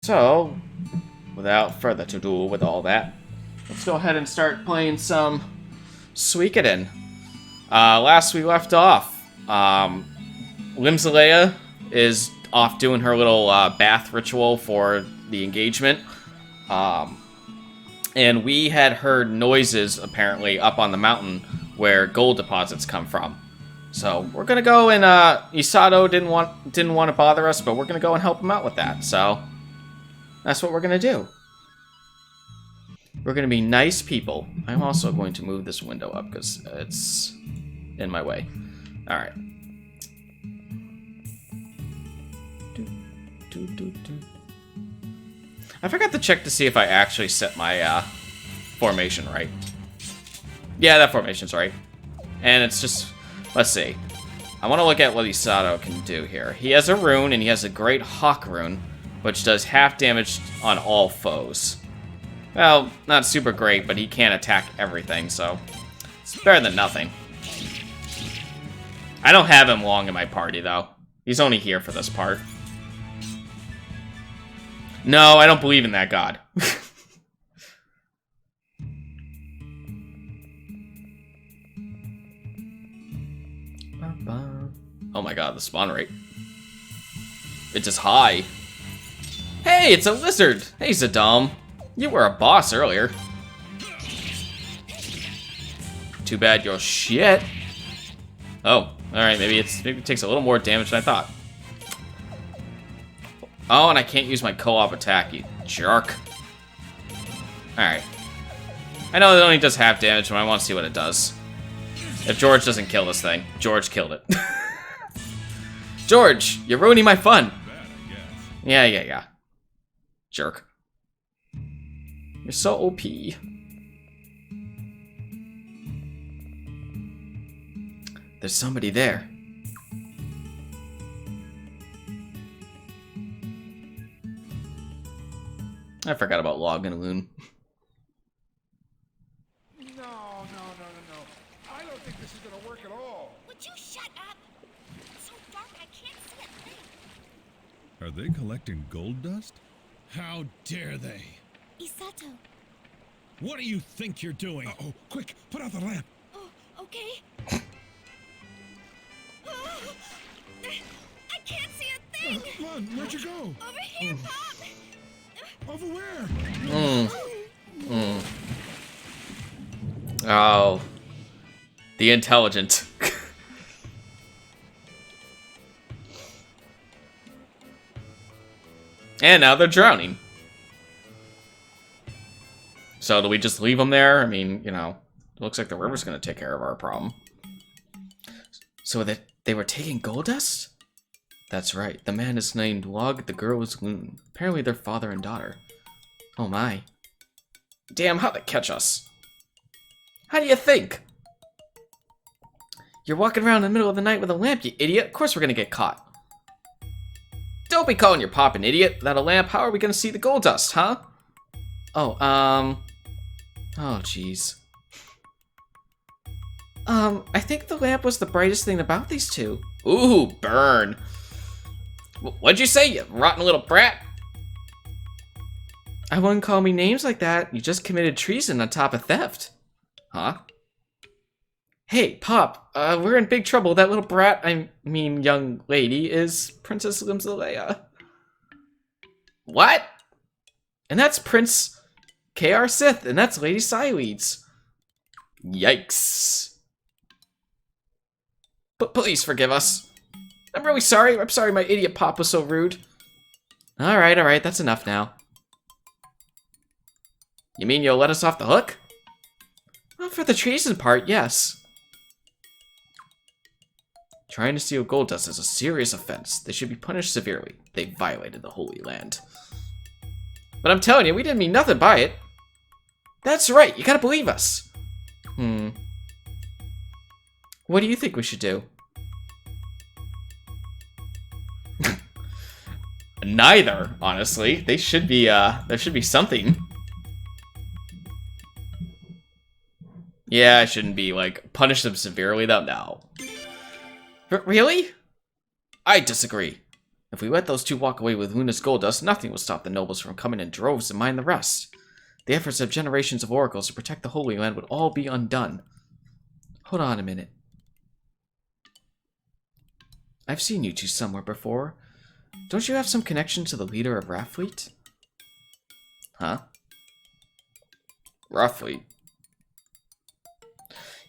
So, without further ado with all that, let's go ahead and start playing some Suikoden. Last we left off, Limzalea is off doing her little bath ritual for the engagement. And we had heard noises, apparently, up on the mountain where gold deposits come from. So, we're gonna go and, Isato didn't want to bother us, but we're gonna go and help him out with that, so that's what we're gonna do. We're gonna be nice people. I'm also going to move this window up because it's in my way. Alright. I forgot to check to see if I actually set my formation right. Yeah, that formation's right. And it's just, let's see. I want to look at what Isato can do here. He has a rune, and he has a great Hawk rune, which does half damage on all foes. Well, not super great, but he can't attack everything, so it's better than nothing. I don't have him long in my party, though. He's only here for this part. No, I don't believe in that god. Oh my god, the spawn rate. It's just high. Hey, it's a lizard! Hey, Zadam. You were a boss earlier. Too bad you're shit. Oh, alright, maybe it takes a little more damage than I thought. Oh, and I can't use my co-op attack, you jerk. Alright. I know it only does half damage, but I want to see what it does. If George doesn't kill this thing. George killed it. George, you're ruining my fun. Yeah. Jerk. You're so OP. There's somebody there. I forgot about Login. No. I don't think this is gonna work at all. Would you shut up? It's so dark I can't see a thing. Are they collecting gold dust? How dare they? Isato. What do you think you're doing? Uh-oh, quick, put out the lamp. Oh, okay. I can't see a thing. Run, where'd you go? Over here, Pop. Over where? Oh. The intelligent. And now they're drowning. So do we just leave them there? I mean, you know, it looks like the river's going to take care of our problem. So they were taking gold dust? That's right. The man is named Log, the girl is Loon. Apparently they're father and daughter. Oh my. Damn, how'd they catch us? How do you think? You're walking around in the middle of the night with a lamp, you idiot. Of course we're going to get caught. Don't be calling your pop an idiot. Without a lamp, how are we going to see the gold dust, huh? Oh, oh, jeez. I think the lamp was the brightest thing about these two. Ooh, burn. What'd you say, you rotten little brat? I wouldn't call me names like that. You just committed treason on top of theft. Huh? Hey, Pop, we're in big trouble. That little brat, I mean young lady, is Princess Limzalea. What? And that's Prince K.R. Sith, and that's Lady Cyweeds. Yikes. But please forgive us. I'm really sorry. I'm sorry my idiot Pop was so rude. Alright, that's enough now. You mean you'll let us off the hook? Well, for the treason part, yes. Trying to steal gold dust is a serious offense. They should be punished severely. They violated the Holy Land. But I'm telling you, we didn't mean nothing by it. That's right, you gotta believe us. What do you think we should do? Neither, honestly. They should be, there should be something. Yeah, I shouldn't be, like, punish them severely, though. No. Really? I disagree. If we let those two walk away with Luna's gold dust, nothing will stop the nobles from coming in droves to mine the rest. The efforts of generations of oracles to protect the Holy Land would all be undone. Hold on a minute. I've seen you two somewhere before. Don't you have some connection to the leader of Rathfleet? Huh? Rathfleet?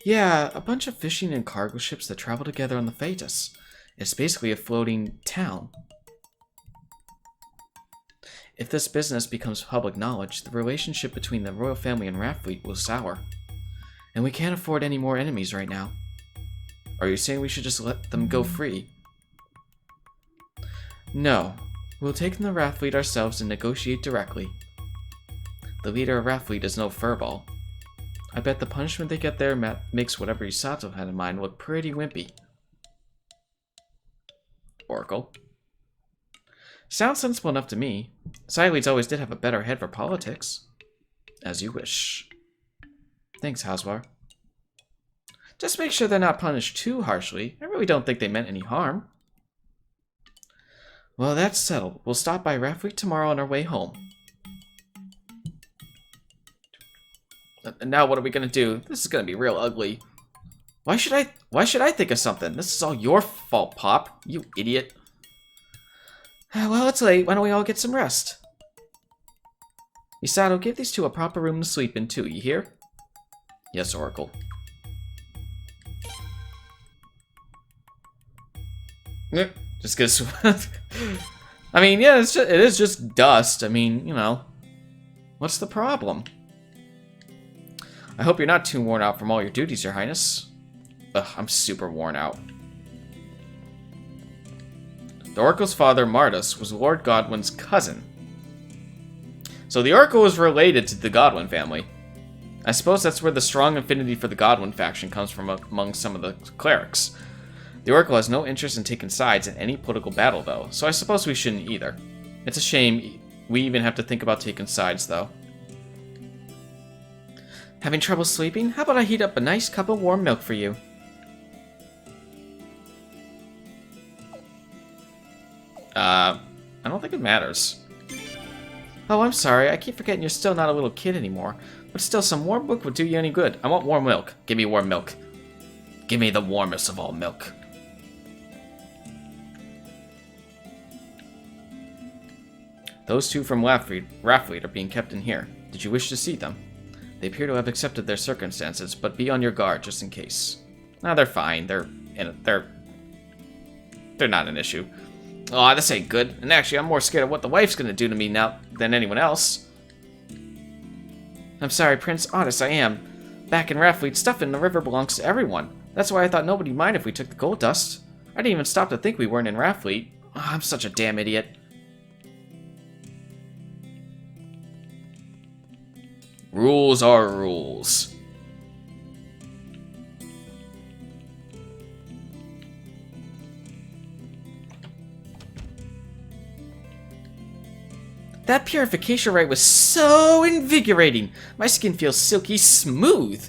Yeah, a bunch of fishing and cargo ships that travel together on the Thetis. It's basically a floating town. If this business becomes public knowledge, the relationship between the royal family and Rathfleet will sour. And we can't afford any more enemies right now. Are you saying we should just let them go free? No. We'll take them to Rathfleet ourselves and negotiate directly. The leader of Rathfleet is no furball. I bet the punishment they get there makes whatever Isato had in mind look pretty wimpy. Oracle. Sounds sensible enough to me. Xyleads always did have a better head for politics. As you wish. Thanks, Hazwar. Just make sure they're not punished too harshly. I really don't think they meant any harm. Well, that's settled. We'll stop by Rathfleet tomorrow on our way home. And now what are we gonna do? This is gonna be real ugly. Why should I think of something? This is all your fault, Pop. You idiot. Well, it's late. Why don't we all get some rest? Isato, give these two a proper room to sleep in too, you hear? Yes, Oracle. Just because... I mean, yeah, it is just dust. I mean, you know. What's the problem? I hope you're not too worn out from all your duties, Your Highness. Ugh, I'm super worn out. The Oracle's father, Mardus, was Lord Godwin's cousin. So the Oracle was related to the Godwin family. I suppose that's where the strong affinity for the Godwin faction comes from among some of the clerics. The Oracle has no interest in taking sides in any political battle, though, so I suppose we shouldn't either. It's a shame we even have to think about taking sides, though. Having trouble sleeping? How about I heat up a nice cup of warm milk for you? I don't think it matters. Oh, I'm sorry. I keep forgetting you're still not a little kid anymore. But still, some warm milk would do you any good. I want warm milk. Give me warm milk. Give me the warmest of all milk. Those two from Rathfleet are being kept in here. Did you wish to see them? They appear to have accepted their circumstances, but be on your guard just in case. Nah, they're fine. They're not an issue. Oh, this ain't good. And actually, I'm more scared of what the wife's gonna do to me now than anyone else. I'm sorry, Prince. Honest, I am. Back in Rathfleet, stuff in the river belongs to everyone. That's why I thought nobody'd mind if we took the gold dust. I didn't even stop to think we weren't in Rathfleet. Oh, I'm such a damn idiot. Rules are rules. That purification rite was so invigorating. My skin feels silky smooth.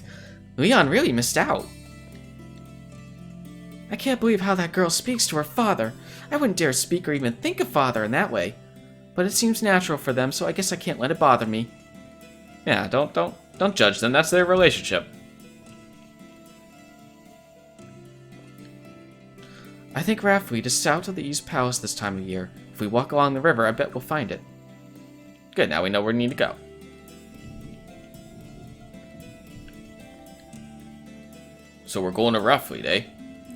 Leon really missed out. I can't believe how that girl speaks to her father. I wouldn't dare speak or even think of father in that way. But it seems natural for them, so I guess I can't let it bother me. Yeah, don't judge them. That's their relationship. I think Rathfleet is south of the East Palace this time of year. If we walk along the river, I bet we'll find it. Good, now we know where we need to go. So we're going to Rathfleet, eh?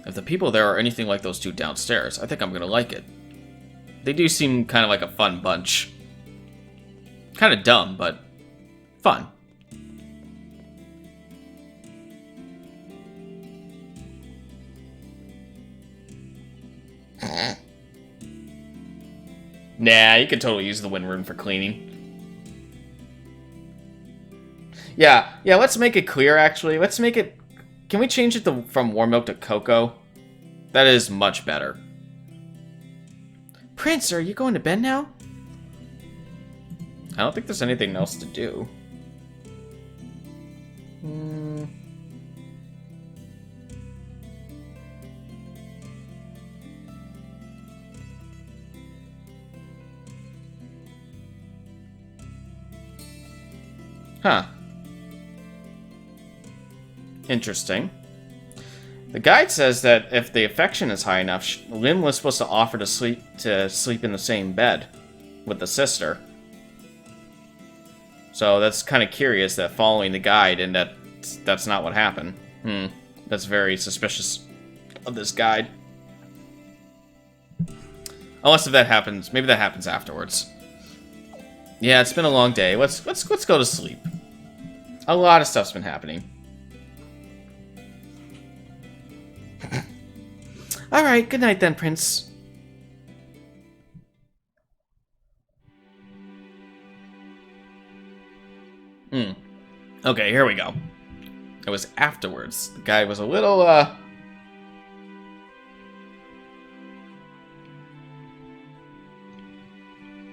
If the people there are anything like those two downstairs, I think I'm gonna like it. They do seem kind of like a fun bunch. Kind of dumb, but fun. Nah, you could totally use the wind rune for cleaning. Yeah, let's make it clear, actually. Let's make it... Can we change it from warm milk to cocoa? That is much better. Prince, are you going to bed now? I don't think there's anything else to do. Huh. Interesting. The guide says that if the affection is high enough, Lynn was supposed to offer to sleep in the same bed with the sister. So that's kind of curious that following the guide and that's not what happened. That's very suspicious of this guide. Unless if that happens, maybe that happens afterwards. Yeah, it's been a long day. Let's go to sleep. A lot of stuff's been happening. All right, good night then, Prince. Okay, here we go. It was afterwards. The guy was a little,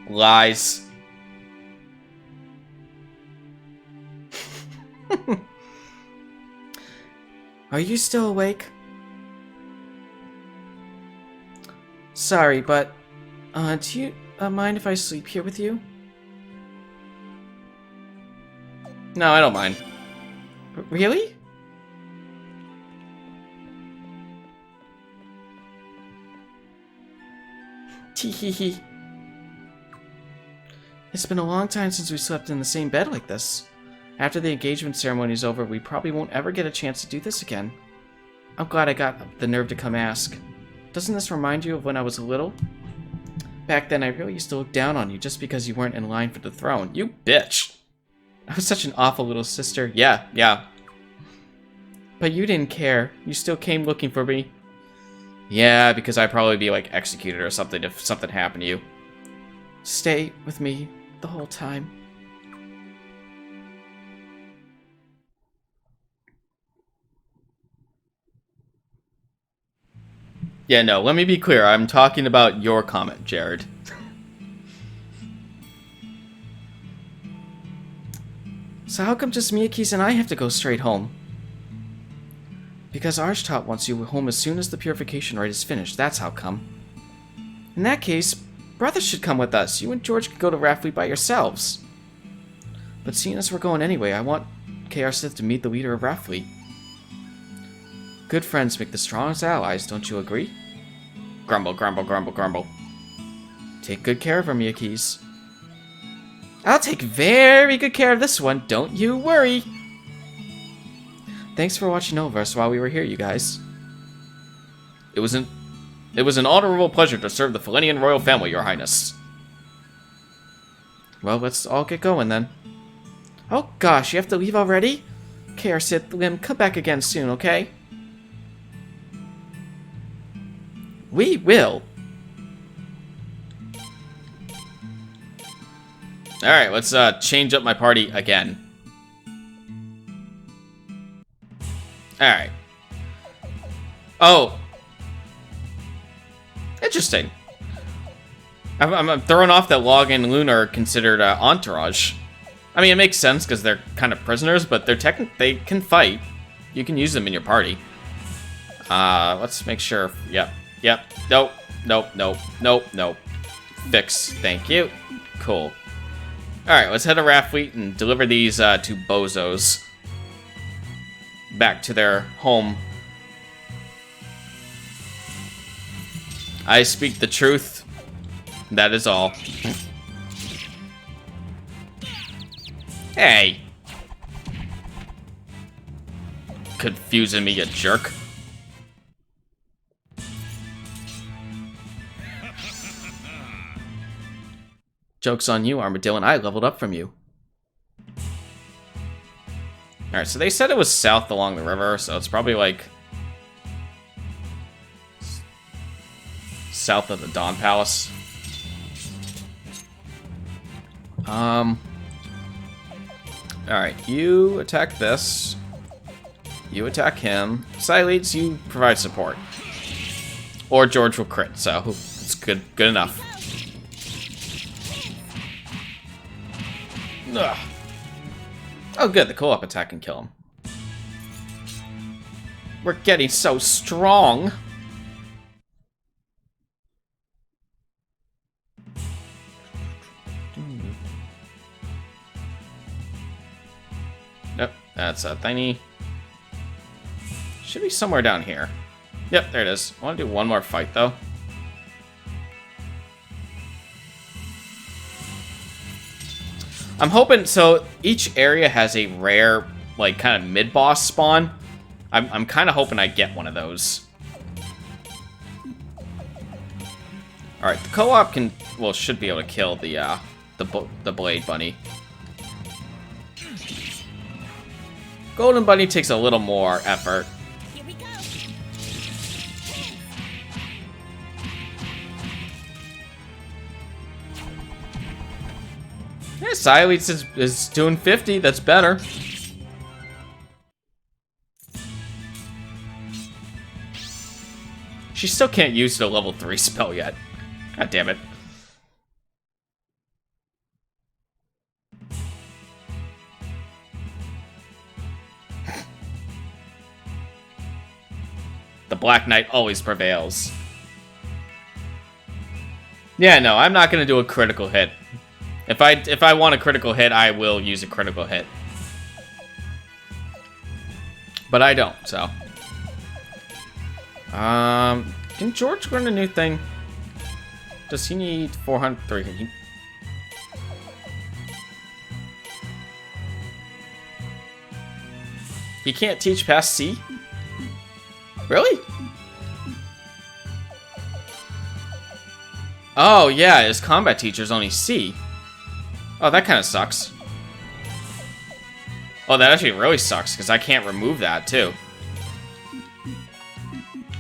lies. Are you still awake? Sorry, but, do you mind if I sleep here with you? No, I don't mind. Really? Teehee. It's been a long time since we slept in the same bed like this. After the engagement ceremony is over, we probably won't ever get a chance to do this again. I'm glad I got the nerve to come ask. Doesn't this remind you of when I was little? Back then, I really used to look down on you just because you weren't in line for the throne. You bitch! I was such an awful little sister. Yeah. But you didn't care. You still came looking for me. Yeah, because I'd probably be, like, executed or something if something happened to you. Stay with me the whole time. Yeah, no, let me be clear. I'm talking about your comment, Jared. So how come just Miyakis and I have to go straight home? Because Archtop wants you home as soon as the purification rite is finished, that's how come. In that case, brothers should come with us. You and George could go to Rafley by yourselves. But seeing as we're going anyway, I want K.R. Sith to meet the leader of Rafley. Good friends make the strongest allies, don't you agree? Grumble, grumble, grumble, grumble. Take good care of her, Miyakis. I'll take very good care of this one, don't you worry. Thanks for watching over us while we were here, you guys. It was an honorable pleasure to serve the Felinian royal family, Your Highness. Well, let's all get going then. Oh gosh, you have to leave already? K.R. Sith, Lim, come back again soon, okay? We will. Alright, let's change up my party again. Alright. Oh. Interesting. I'm thrown off that Log and Luna are considered entourage. I mean, it makes sense because they're kind of prisoners, but they can fight. You can use them in your party. Let's make sure. Yep. Nope. Fix. Thank you. Cool. Alright, let's head to Rafley and deliver these two bozos back to their home. I speak the truth. That is all. Hey! Confusing me, you jerk. Joke's on you, Armadillo, and I leveled up from you. Alright, so they said it was south along the river, so it's probably like south of the Dawn Palace. Alright, you attack this. You attack him. Sileads, you provide support. Or George will crit, so it's good enough. Ugh. Oh good, the co-op attack can kill him. We're getting so strong. Nope, that's a tiny. Should be somewhere down here. Yep, there it is. I want to do one more fight, though. I'm hoping, so each area has a rare, like, kind of mid-boss spawn. I'm kind of hoping I get one of those. Alright, the co-op can, well, should be able to kill the Blade Bunny. Golden Bunny takes a little more effort. Here we go. Yeah, Silex is doing 50. That's better. She still can't use the level 3 spell yet. God damn it. The Black Knight always prevails. Yeah, no, I'm not gonna do a critical hit. If I want a critical hit, I will use a critical hit. But I don't, so. Can George learn a new thing? Does he need 400? He can't teach past C? Really? Oh, yeah, his combat teacher's only C. Oh, that kind of sucks. Oh, that actually really sucks, because I can't remove that, too.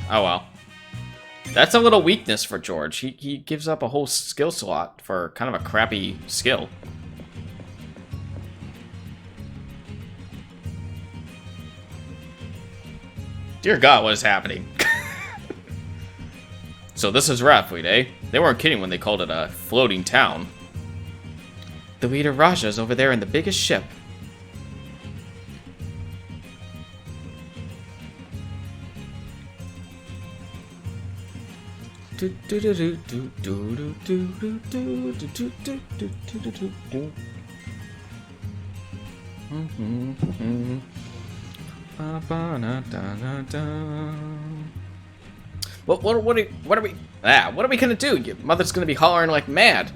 Oh, well. That's a little weakness for George. He gives up a whole skill slot for kind of a crappy skill. Dear God, what is happening? So this is Rathfleet, eh? They weren't kidding when they called it a floating town. The leader Raja's over there in the biggest ship. What are we gonna do? Your mother's gonna be hollering like mad.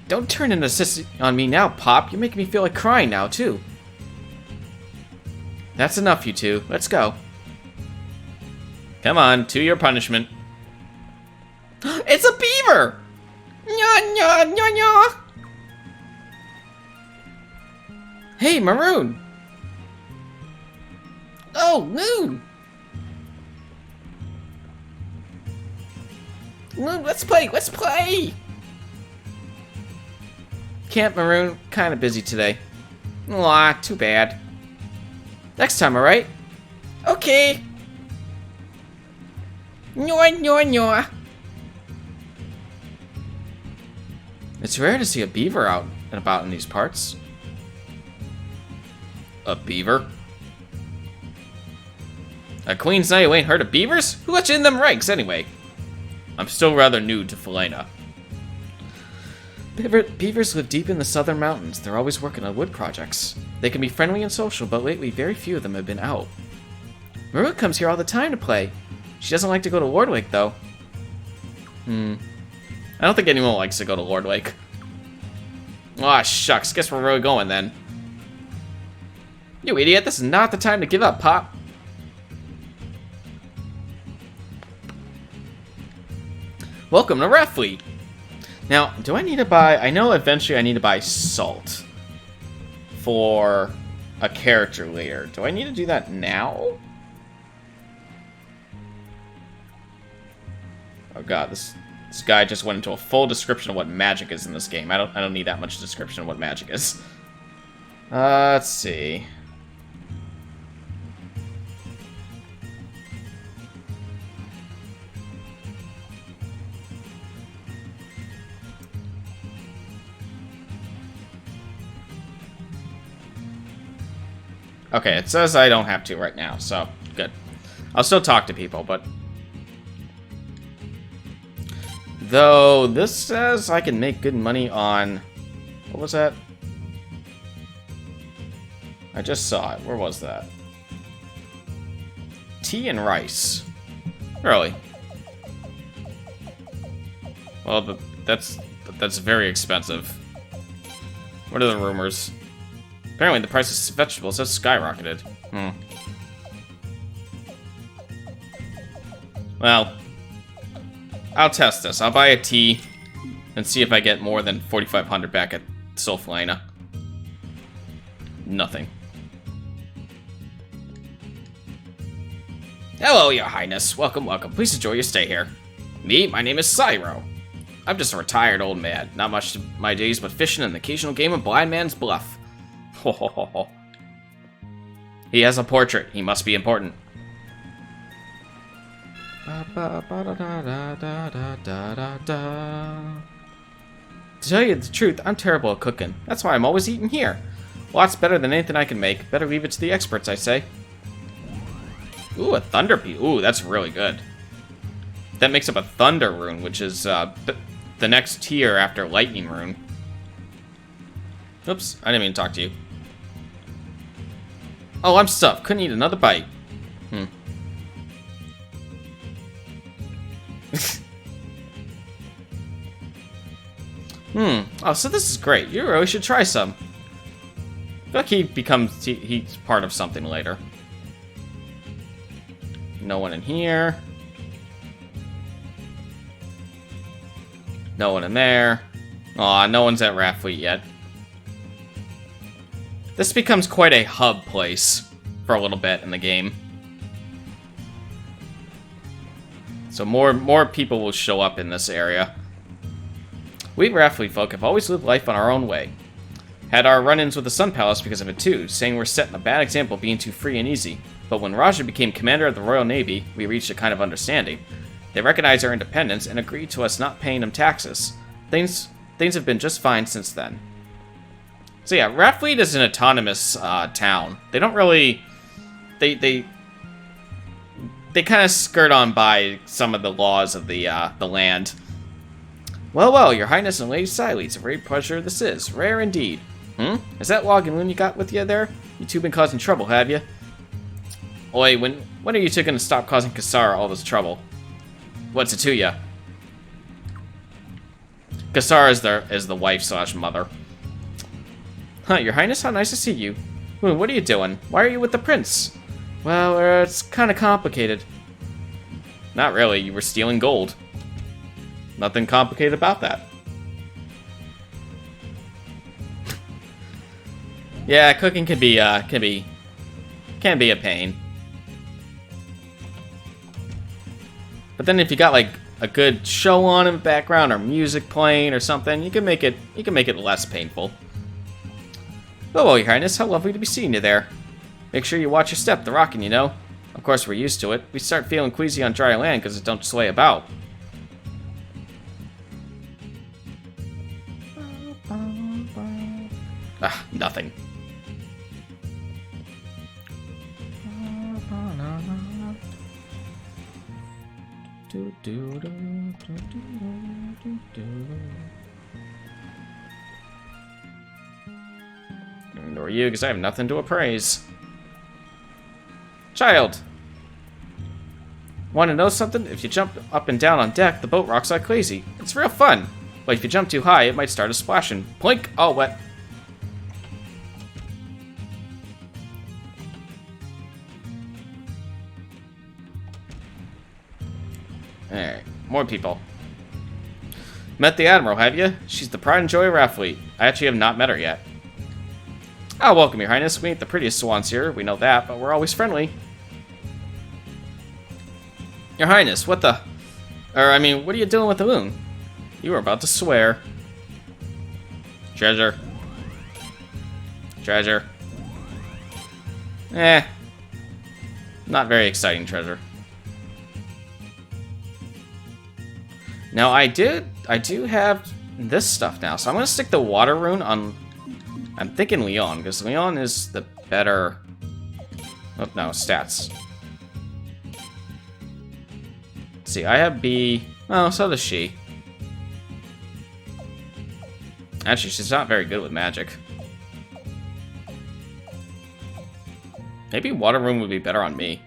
Don't turn into sissy on me now, Pop. You're making me feel like crying now, too. That's enough, you two. Let's go. Come on, to your punishment. It's a beaver! Nya, nya, nya, nya. Hey, Maroon! Oh, Moon! Moon, let's play! Can't, Maroon. Kinda busy today. Aw, too bad. Next time, alright? Okay! Nyoy, nyoy, nyoy. It's rare to see a beaver out and about in these parts. A beaver? A Queen's Knight who ain't heard of beavers? Who let you in them ranks, anyway? I'm still rather new to Felena. Beavers live deep in the southern mountains. They're always working on wood projects. They can be friendly and social, but lately very few of them have been out. Maroon comes here all the time to play. She doesn't like to go to Lord Lake, though. I don't think anyone likes to go to Lord Lake. Aw, shucks. Guess we're really going, then. You idiot. This is not the time to give up, Pop. Welcome to Rathfleet. Now, do I need to buy... I know eventually I need to buy salt for a character later. Do I need to do that now? Oh god, this guy just went into a full description of what magic is in this game. I don't need that much description of what magic is. Let's see. Okay, it says I don't have to right now, so good. I'll still talk to people, but... Though, this says I can make good money on... What was that? I just saw it. Where was that? Tea and rice. Really? Well, but that's very expensive. What are the rumors? Apparently the price of vegetables has skyrocketed. Well, I'll test this. I'll buy a tea and see if I get more than 4,500 back at Solflana. Nothing. Hello, Your Highness. Welcome, welcome. Please enjoy your stay here. Me, my name is Cyro. I'm just a retired old man. Not much to my days but fishing and an occasional game of blind man's bluff. Ho ho ho ho. He has a portrait. He must be important. To tell you the truth, I'm terrible at cooking. That's why I'm always eating here. Lots better than anything I can make. Better leave it to the experts, I say. Ooh, a thunder piece. Ooh, that's really good. That makes up a thunder rune, which is the next tier after lightning rune. Oops, I didn't mean to talk to you. Oh, I'm stuffed. Couldn't eat another bite. Oh, so this is great. You really should try some. I feel like he's part of something later. No one in here. No one in there. Aw, no one's at Rathfleet yet. This becomes quite a hub place for a little bit in the game. So more people will show up in this area. We Rathfleet folk have always lived life on our own way. Had our run-ins with the Sun Palace because of it too, saying we're setting a bad example being too free and easy. But when Raja became commander of the Royal Navy, we reached a kind of understanding. They recognized our independence and agreed to us not paying them taxes. Things have been just fine since then. So yeah, Rathfleet is an autonomous town. They don't really... They kind of skirt on by some of the laws of the land. Well, well, Your Highness and Lady Siley, it's a great pleasure this is. Rare indeed. Is that log and loon you got with you there? You two been causing trouble, have you? Oi, when are you two gonna stop causing Kasara all this trouble? What's it to ya? Kasara is the wife / mother. Huh, Your Highness, how nice to see you. Loon, what are you doing? Why are you with the prince? Well, it's kind of complicated. Not really, you were stealing gold. Nothing complicated about that. Yeah, cooking can be a pain. But then if you got like a good show on in the background or music playing or something, you can make it less painful. Oh, well, Your Highness, how lovely to be seeing you there. Make sure you watch your step, the rocking, you know. Of course, we're used to it. We start feeling queasy on dry land because it don't sway about. Ah, nothing. Nor you, because I have nothing to appraise. Child! Want to know something? If you jump up and down on deck, the boat rocks like crazy. It's real fun. But if you jump too high, it might start a splashing. Plink! All wet. Alright, more people. Met the Admiral, have you? She's the pride and joy of Rathfleet. I actually have not met her yet. Oh, welcome, Your Highness. We ain't the prettiest swans here, we know that, but we're always friendly. Your Highness, what the... what are you doing with the loon? You were about to swear. Treasure. Treasure. Not very exciting treasure. Now, I do have this stuff now, so I'm going to stick the water rune on... I'm thinking Leon, because Leon is the better... Oh, no, stats. Let's see, I have B... Oh, so does she. Actually, she's not very good with magic. Maybe water room would be better on me.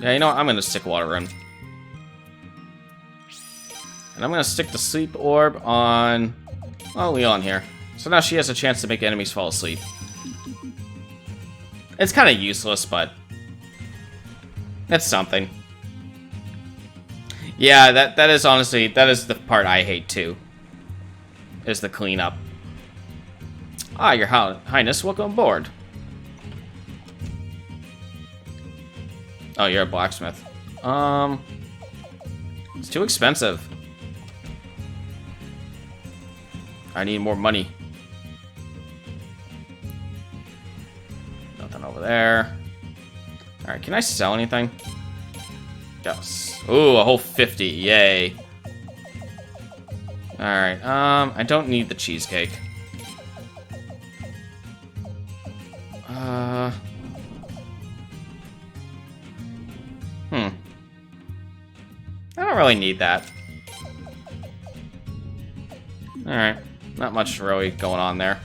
Yeah, you know what? I'm gonna stick water room. And I'm gonna stick the sleep orb on... oh, Leon here. So now she has a chance to make enemies fall asleep. It's kind of useless, but... it's something. Yeah, that is honestly... that is the part I hate, too. Is the cleanup. Ah, your highness, welcome aboard. Oh, you're a blacksmith. It's too expensive. I need more money. Nothing over there. Alright, can I sell anything? Yes. Ooh, a whole 50. Yay. Alright, I don't need the cheesecake. I don't really need that. Alright, not much really going on there.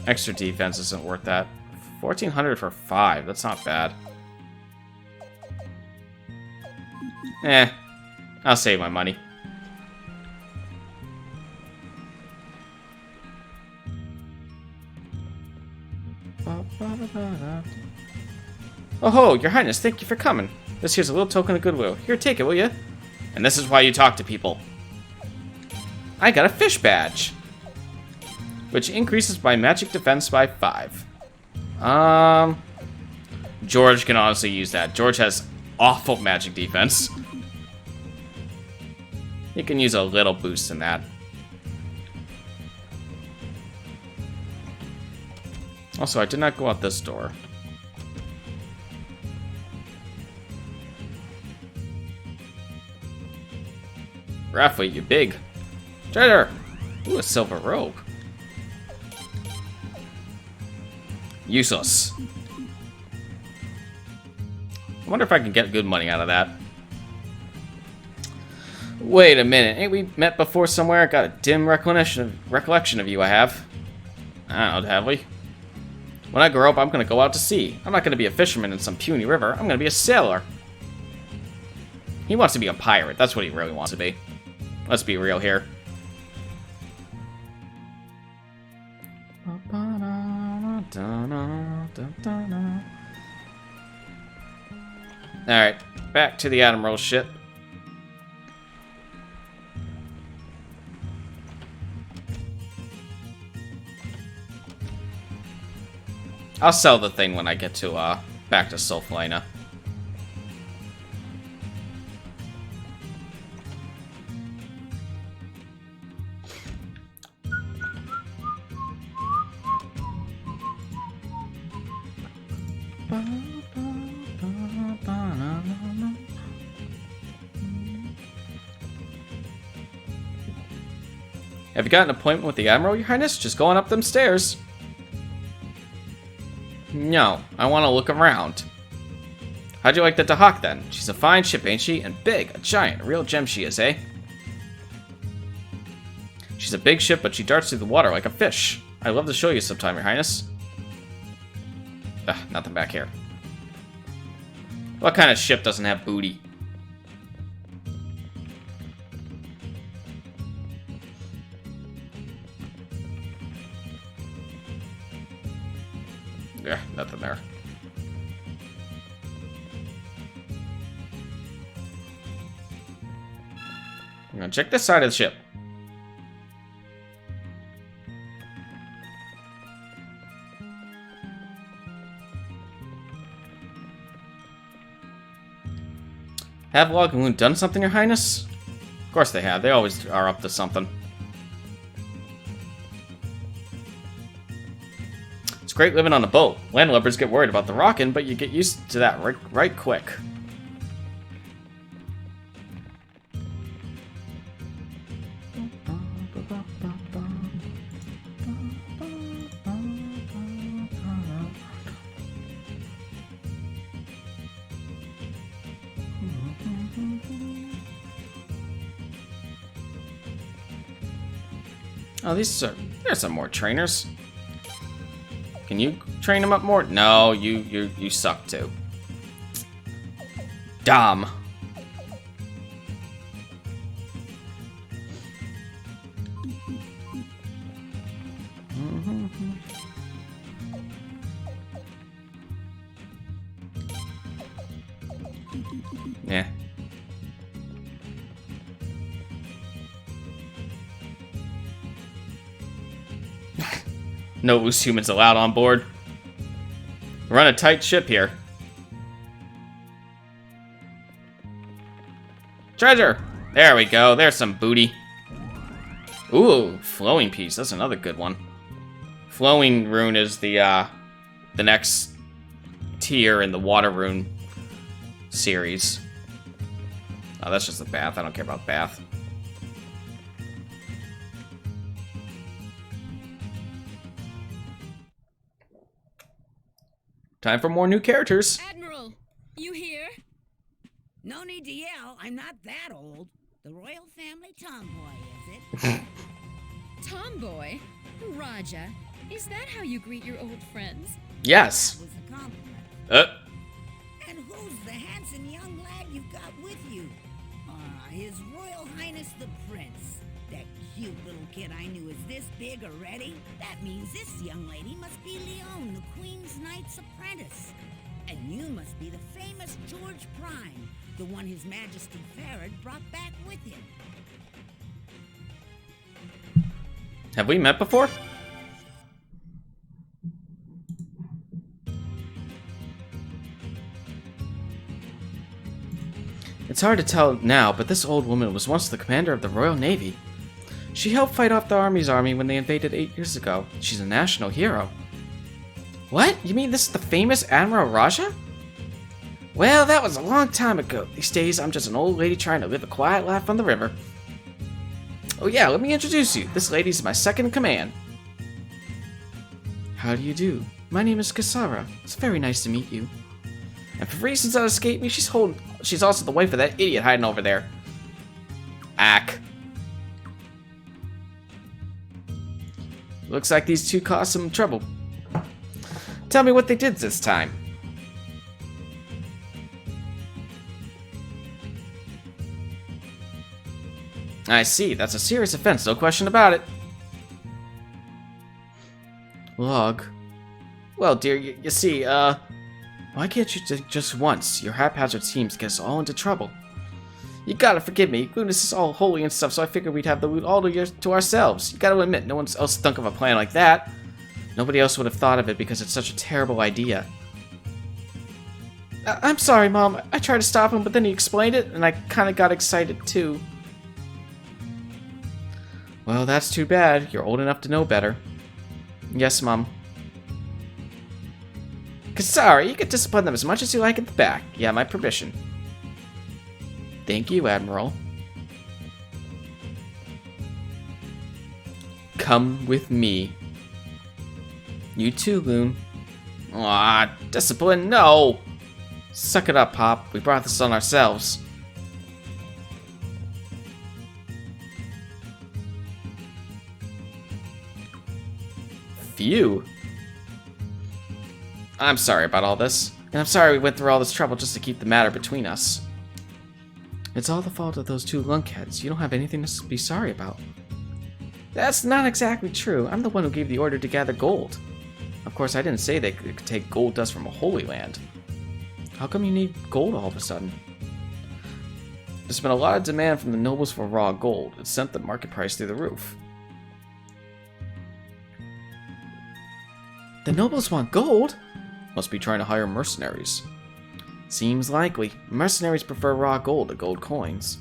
Extra defense isn't worth that. 1,400 for 5, that's not bad. Eh, I'll save my money. Oh ho, your highness, thank you for coming. This here's a little token of goodwill. Here, take it, will you? And this is why you talk to people. I got a fish badge, which increases my magic defense by 5. George can honestly use that. George has awful magic defense. He can use a little boost in that. Also, I did not go out this door. Raffle, you big. Trader! Ooh, a silver robe. Useless. I wonder if I can get good money out of that. Wait a minute, ain't we met before somewhere? Got a dim recollection of you, I have. I don't know, have we? When I grow up, I'm gonna go out to sea. I'm not gonna be a fisherman in some puny river. I'm gonna be a sailor. He wants to be a pirate. That's what he really wants to be. Let's be real here. Alright, back to the Admiral ship. I'll sell the thing when I get to, back to Sulfalina. Have you got an appointment with the Admiral, Your Highness? Just going up them stairs. No, I want to look around. How'd you like the Dahak then? She's a fine ship, ain't she? And big, a giant, a real gem she is, eh? She's a big ship, but she darts through the water like a fish. I'd love to show you sometime, Your Highness. Ugh, nothing back here. What kind of ship doesn't have booty? Yeah, nothing there. I'm gonna check this side of the ship. Have Log and Loon done something, Your Highness? Of course they have. They always are up to something. It's great living on a boat. Landlubbers get worried about the rockin', but you get used to that right quick. Oh, there's some more trainers. Can you train them up more? No, you suck too. Dumb. Yeah. No loose humans allowed on board. We're on a tight ship here. Treasure! There we go. There's some booty. Ooh, flowing piece. That's another good one. Flowing rune is the next tier in the water rune series. Oh, that's just the bath. I don't care about bath. Time for more new characters. Admiral, you here? No need to yell. I'm not that old. The royal family tomboy, is it? Tomboy? Raja, is that how you greet your old friends? Yes. That was a compliment. And who's the handsome young lad you've got with you? His Royal Highness the Prince. That cute little kid I knew is this big already. That means this young lady must be Leon, the Queen's Knight's apprentice. And you must be the famous George Prime, the one His Majesty Farad brought back with him. Have we met before? It's hard to tell now, but this old woman was once the commander of the Royal Navy. She helped fight off the Army's army when they invaded 8 years ago. She's a national hero. What? You mean this is the famous Admiral Raja? Well, that was a long time ago. These days, I'm just an old lady trying to live a quiet life on the river. Oh yeah, let me introduce you. This lady's my second in command. How do you do? My name is Kasara. It's very nice to meet you. And for reasons that escape me, she's also the wife of that idiot hiding over there. Ack. Looks like these two caused some trouble. Tell me what they did this time. I see, that's a serious offense, no question about it. Log. Well, dear, you see, why can't you just once? Your haphazard schemes get us all into trouble. You gotta forgive me. Goodness is all holy and stuff, so I figured we'd have the loot all to ourselves. You gotta admit, no one else thunk of a plan like that. Nobody else would have thought of it because it's such a terrible idea. I'm sorry, Mom. I tried to stop him, but then he explained it, and I kinda got excited too. Well, that's too bad. You're old enough to know better. Yes, Mom. Kasara, you can discipline them as much as you like at the back. You have my permission. Thank you, Admiral. Come with me. You too, Loon. Aw, discipline, no! Suck it up, Pop. We brought this on ourselves. Phew. I'm sorry about all this. And I'm sorry we went through all this trouble just to keep the matter between us. It's all the fault of those two lunkheads. You don't have anything to be sorry about. That's not exactly true. I'm the one who gave the order to gather gold. Of course, I didn't say they could take gold dust from a holy land. How come you need gold all of a sudden? There's been a lot of demand from the nobles for raw gold. It sent the market price through the roof. The nobles want gold? Must be trying to hire mercenaries. Seems likely. Mercenaries prefer raw gold to gold coins.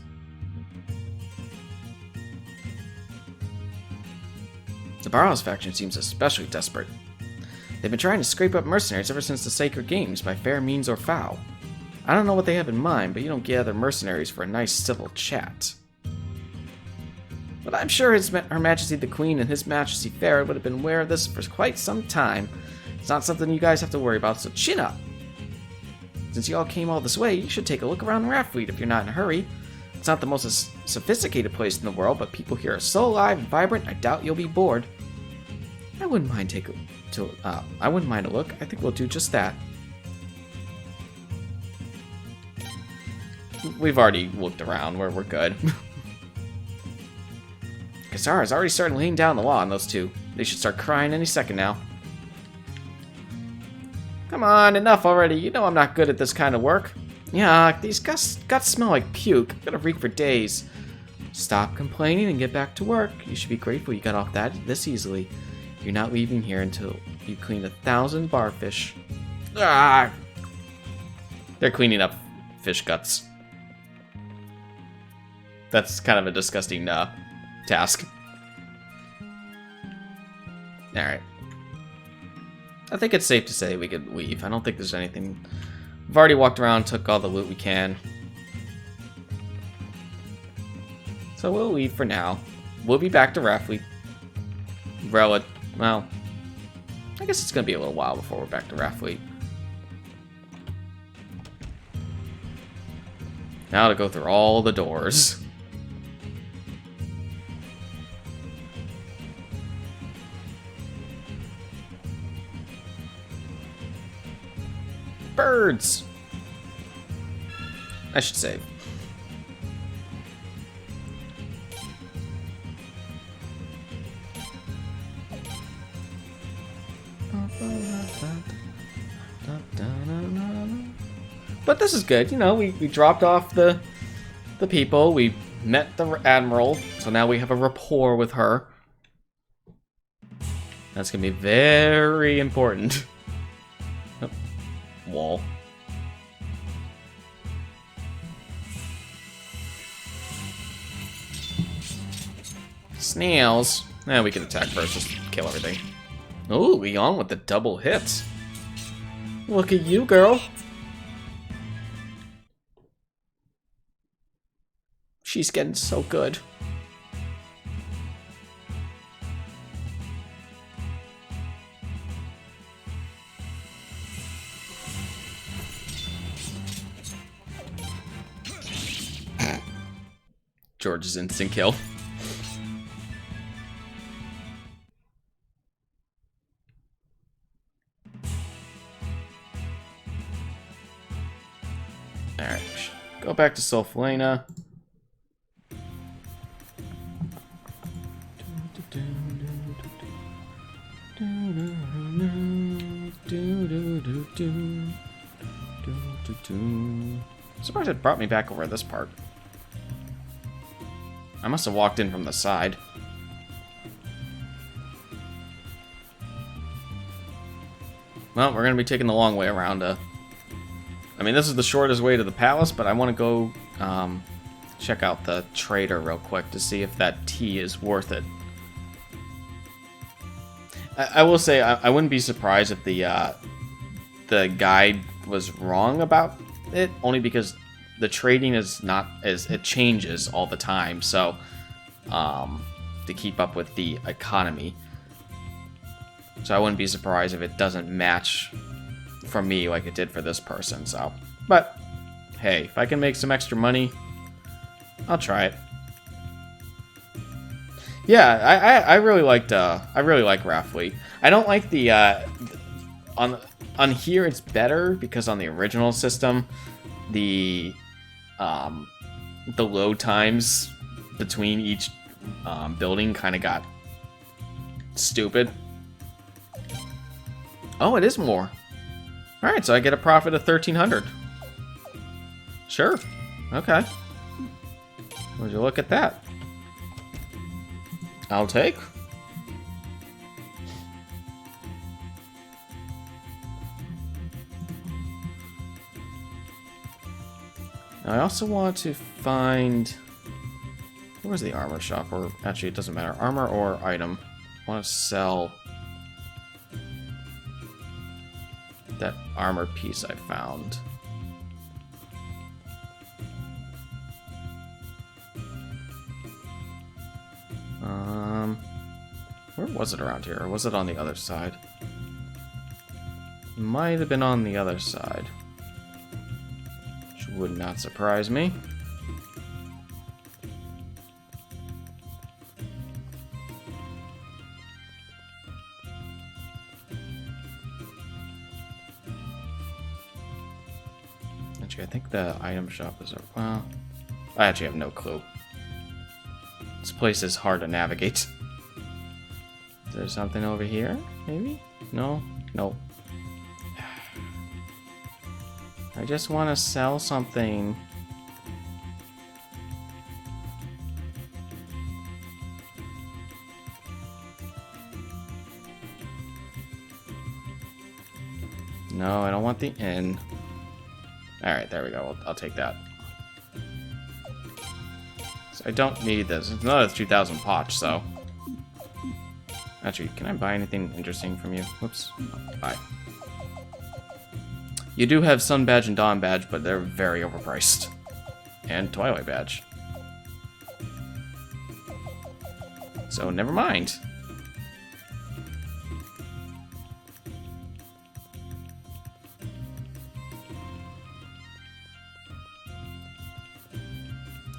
The Barrows faction seems especially desperate. They've been trying to scrape up mercenaries ever since the Sacred Games by fair means or foul. I don't know what they have in mind, but you don't gather mercenaries for a nice civil chat. But I'm sure Her Majesty the Queen and His Majesty Farad would have been aware of this for quite some time. It's not something you guys have to worry about, so chin up. Since you all came all this way, you should take a look around the raft fleet if you're not in a hurry. It's not the most sophisticated place in the world, but people here are so alive and vibrant, I doubt you'll be bored. I wouldn't mind I wouldn't mind a look. I think we'll do just that. We've already looked around. We're good. Kasara's already started laying down the law on those two. They should start crying any second now. Come on, enough already. You know I'm not good at this kind of work. Yeah, these guts smell like puke. I'm gonna reek for days. Stop complaining and get back to work. You should be grateful you got off this easily. You're not leaving here until you clean 1,000 barfish. Ah! They're cleaning up fish guts. That's kind of a disgusting task. Alright. I think it's safe to say we could leave. I don't think there's anything... We've already walked around, took all the loot we can. So we'll leave for now. We'll be back to Raffleet. Well, I guess it's going to be a little while before we're back to Raffleet. Now to go through all the doors. Birds! I should save. But this is good, you know, we dropped off the people, we met the Admiral, so now we have a rapport with her. That's gonna be very important. Oh, wall. Snails. Eh, we can attack first, just kill everything. Ooh, Leon with the double hits. Look at you, girl. She's getting so good. George's instant kill. Alright, go back to Sulfalena. Surprised it brought me back over this part. I must have walked in from the side. Well, we're gonna be taking the long way around. I mean, this is the shortest way to the palace, but I want to go check out the trader real quick to see if that tea is worth it. I will say I wouldn't be surprised if the guide was wrong about it, only because the trading is not it changes all the time, so to keep up with the economy. So I wouldn't be surprised if it doesn't match for me like it did for this person. So, but hey, if I can make some extra money, I'll try it. Yeah, I really liked I really like Raffleet. I don't like the on here it's better because on the original system the load times between each building kind of got stupid. Oh, it is more. All right, so I get a profit of 1,300. Sure. Okay. Would you look at that? I'll take. Now I also want to find... Where's the armor shop? Or actually, it doesn't matter. Armor or item. I want to sell that armor piece I found. Where was it around here? Or was it on the other side? Might have been on the other side. Which would not surprise me. Actually, I think the item shop is... Well, I actually have no clue. This place is hard to navigate. Is there something over here? Maybe? No? Nope. I just want to sell something. No, I don't want the inn. Alright, there we go. I'll take that. So I don't need this. It's not a 2,000 potch, so... Actually, can I buy anything interesting from you? Whoops. Bye. You do have Sun Badge and Dawn Badge, but they're very overpriced. And Twilight Badge. So, never mind.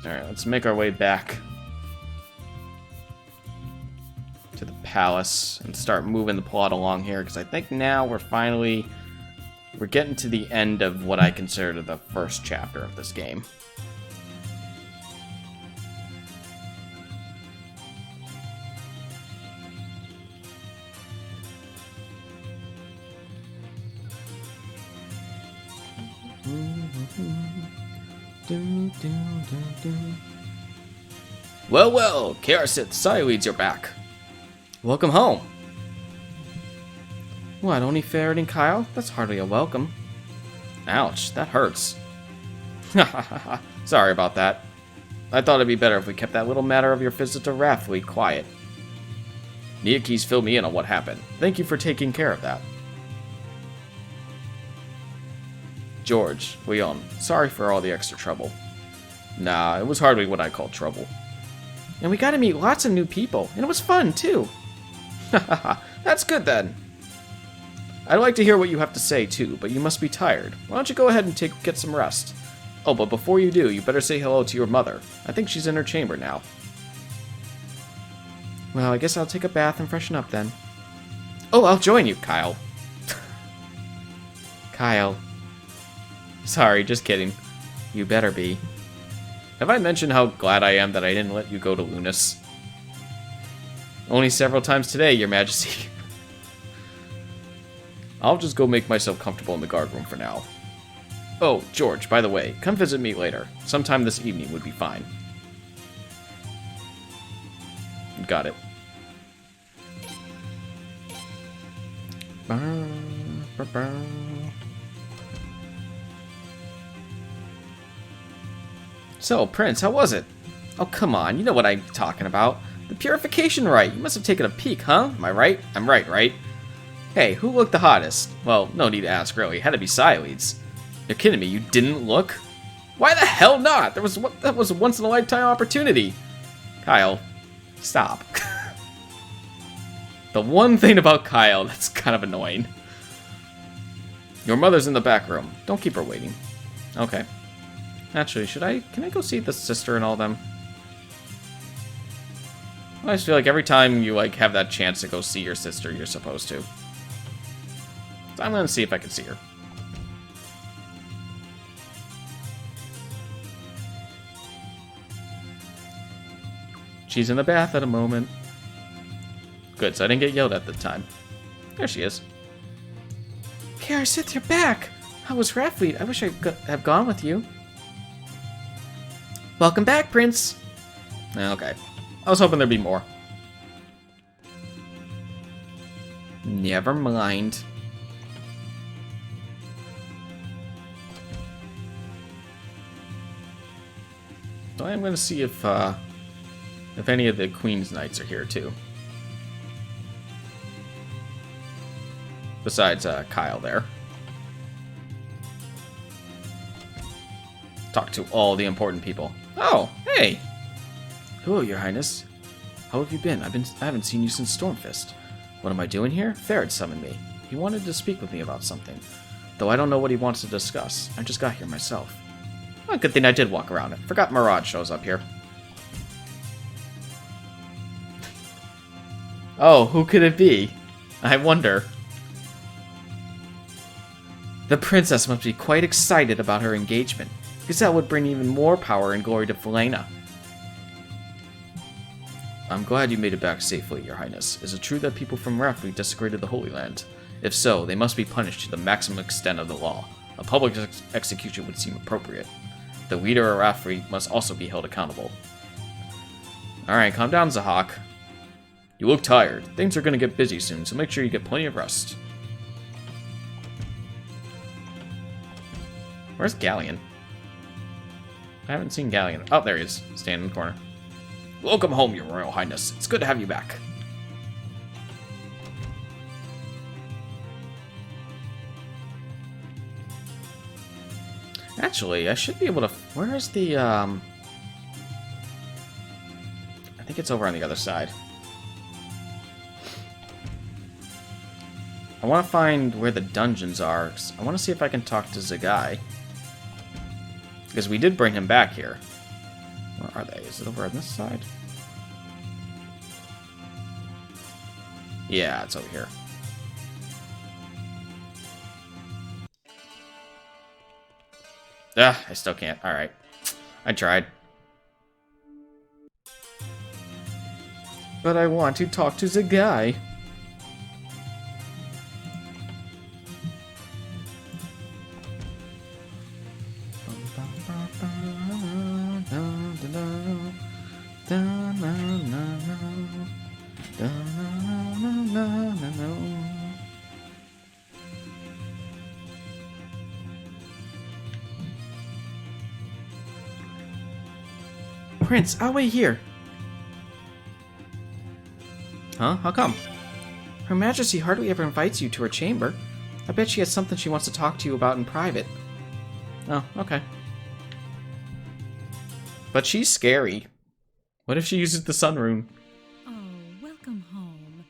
Alright, let's make our way back to the palace and start moving the plot along here, because I think now we're getting to the end of what I consider the first chapter of this game. Well, well, Karasith, Sileads, you're back. Welcome home. What, only ferreting Kyle? That's hardly a welcome. Ouch, that hurts. Sorry about that. I thought it'd be better if we kept that little matter of your visit to Rathwy quiet. Niaki's filled me in on what happened. Thank you for taking care of that. George, Leon, sorry for all the extra trouble. Nah, it was hardly what I call trouble. And we got to meet lots of new people, and it was fun, too. That's good, then. I'd like to hear what you have to say, too, but you must be tired. Why don't you go ahead and get some rest? Oh, but before you do, you better say hello to your mother. I think she's in her chamber now. Well, I guess I'll take a bath and freshen up, then. Oh, I'll join you, Kyle. Kyle. Sorry, just kidding. You better be. Have I mentioned how glad I am that I didn't let you go to Lunas? Only several times today, Your Majesty. I'll just go make myself comfortable in the guard room for now. Oh, George, by the way, come visit me later. Sometime this evening would be fine. Got it. So, Prince, how was it? Oh, come on, you know what I'm talking about. The purification rite. You must have taken a peek, huh? Am I right? I'm right, right? Hey, who looked the hottest? Well, no need to ask, really. It had to be Sileads. You're kidding me, you didn't look? Why the hell not? That was a once-in-a-lifetime opportunity. Kyle, stop. The one thing about Kyle that's kind of annoying. Your mother's in the back room. Don't keep her waiting. Okay. Actually, can I go see the sister and all them? I just feel like every time you, have that chance to go see your sister, you're supposed to. So I'm gonna see if I can see her. She's in the bath at a moment. Good, so I didn't get yelled at the time. There she is. Karasith, you're back! How was Rathwy? I wish I could have gone with you. Welcome back, Prince! Okay. I was hoping there'd be more. Never mind. So I'm going to see if any of the Queen's Knights are here too. Besides Kyle there. Talk to all the important people. Oh, hey! Hello, Your Highness. How have you been? I haven't seen you since Stormfist. What am I doing here? Ferret summoned me. He wanted to speak with me about something. Though I don't know what he wants to discuss. I just got here myself. Well, good thing I did walk around. I forgot Mirage shows up here. Oh, who could it be? I wonder. The princess must be quite excited about her engagement. Gazelle would bring even more power and glory to Felena. I'm glad you made it back safely, Your Highness. Is it true that people from Rafri desecrated the Holy Land? If so, they must be punished to the maximum extent of the law. A public execution would seem appropriate. The leader of Rafri must also be held accountable. Alright, calm down, Zahak. You look tired. Things are going to get busy soon, so make sure you get plenty of rest. Where's Galleon? I haven't seen Galleon. Oh, there he is. Standing in the corner. Welcome home, Your Royal Highness. It's good to have you back. Actually, I should be able to... Where is the, I think it's over on the other side. I want to find where the dungeons are. I want to see if I can talk to Zagai. Because we did bring him back here. Where are they? Is it over on this side? Yeah, it's over here. Ah, I still can't. Alright. I tried. But I want to talk to Zagai. Prince, I'll wait here. Huh? How come? Her Majesty hardly ever invites you to her chamber. I bet she has something she wants to talk to you about in private. Oh, okay. But she's scary. What if she uses the sun rune? Oh, welcome home.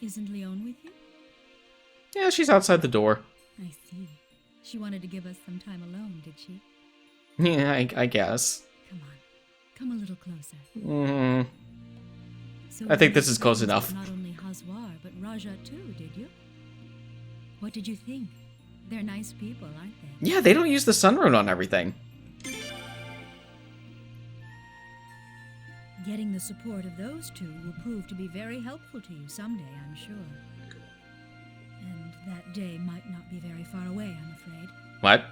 Isn't Leon with you? Yeah, she's outside the door. I see. She wanted to give us some time alone, did she? Yeah, I guess. Come on. Come a little closer. So I think this is you close friends enough. with not only Hazwar, but Raja too, did you? What did you think? They're nice people, aren't they? Yeah, they don't use the sun rune on everything. Getting the support of those two will prove to be very helpful to you someday, I'm sure. And that day might not be very far away, I'm afraid. What?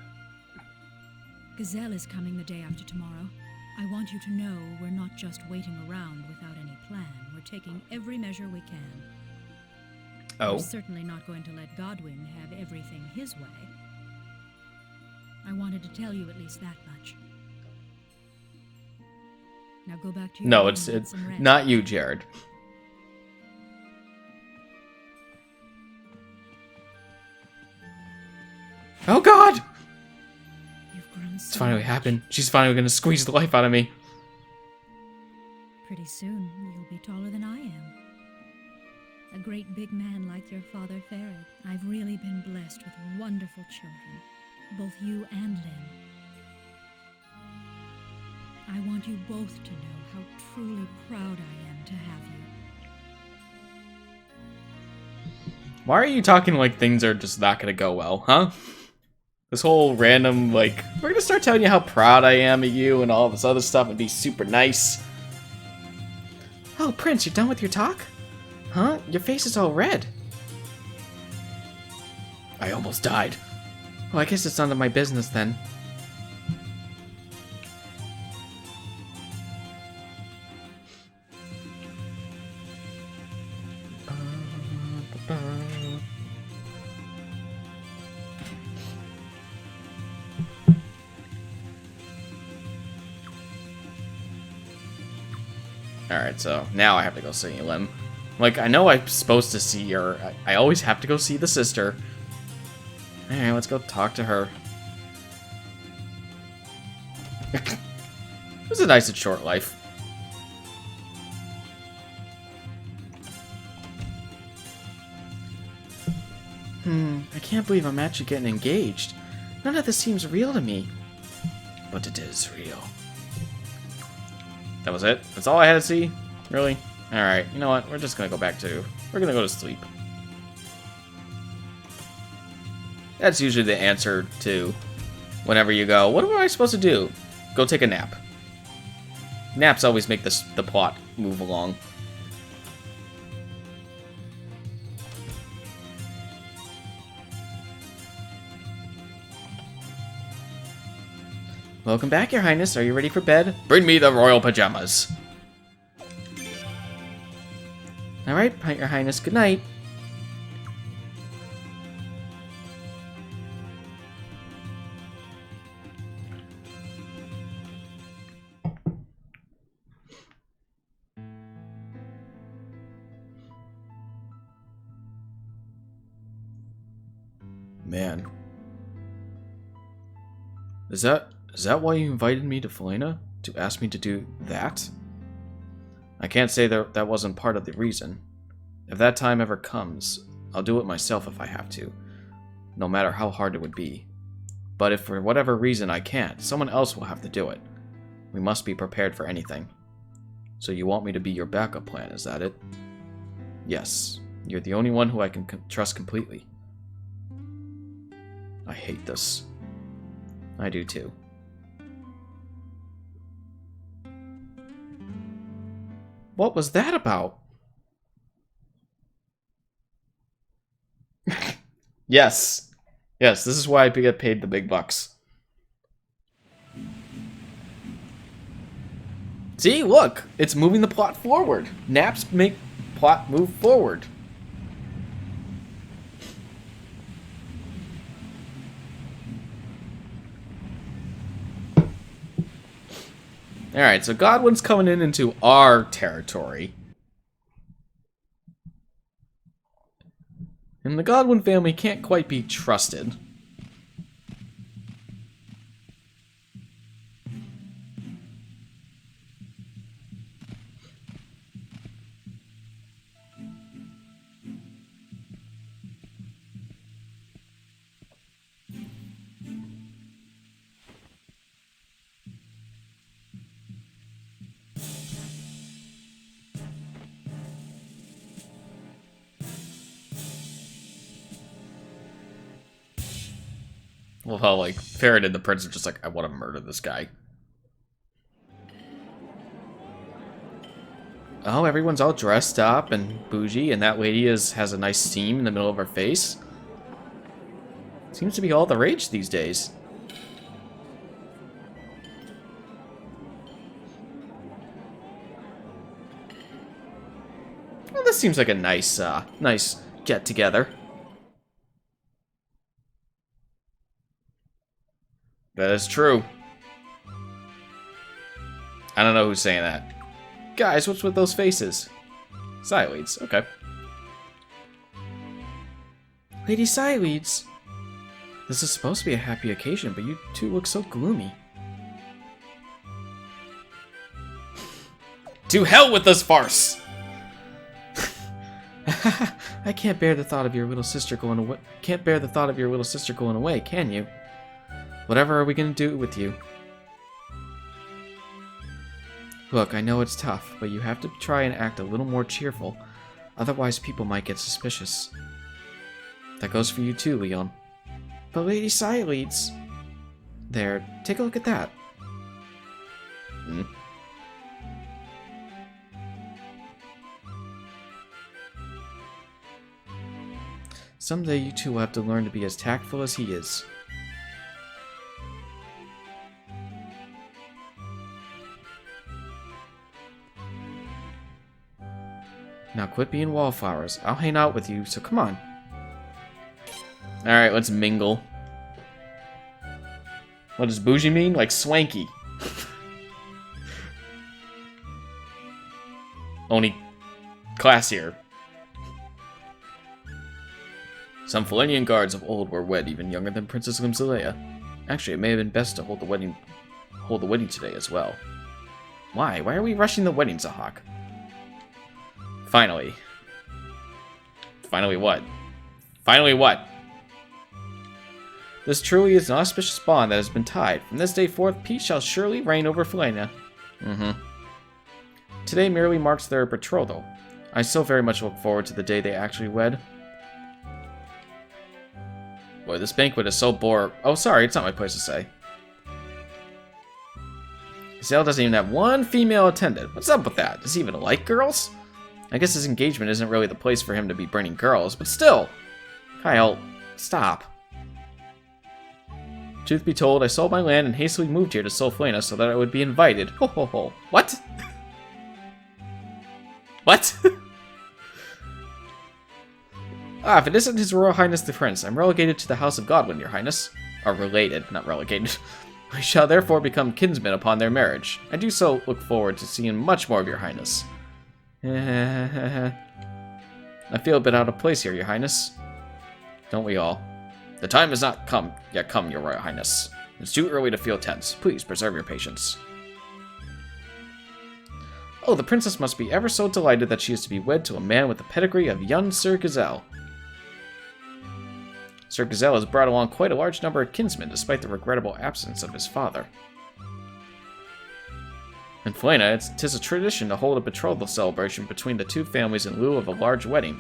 Gazelle is coming the day after tomorrow. I want you to know we're not just waiting around without any plan. We're taking every measure we can. Oh. We're certainly not going to let Godwin have everything his way. I wanted to tell you at least that much. Now go back to your No, room it's and get some rest. not you, Jared. Oh God! You've grown It's so finally much. happened. She's finally gonna squeeze the life out of me. Pretty soon, you'll be taller than I am. A great big man like your father, Farad. I've really been blessed with wonderful children. Both you and Lynn. I want you both to know how truly proud I am to have you. Why are you talking like things are just not gonna go well, huh? This whole random, like, we're gonna start telling you how proud I am of you and all this other stuff and be super nice. Oh, Prince, you're done with your talk? Huh? Your face is all red. I almost died. Well, I guess it's none of my business then. Alright, so now I have to go see Lim. Like, I know I'm supposed to see her. I always have to go see the sister. Alright, let's go talk to her. It was a nice and short life. I can't believe I'm actually getting engaged. None of this seems real to me. But it is real. That was it? That's all I had to see? Really? Alright, you know what? We're just gonna go back to... We're gonna go to sleep. That's usually the answer to whenever you go, what am I supposed to do? Go take a nap. Naps always make the plot move along. Welcome back, Your Highness. Are you ready for bed? Bring me the royal pajamas. Alright, Your Highness, good night. Man. Is that why you invited me to Felina? To ask me to do that? I can't say that wasn't part of the reason. If that time ever comes, I'll do it myself if I have to, no matter how hard it would be. But if for whatever reason I can't, someone else will have to do it. We must be prepared for anything. So you want me to be your backup plan, is that it? Yes, you're the only one who I can trust completely. I hate this. I do too. What was that about? Yes. Yes, this is why I get paid the big bucks. See, look! It's moving the plot forward. Naps make plot move forward. Alright, so Godwin's coming into our territory. And the Godwin family can't quite be trusted. Well, how, like, Farrah and the prince are just like, I want to murder this guy. Oh, everyone's all dressed up and bougie, and that lady has a nice seam in the middle of her face. Seems to be all the rage these days. Well, this seems like a nice get-together. That is true. I don't know who's saying that. Guys, what's with those faces? Sileads, okay. Lady Sileads. This is supposed to be a happy occasion, but you two look so gloomy. To hell with this farce! I can't bear the thought of your little sister going away. Can't bear the thought of your little sister going away, can you? Whatever are we gonna do with you? Look, I know it's tough, but you have to try and act a little more cheerful. Otherwise, people might get suspicious. That goes for you too, Leon. But Lady Sileads... There, take a look at that. Hmm? Someday you two will have to learn to be as tactful as he is. Now quit being wallflowers. I'll hang out with you, so come on. Alright, let's mingle. What does bougie mean? Like swanky. Only classier. Some Felinian guards of old were wed even younger than Princess Limsalea. Actually, it may have been best to hold the wedding today as well. Why? Why are we rushing the wedding, Zahak? Finally. Finally what? Finally what? This truly is an auspicious bond that has been tied. From this day forth, peace shall surely reign over Felina. Today merely marks their betrothal. I still very much look forward to the day they actually wed. Boy, this banquet is so bored. Oh, sorry, it's not my place to say. Gazelle doesn't even have one female attendant. What's up with that? Does he even like girls? I guess his engagement isn't really the place for him to be bringing girls, but still. Kyle, stop. Truth be told, I sold my land and hastily moved here to Solflena so that I would be invited. Ho ho ho. What? What? If it isn't His Royal Highness the Prince, I'm relegated to the House of Godwin, Your Highness. Or related, not relegated. I shall therefore become kinsman upon their marriage. I do so look forward to seeing much more of Your Highness. I feel a bit out of place here, Your Highness. Don't we all? The time has not yet come, Your Royal Highness. It's too early to feel tense. Please preserve your patience. Oh, the princess must be ever so delighted that she is to be wed to a man with the pedigree of young Sir Gazelle. Sir Gazelle has brought along quite a large number of kinsmen, despite the regrettable absence of his father. In Flena, 'tis a tradition to hold a betrothal celebration between the two families in lieu of a large wedding.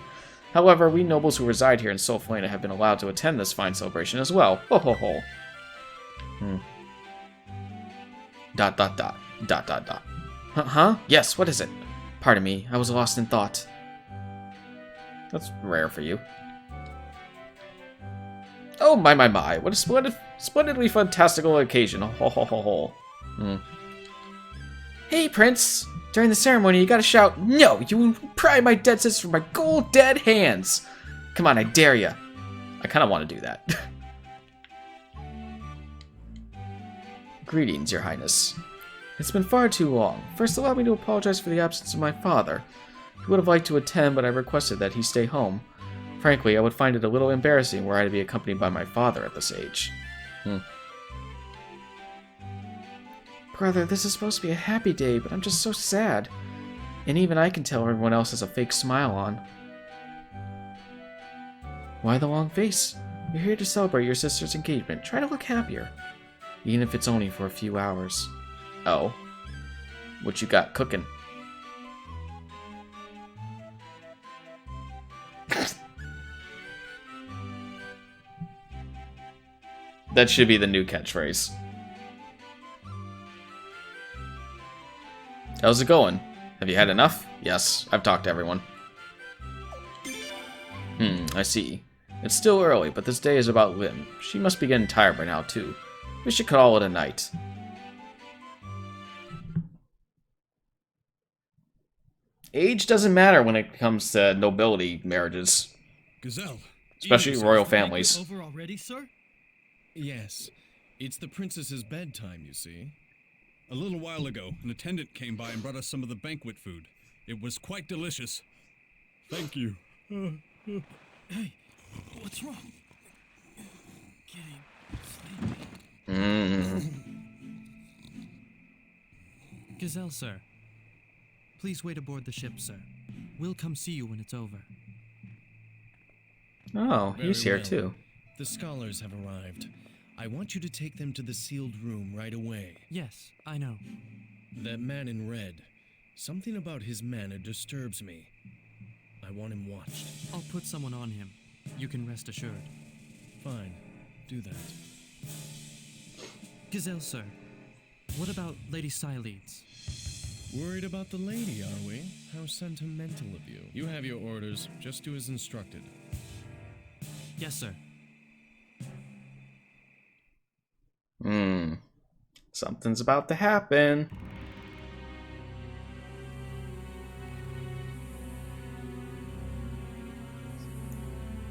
However, we nobles who reside here in Solflena have been allowed to attend this fine celebration as well. Ho ho ho. Dot dot dot. Dot dot dot. Huh? Yes, what is it? Pardon me, I was lost in thought. That's rare for you. Oh, my. What a splendidly fantastical occasion. Ho ho ho ho. Hey, Prince! During the ceremony, you gotta shout, "No! You will pry my dead sister from my gold dead hands!" Come on, I dare ya. I kinda want to do that. Greetings, Your Highness. It's been far too long. First, allow me to apologize for the absence of my father. He would have liked to attend, but I requested that he stay home. Frankly, I would find it a little embarrassing were I to be accompanied by my father at this age. Brother, this is supposed to be a happy day, but I'm just so sad. And even I can tell everyone else has a fake smile on. Why the long face? You're here to celebrate your sister's engagement. Try to look happier. Even if it's only for a few hours. Oh. What you got cooking? That should be the new catchphrase. How's it going? Have you had enough? Yes, I've talked to everyone. I see. It's still early, but this day is about Lynn. She must be getting tired by now, too. We should call it a night. Age doesn't matter when it comes to nobility marriages. Gazelle. Especially is royal the banquet families. Over already, sir? Yes. It's the princess's bedtime, you see. A little while ago, an attendant came by and brought us some of the banquet food. It was quite delicious. Thank you. Hey, what's wrong? Getting sleepy. Gazelle, sir. Please wait aboard the ship, sir. We'll come see you when it's over. Oh, he's Very here well. too. The scholars have arrived. I want you to take them to the sealed room right away. Yes, I know. That man in red. Something about his manner disturbs me. I want him watched. I'll put someone on him. You can rest assured. Fine. Do that. Gazelle, sir. What about Lady Siledes? Worried about the lady, are we? How sentimental of you. You have your orders. Just do as instructed. Yes, sir. Something's about to happen.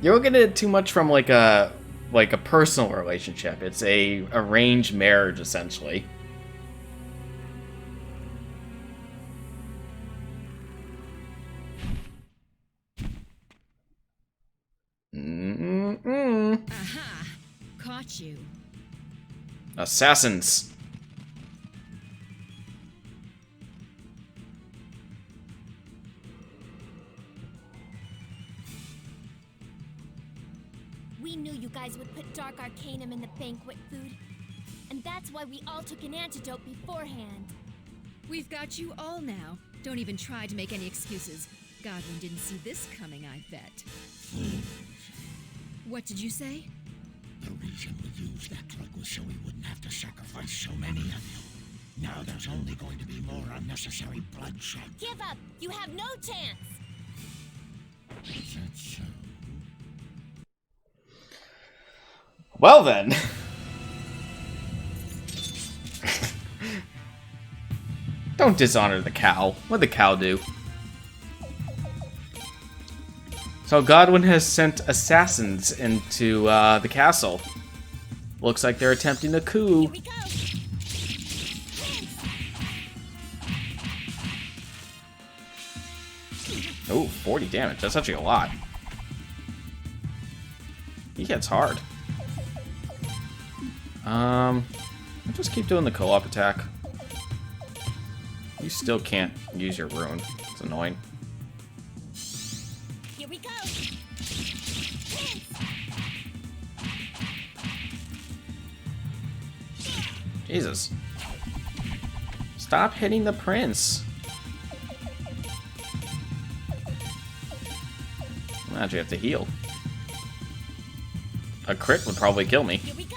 You're looking at it too much from like a personal relationship. It's a arranged marriage, essentially. Aha! Caught you. Assassins. We knew you guys would put Dark Arcanum in the banquet food. And that's why we all took an antidote beforehand. We've got you all now. Don't even try to make any excuses. Godwin didn't see this coming, I bet. What did you say? The reason we used that drug was so we wouldn't have to sacrifice so many of you. Now there's only going to be more unnecessary bloodshed. Give up! You have no chance! Is that so? Well then. Don't dishonor the cow. What'd the cow do? So Godwin has sent assassins into the castle. Looks like they're attempting a coup. Here we go! Oh, 40 damage. That's actually a lot. He hits hard. I'll just keep doing the co-op attack. You still can't use your rune. It's annoying. Here we go! Jesus. Stop hitting the prince. I actually have to heal. A crit would probably kill me. Here we go!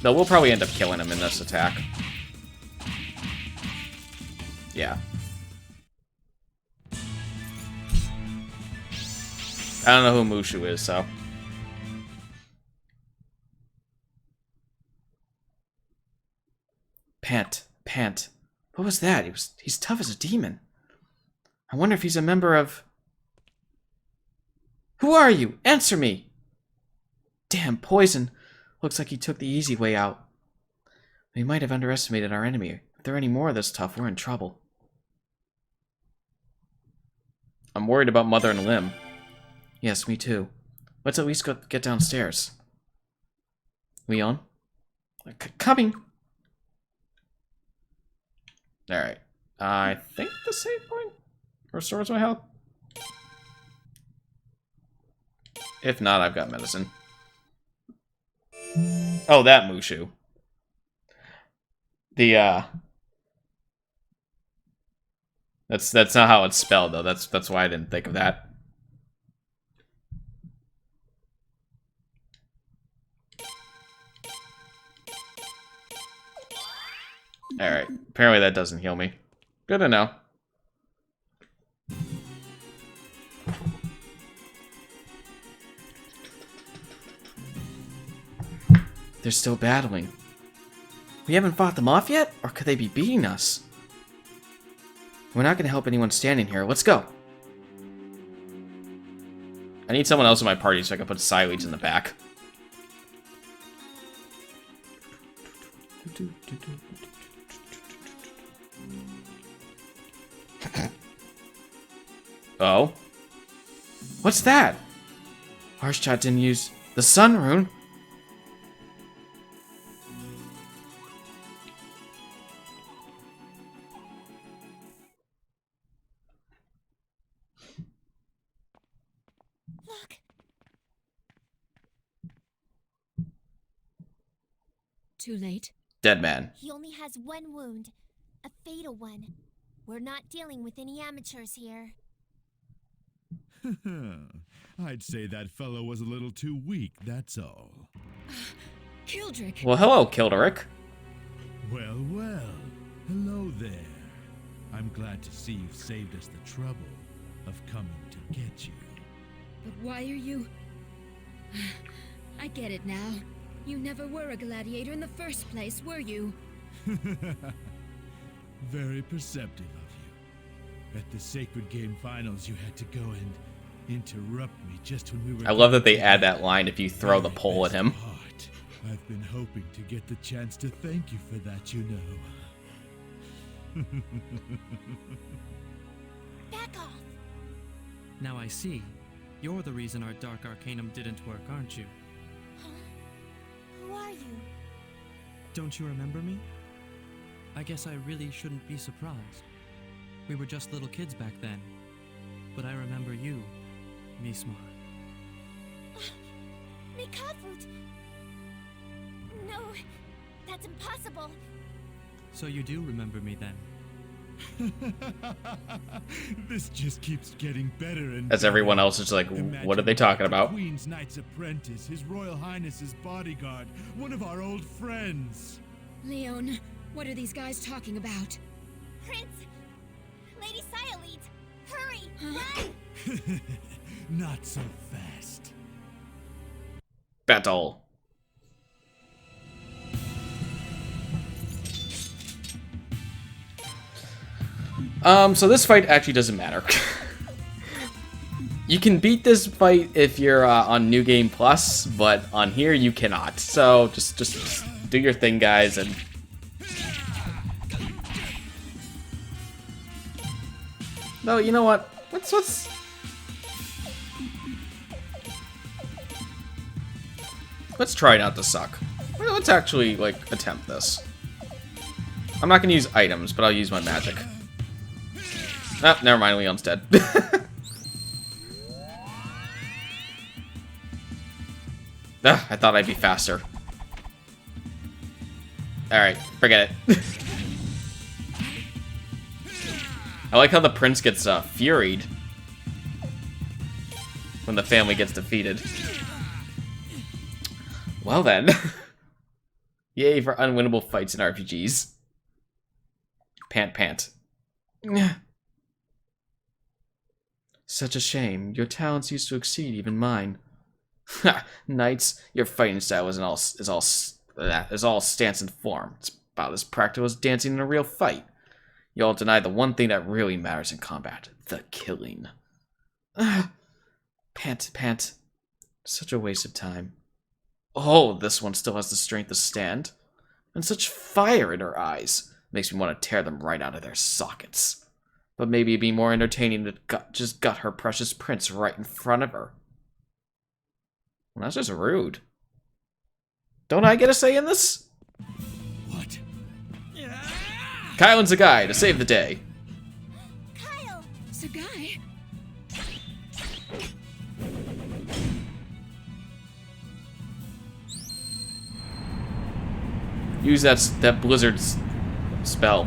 No, we'll probably end up killing him in this attack. Yeah. I don't know who Mushu is, so. Pant. What was that? He's tough as a demon. I wonder if he's a member of... Who are you? Answer me! Damn, poison. Looks like he took the easy way out. We might have underestimated our enemy. If there are any more of this tough, we're in trouble. I'm worried about Mother and Lim. Yes, me too. Let's at least get downstairs. Leon? Coming! Alright. I think the save point restores my health. If not, I've got medicine. Oh, that Mushu. That's not how it's spelled though. That's why I didn't think of that. Alright. Apparently that doesn't heal me. Good to know. They're still battling. We haven't fought them off yet? Or could they be beating us? We're not going to help anyone standing here. Let's go. I need someone else in my party so I can put Sileage in the back. Oh? What's that? Harshchat didn't use the sun rune. Look! Too late. Dead man. He only has one wound. A fatal one. We're not dealing with any amateurs here. I'd say that fellow was a little too weak, that's all. Kildrick! Well, hello, Kildarick. Well, hello there. I'm glad to see you've saved us the trouble of coming to get you. But why are you... I get it now. You never were a gladiator in the first place, were you? Very perceptive of you. At the Sacred Game Finals, you had to go and interrupt me just when we were... I love that they add that line if you throw the pole at him. Part. I've been hoping to get the chance to thank you for that, you know. Back off! Now I see. You're the reason our Dark Arcanum didn't work, aren't you? Huh? Who are you? Don't you remember me? I guess I really shouldn't be surprised. We were just little kids back then. But I remember you, Mismar. Mikafut! No, that's impossible. So you do remember me then? This just keeps getting better and As everyone else is like, what are they talking about? Queen's Knight's apprentice, His Royal Highness's bodyguard, one of our old friends. Leon, what are these guys talking about? Prince! Lady Silene! Hurry! Run! Not so fast. Battle. So this fight actually doesn't matter. You can beat this fight if you're on New Game Plus, but on here you cannot. So just do your thing, guys, and no, you know what? Let's try not to suck. Let's actually like attempt this. I'm not gonna use items, but I'll use my magic. Ah, never mind, Leon's dead. Ah, I thought I'd be faster. Alright, forget it. I like how the prince gets furied when the family gets defeated. Well then. Yay for unwinnable fights in RPGs. Pant pant. Such a shame. Your talents used to exceed even mine. Ha! Knights, your fighting style is all stance and form. It's about as practical as dancing in a real fight. You all deny the one thing that really matters in combat: the killing. Pant, pant. Such a waste of time. Oh, this one still has the strength to stand. And such fire in her eyes. Makes me want to tear them right out of their sockets. But maybe it'd be more entertaining to just gut her precious prince right in front of her. Well, that's just rude. Don't I get a say in this? What? Kyle and Zagai to save the day. Kyle! Sagai? Use that blizzard spell.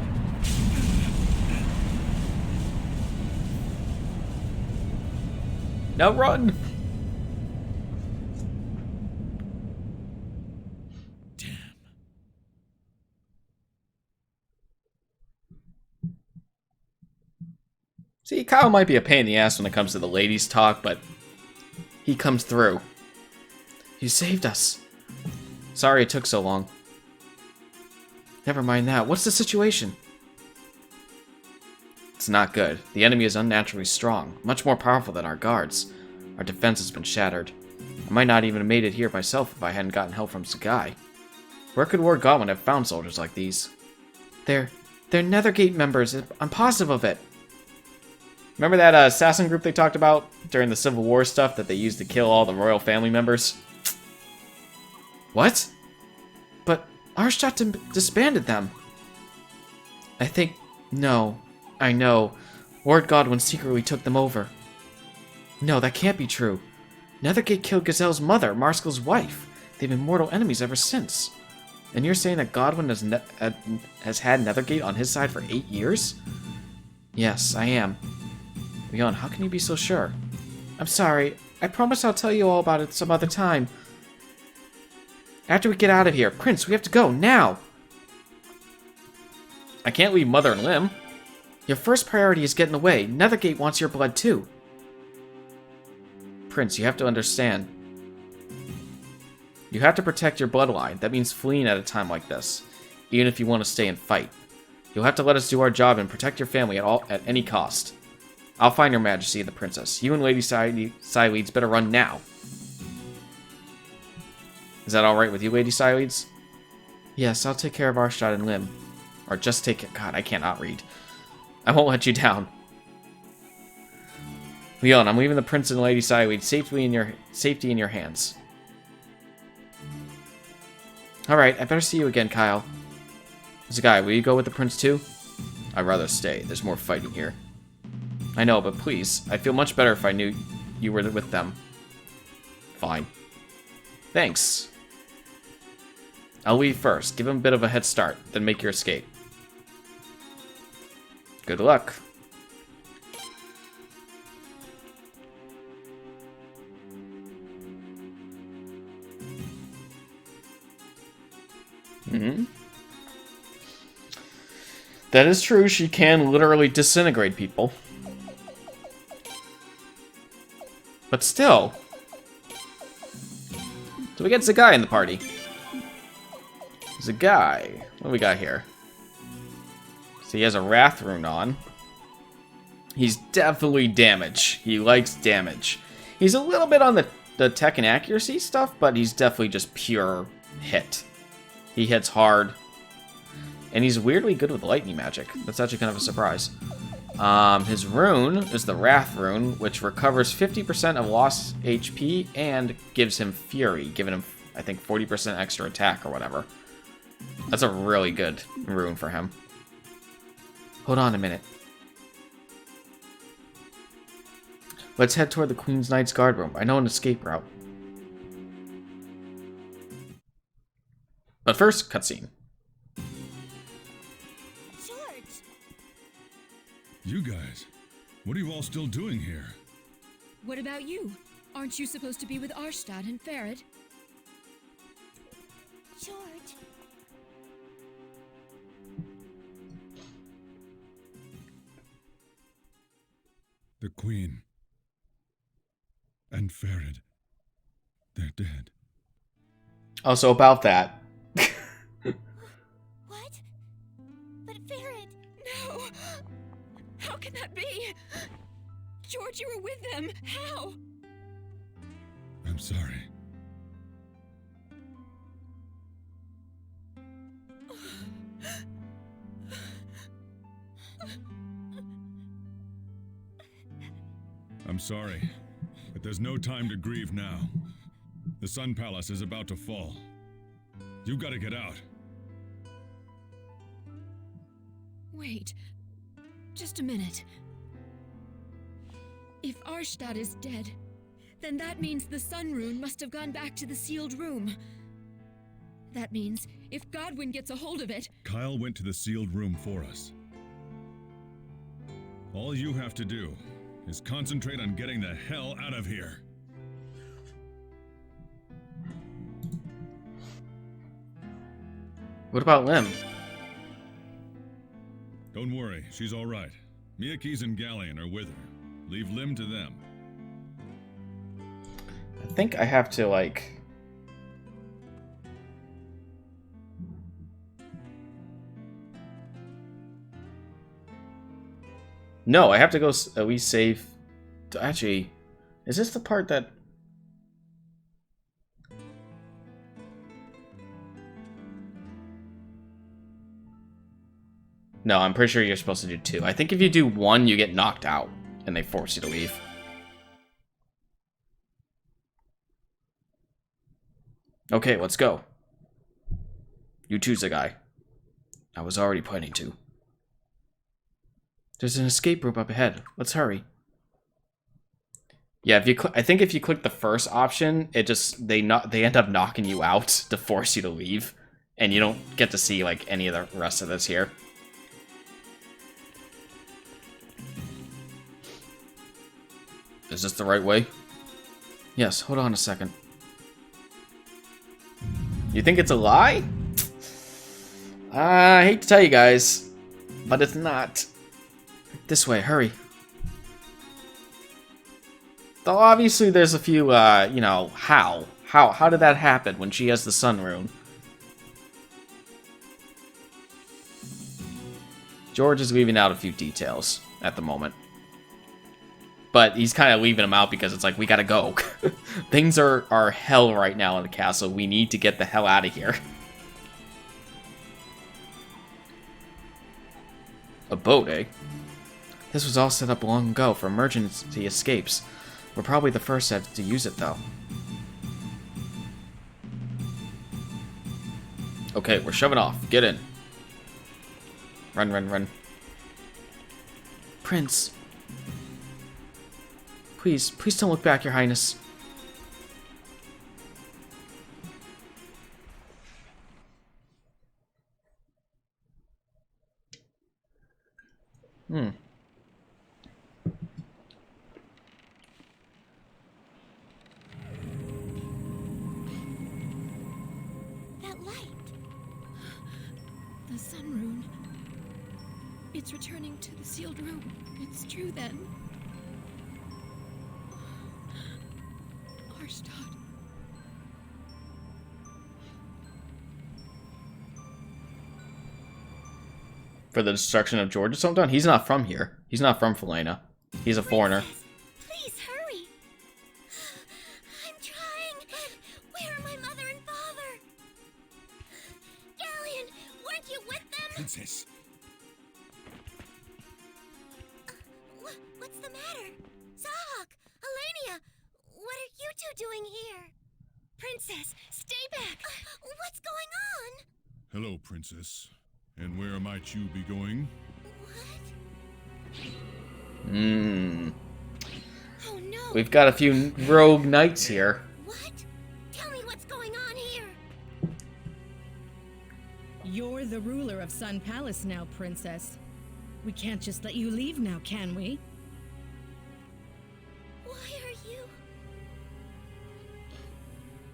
Now run! Damn. See, Kyle might be a pain in the ass when it comes to the ladies' talk, but he comes through. You saved us. Sorry it took so long. Never mind that. What's the situation? It's not good. The enemy is unnaturally strong, much more powerful than our guards. Our defense has been shattered. I might not even have made it here myself if I hadn't gotten help from Sagai. Where could Ward Godwin have found soldiers like these? They're Nethergate members. I'm positive of it. Remember that assassin group they talked about during the Civil War stuff that they used to kill all the royal family members? What? But Arshot disbanded them. No. I know. Ward Godwin secretly took them over. No, that can't be true. Nethergate killed Gazelle's mother, Marskel's wife. They've been mortal enemies ever since. And you're saying that Godwin has had Nethergate on his side for 8 years? Yes, I am. Leon, how can you be so sure? I'm sorry. I promise I'll tell you all about it some other time. After we get out of here. Prince, we have to go, now! I can't leave Mother and Lim. Your first priority is getting away. Nethergate wants your blood too. Prince, you have to understand. You have to protect your bloodline. That means fleeing at a time like this, even if you want to stay and fight. You'll have to let us do our job and protect your family at any cost. I'll find your majesty and the princess. You and Lady Siledes better run now. Is that alright with you, Lady Siledes? Yes, I'll take care of Arshot and Lim. Or just take it. God, I cannot read. I won't let you down. Leon, I'm leaving the Prince and Lady Siledes safety in your hands. Alright, I better see you again, Kyle. Zagai, will you go with the Prince too? I'd rather stay. There's more fighting here. I know, but please. I'd feel much better if I knew you were with them. Fine. Thanks. I'll leave first. Give him a bit of a head start, then make your escape. Good luck. That is true, she can literally disintegrate people. But still. So we get Zagai in the party. Zagai. What do we got here? So he has a Wrath rune on. He's definitely damage. He likes damage. He's a little bit on the tech and accuracy stuff, but he's definitely just pure hit. He hits hard. And he's weirdly good with lightning magic. That's actually kind of a surprise. His rune is the Wrath rune, which recovers 50% of lost HP and gives him Fury, giving him, I think, 40% extra attack or whatever. That's a really good rune for him. Hold on a minute. Let's head toward the Queen's Knight's guard room. I know an escape route. But first, cutscene. George! You guys, what are you all still doing here? What about you? Aren't you supposed to be with Arstad and Farad? George! The Queen and Farad, they're dead. Also about that. What? But Farad... No! How can that be? George, you were with them. How? I'm sorry. I'm sorry, but there's no time to grieve now. The Sun Palace is about to fall. You gotta get out. Wait. Just a minute. If Arstad is dead, then that means the Sun Rune must have gone back to the sealed room. That means if Godwin gets a hold of it... Kyle went to the sealed room for us. All you have to do is concentrate on getting the hell out of here. What about Lim? Don't worry, she's all right. Miyake's and Galleon are with her. Leave Lim to them. I think I have to, like... No, I have to go at least save... Actually, is this the part that... No, I'm pretty sure you're supposed to do 2. I think if you do 1, you get knocked out, and they force you to leave. Okay, let's go. You choose a guy. I was already planning to. There's an escape room up ahead. Let's hurry. Yeah, if you I think if you click the first option, it just they end up knocking you out to force you to leave, and you don't get to see like any of the rest of this here. Is this the right way? Yes, hold on a second. You think it's a lie? I hate to tell you guys, but it's not. This way, hurry. Though obviously there's a few, you know, how did that happen when she has the Sun Rune? George is leaving out a few details at the moment. But he's kind of leaving them out because it's like, we gotta go. Things are hell right now in the castle. We need to get the hell out of here. A boat, eh? This was all set up long ago for emergency escapes. We're probably the first set to use it, though. Okay, we're shoving off. Get in. Run, run, run. Prince. Please, please don't look back, Your Highness. Hmm. That light. The sun rune. It's returning to the sealed room. It's true then. Arstad. For the destruction of George or something? He's not from here. He's not from Felena. He's a foreigner. Please hurry. I'm trying, but where are my mother and father? Galleon, weren't you with them? Princess, What's the matter? Sahak, Alania, what are you two doing here? Princess, stay back. What's going on? Hello, Princess. And where might you be going? Hmm. Oh no. We've got a few rogue knights here. What? Tell me what's going on here. You're the ruler of Sun Palace now, Princess. We can't just let you leave now, can we? Why are you?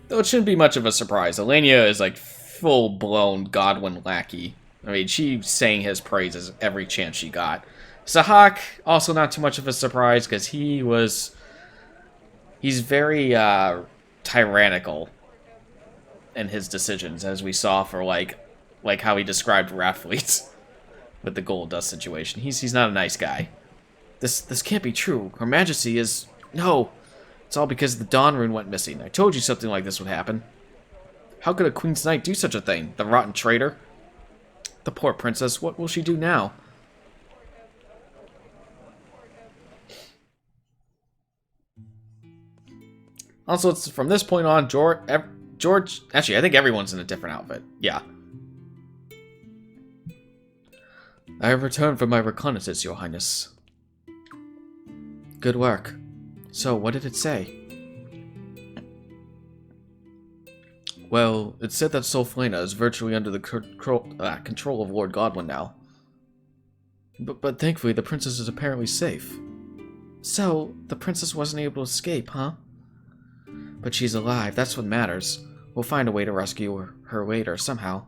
Though it shouldn't be much of a surprise. Alania is like full-blown Godwin lackey. I mean, she sang his praises every chance she got. Sahak, also not too much of a surprise, because he's very tyrannical in his decisions, as we saw for like how he described Rathfleet with the gold dust situation. He's not a nice guy. This can't be true. Her Majesty is... No. It's all because the Dawn Rune went missing. I told you something like this would happen. How could a Queen's Knight do such a thing? The rotten traitor. The poor princess. What will she do now? Also, it's from this point on, George... Actually, I think everyone's in a different outfit. Yeah. I have returned from my reconnaissance, Your Highness. Good work. So, what did it say? Well, it said that Solflena is virtually under the control of Lord Godwin now. But thankfully, the princess is apparently safe. So, the princess wasn't able to escape, huh? But she's alive, that's what matters. We'll find a way to rescue her later, somehow.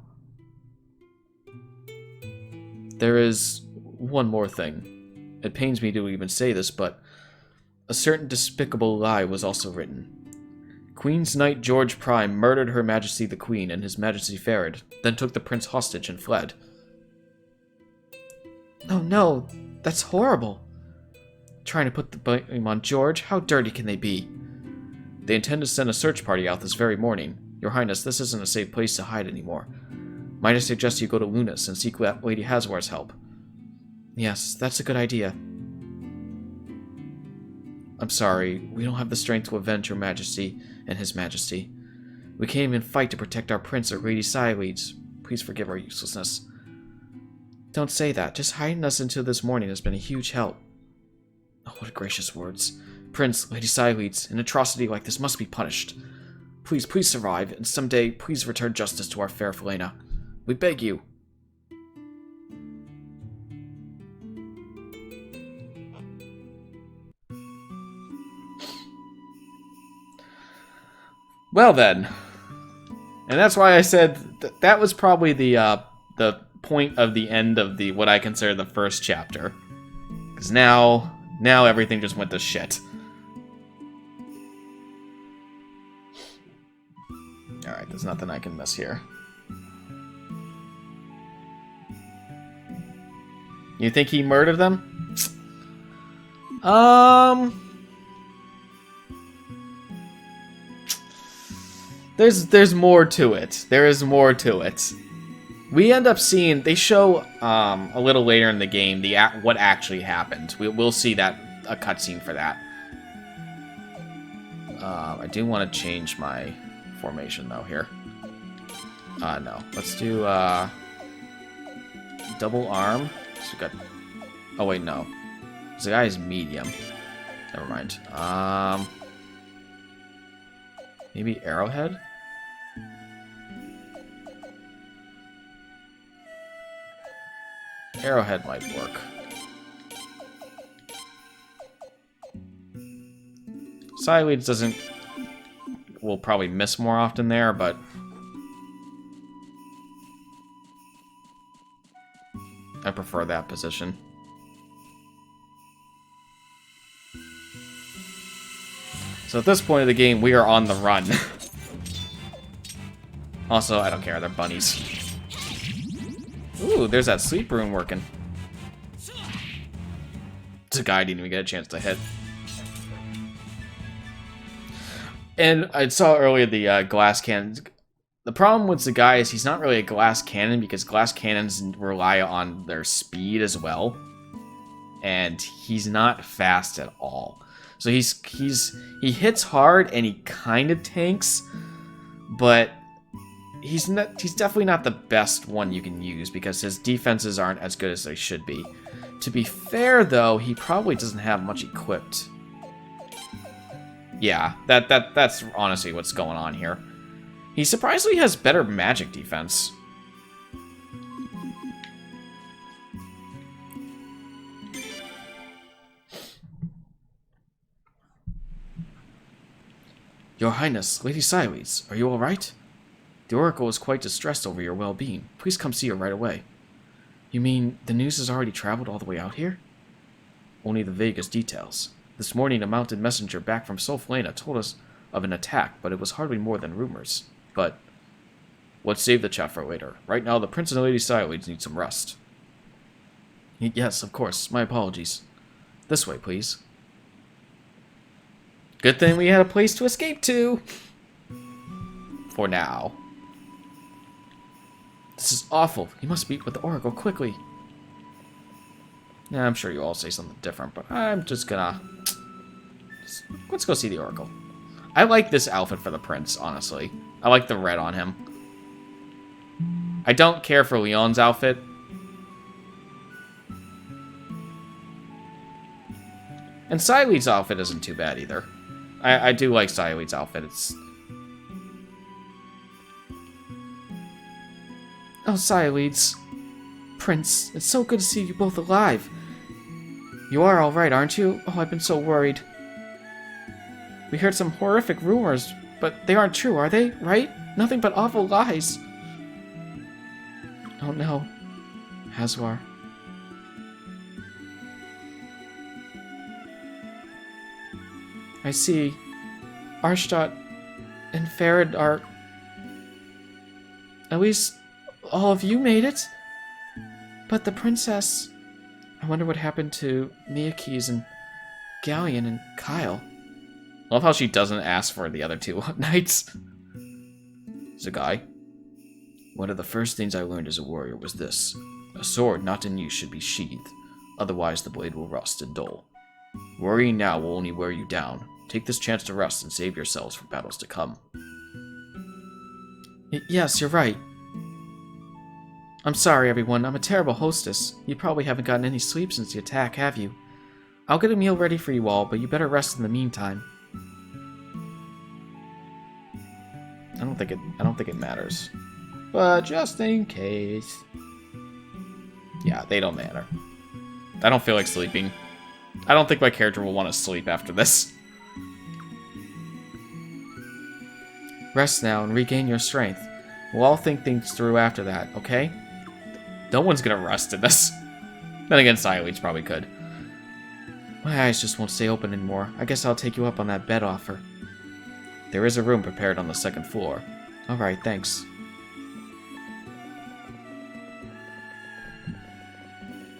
There is one more thing. It pains me to even say this, but a certain despicable lie was also written. Queen's Knight George Prime murdered Her Majesty the Queen and His Majesty Farid, then took the prince hostage and fled. Oh no, that's horrible. Trying to put the blame on George? How dirty can they be? They intend to send a search party out this very morning. Your Highness, this isn't a safe place to hide anymore. Might I suggest you go to Lunas and seek Lady Hazwar's help? Yes, that's a good idea. I'm sorry, we don't have the strength to avenge Her Majesty and His Majesty. We can't even fight to protect our prince or Lady Sileads. Please forgive our uselessness. Don't say that. Just hiding us until this morning has been a huge help. Oh, what gracious words. Prince, Lady Sileads, an atrocity like this must be punished. Please, please survive, and someday, please return justice to our fair Felena. We beg you. Well then, and that's why I said that was probably the point of the end of the what I consider the first chapter, because now everything just went to shit. All right, there's nothing I can miss here. You think he murdered them? There's more to it. There is more to it. We end up seeing, they show a little later in the game what actually happened. We'll see that a cutscene for that. I do want to change my formation though here. No, let's do double arm. So we got. Oh wait, no. The guy is medium. Never mind. Maybe arrowhead? Arrowhead might work. Sideways doesn't... will probably miss more often there, but... I prefer that position. So at this point of the game, we are on the run. Also, I don't care, they're bunnies. Ooh, there's that sleep rune working. It's a guy I didn't even get a chance to hit. And I saw earlier the glass cannons. The problem with the guy is he's not really a glass cannon because glass cannons rely on their speed as well. And he's not fast at all. So he hits hard and he kind of tanks, but he's definitely not the best one you can use because his defenses aren't as good as they should be. To be fair though, he probably doesn't have much equipped. Yeah, that's honestly what's going on here. He surprisingly has better magic defense. Your Highness, Lady Sideways, are you alright? The Oracle is quite distressed over your well-being. Please come see her right away. You mean the news has already traveled all the way out here? Only the vaguest details. This morning a mounted messenger back from Solflana told us of an attack, but it was hardly more than rumors. But let's save the chat for later. Right now the Prince and Lady Sideways need some rest. Yes, of course. My apologies. This way, please. Good thing we had a place to escape to. For now. This is awful. You must meet with the Oracle quickly. Yeah, I'm sure you all say something different, but I'm just gonna... Let's go see the Oracle. I like this outfit for the Prince, honestly. I like the red on him. I don't care for Leon's outfit. And Sideweed's outfit isn't too bad either. I do like Sideweed's outfit. It's... Oh, Sideweeds. Prince, it's so good to see you both alive. You are alright, aren't you? Oh, I've been so worried. We heard some horrific rumors, but they aren't true, are they? Right? Nothing but awful lies. Oh no. Haswar. I see. Arshtat and Farad are... At least all of you made it. But the princess... I wonder what happened to Miyakis and Galleon and Kyle. I love how she doesn't ask for the other two knights. Zagai. One of the first things I learned as a warrior was this. A sword not in use should be sheathed. Otherwise the blade will rust and dull. Worrying now will only wear you down. Take this chance to rest and save yourselves for battles to come. Yes, you're right. I'm sorry, everyone. I'm a terrible hostess. You probably haven't gotten any sleep since the attack, have you? I'll get a meal ready for you all, but you better rest in the meantime. I don't think it matters. But just in case. Yeah, they don't matter. I don't feel like sleeping. I don't think my character will want to sleep after this. Rest now and regain your strength. We'll all think things through after that, okay? No one's gonna rest in this. Then again, Sideweeds probably could. My eyes just won't stay open anymore. I guess I'll take you up on that bed offer. There is a room prepared on the second floor. Alright, thanks.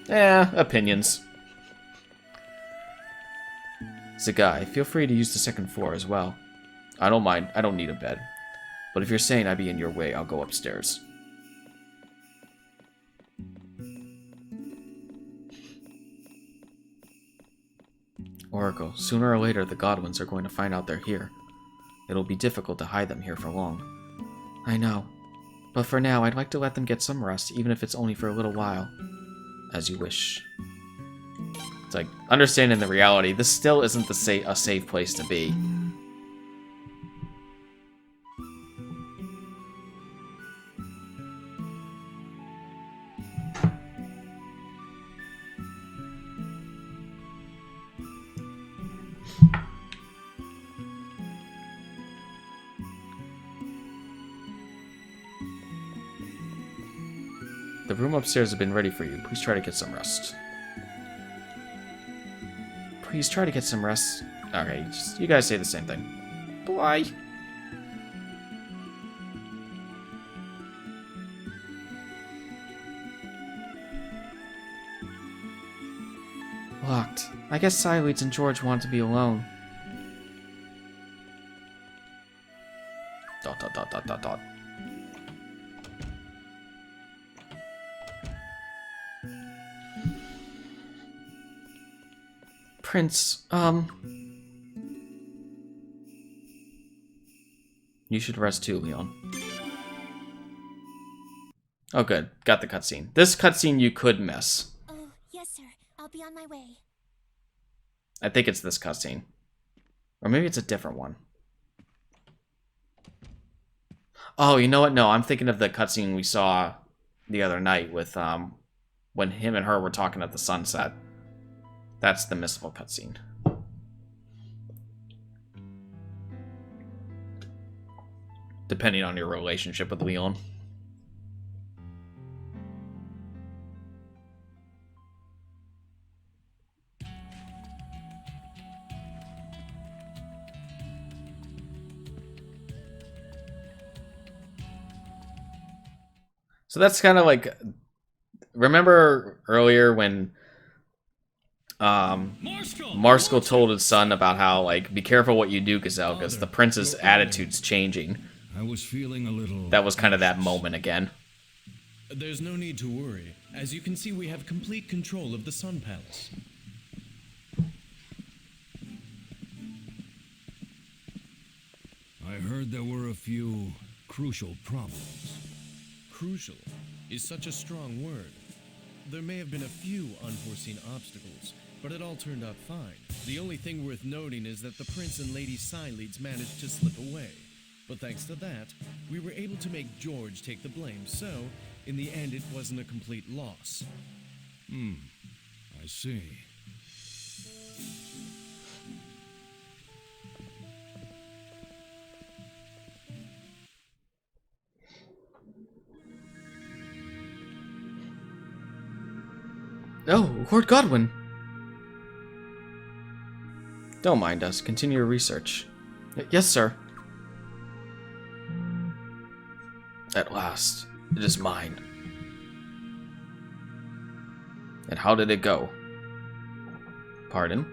Opinions. Zagai, feel free to use the second floor as well. I don't mind. I don't need a bed. But if you're saying I'd be in your way, I'll go upstairs. Oracle, sooner or later the Godwins are going to find out they're here. It'll be difficult to hide them here for long. I know. But for now, I'd like to let them get some rest, even if it's only for a little while. As you wish. It's like, understanding the reality, this still isn't a safe place to be. The room upstairs has been ready for you. Please try to get some rest. Please try to get some rest. Okay, you guys say the same thing. Bye. Locked. I guess Sileeds and George want to be alone. Dot dot dot dot dot dot. Prince, you should rest too, Leon. Oh good, got the cutscene. This cutscene you could miss. Oh, yes, sir. I'll be on my way. I think it's this cutscene. Or maybe it's a different one. Oh, you know what? No, I'm thinking of the cutscene we saw the other night with, when him and her were talking at the sunset. That's the missable cutscene. Depending on your relationship with Leon. So that's kind of like, remember earlier when Marskell told his son about how, like, be careful what you do, Gazelle, because the prince's attitude's changing. I was feeling a little... That was kind of that moment again. There's no need to worry. As you can see, we have complete control of the Sun Palace. I heard there were a few crucial problems. Crucial is such a strong word. There may have been a few unforeseen obstacles, but it all turned out fine. The only thing worth noting is that the Prince and Lady Sileeds managed to slip away. But thanks to that, we were able to make George take the blame, so, in the end, it wasn't a complete loss. I see. Oh, Lord Godwin! Don't mind us. Continue your research. Yes, sir. At last, it is mine. And how did it go? Pardon?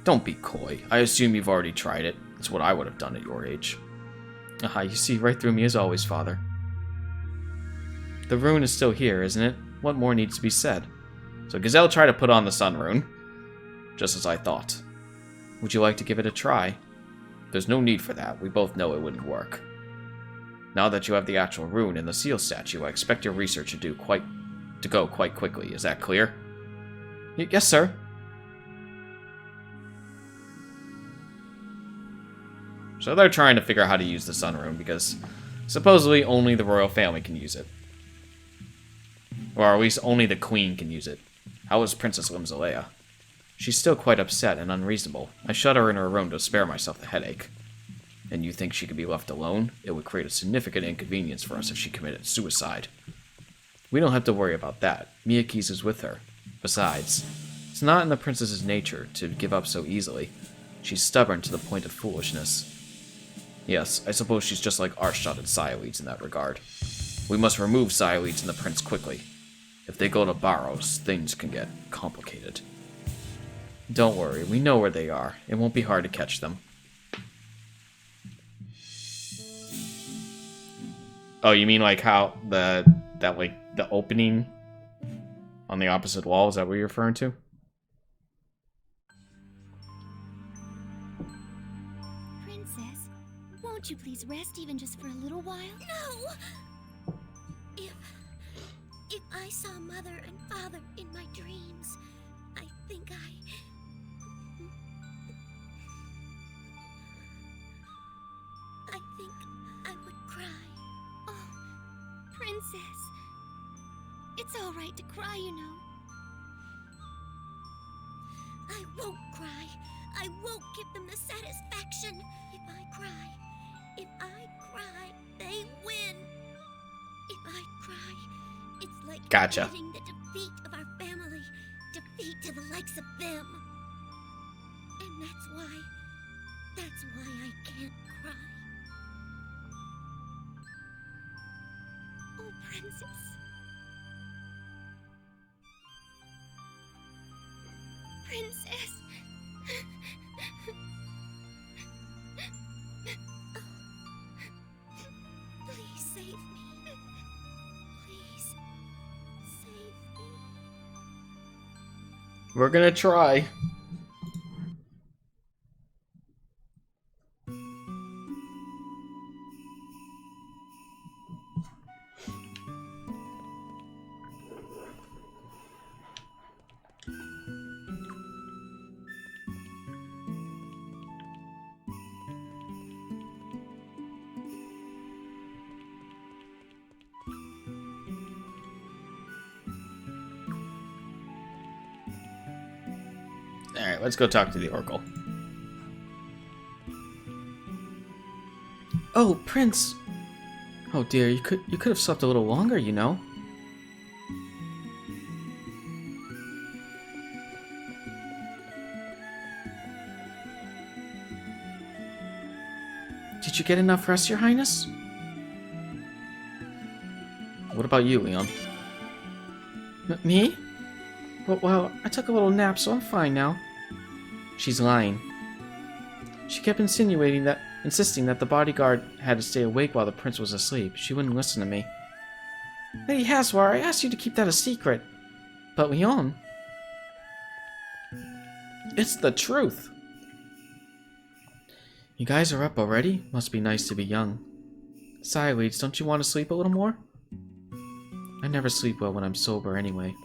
Don't be coy. I assume you've already tried it. It's what I would have done at your age. Aha, you see right through me as always, Father. The rune is still here, isn't it? What more needs to be said? So Gazelle tried to put on the sun rune, just as I thought. Would you like to give it a try? There's no need for that. We both know it wouldn't work. Now that you have the actual rune and the seal statue, I expect your research to go quite quickly. Is that clear? Yes, sir. So they're trying to figure out how to use the sun rune because supposedly only the royal family can use it. Or at least only the queen can use it. How is Princess Limzalea? She's still quite upset and unreasonable. I shut her in her room to spare myself the headache. And you think she could be left alone? It would create a significant inconvenience for us if she committed suicide. We don't have to worry about that. Miyake's is with her. Besides, it's not in the princess's nature to give up so easily. She's stubborn to the point of foolishness. Yes, I suppose she's just like Arshad and Sileeds in that regard. We must remove Sileeds and the prince quickly. If they go to Barrows, things can get complicated. Don't worry, we know where they are. It won't be hard to catch them. Oh, you mean like how the opening on the opposite wall? Is that what you're referring to? Princess, won't you please rest even just for a little while? No! If I saw Mother and Father in my dreams, I think I would cry. Oh, Princess. It's all right to cry, you know. I won't cry. I won't give them the satisfaction. If I cry, they win. If I cry, it's avoid Gotcha. adding the defeat of our family, defeat to the likes of them. And that's why I can't cry. Oh, Princess. Princess. Please save me. Please save me. We're gonna try. Alright, let's go talk to the Oracle. Oh, Prince! Oh dear, you could have slept a little longer, you know. Did you get enough rest, Your Highness? What about you, Leon? Me? Well, I took a little nap, so I'm fine now. She's lying. She kept insisting that the bodyguard had to stay awake while the prince was asleep. She wouldn't listen to me. Lady Haswar, I asked you to keep that a secret. But Leon... It's the truth. You guys are up already? Must be nice to be young. Sileads, don't you want to sleep a little more? I never sleep well when I'm sober anyway.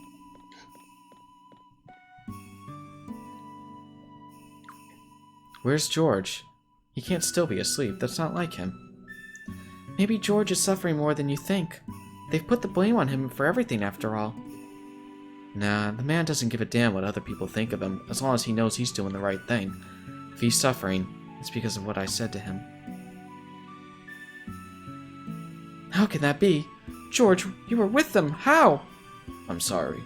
Where's George? He can't still be asleep. That's not like him. Maybe George is suffering more than you think. They've put the blame on him for everything after all. Nah, the man doesn't give a damn what other people think of him, as long as he knows he's doing the right thing. If he's suffering, it's because of what I said to him. How can that be? George, you were with them. How? I'm sorry.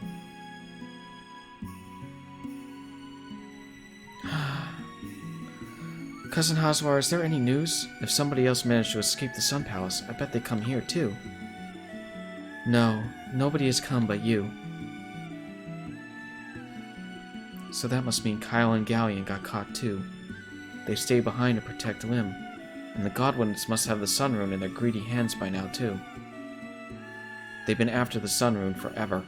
Cousin Haswar, is there any news? If somebody else managed to escape the Sun Palace, I bet they'd come here too. No, nobody has come but you. So that must mean Kyle and Galleon got caught too. They stayed behind to protect Lim, and the Godwins must have the Sun Rune in their greedy hands by now too. They've been after the Sun Rune forever.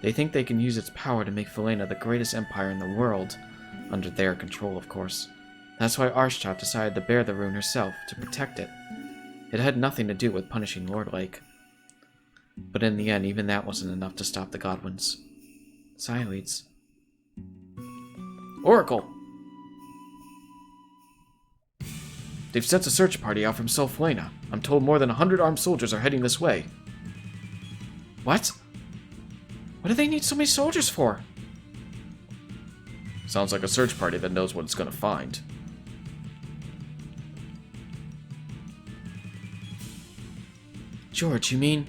They think they can use its power to make Felena the greatest empire in the world, under their control, of course. That's why Arshtot decided to bear the rune herself, to protect it. It had nothing to do with punishing Lord Lake. But in the end, even that wasn't enough to stop the Godwins. Sileads. Oracle! They've sent a search party out from Felena. I'm told more than 100 armed soldiers are heading this way. What? What do they need so many soldiers for? Sounds like a search party that knows what it's gonna find. George, you mean?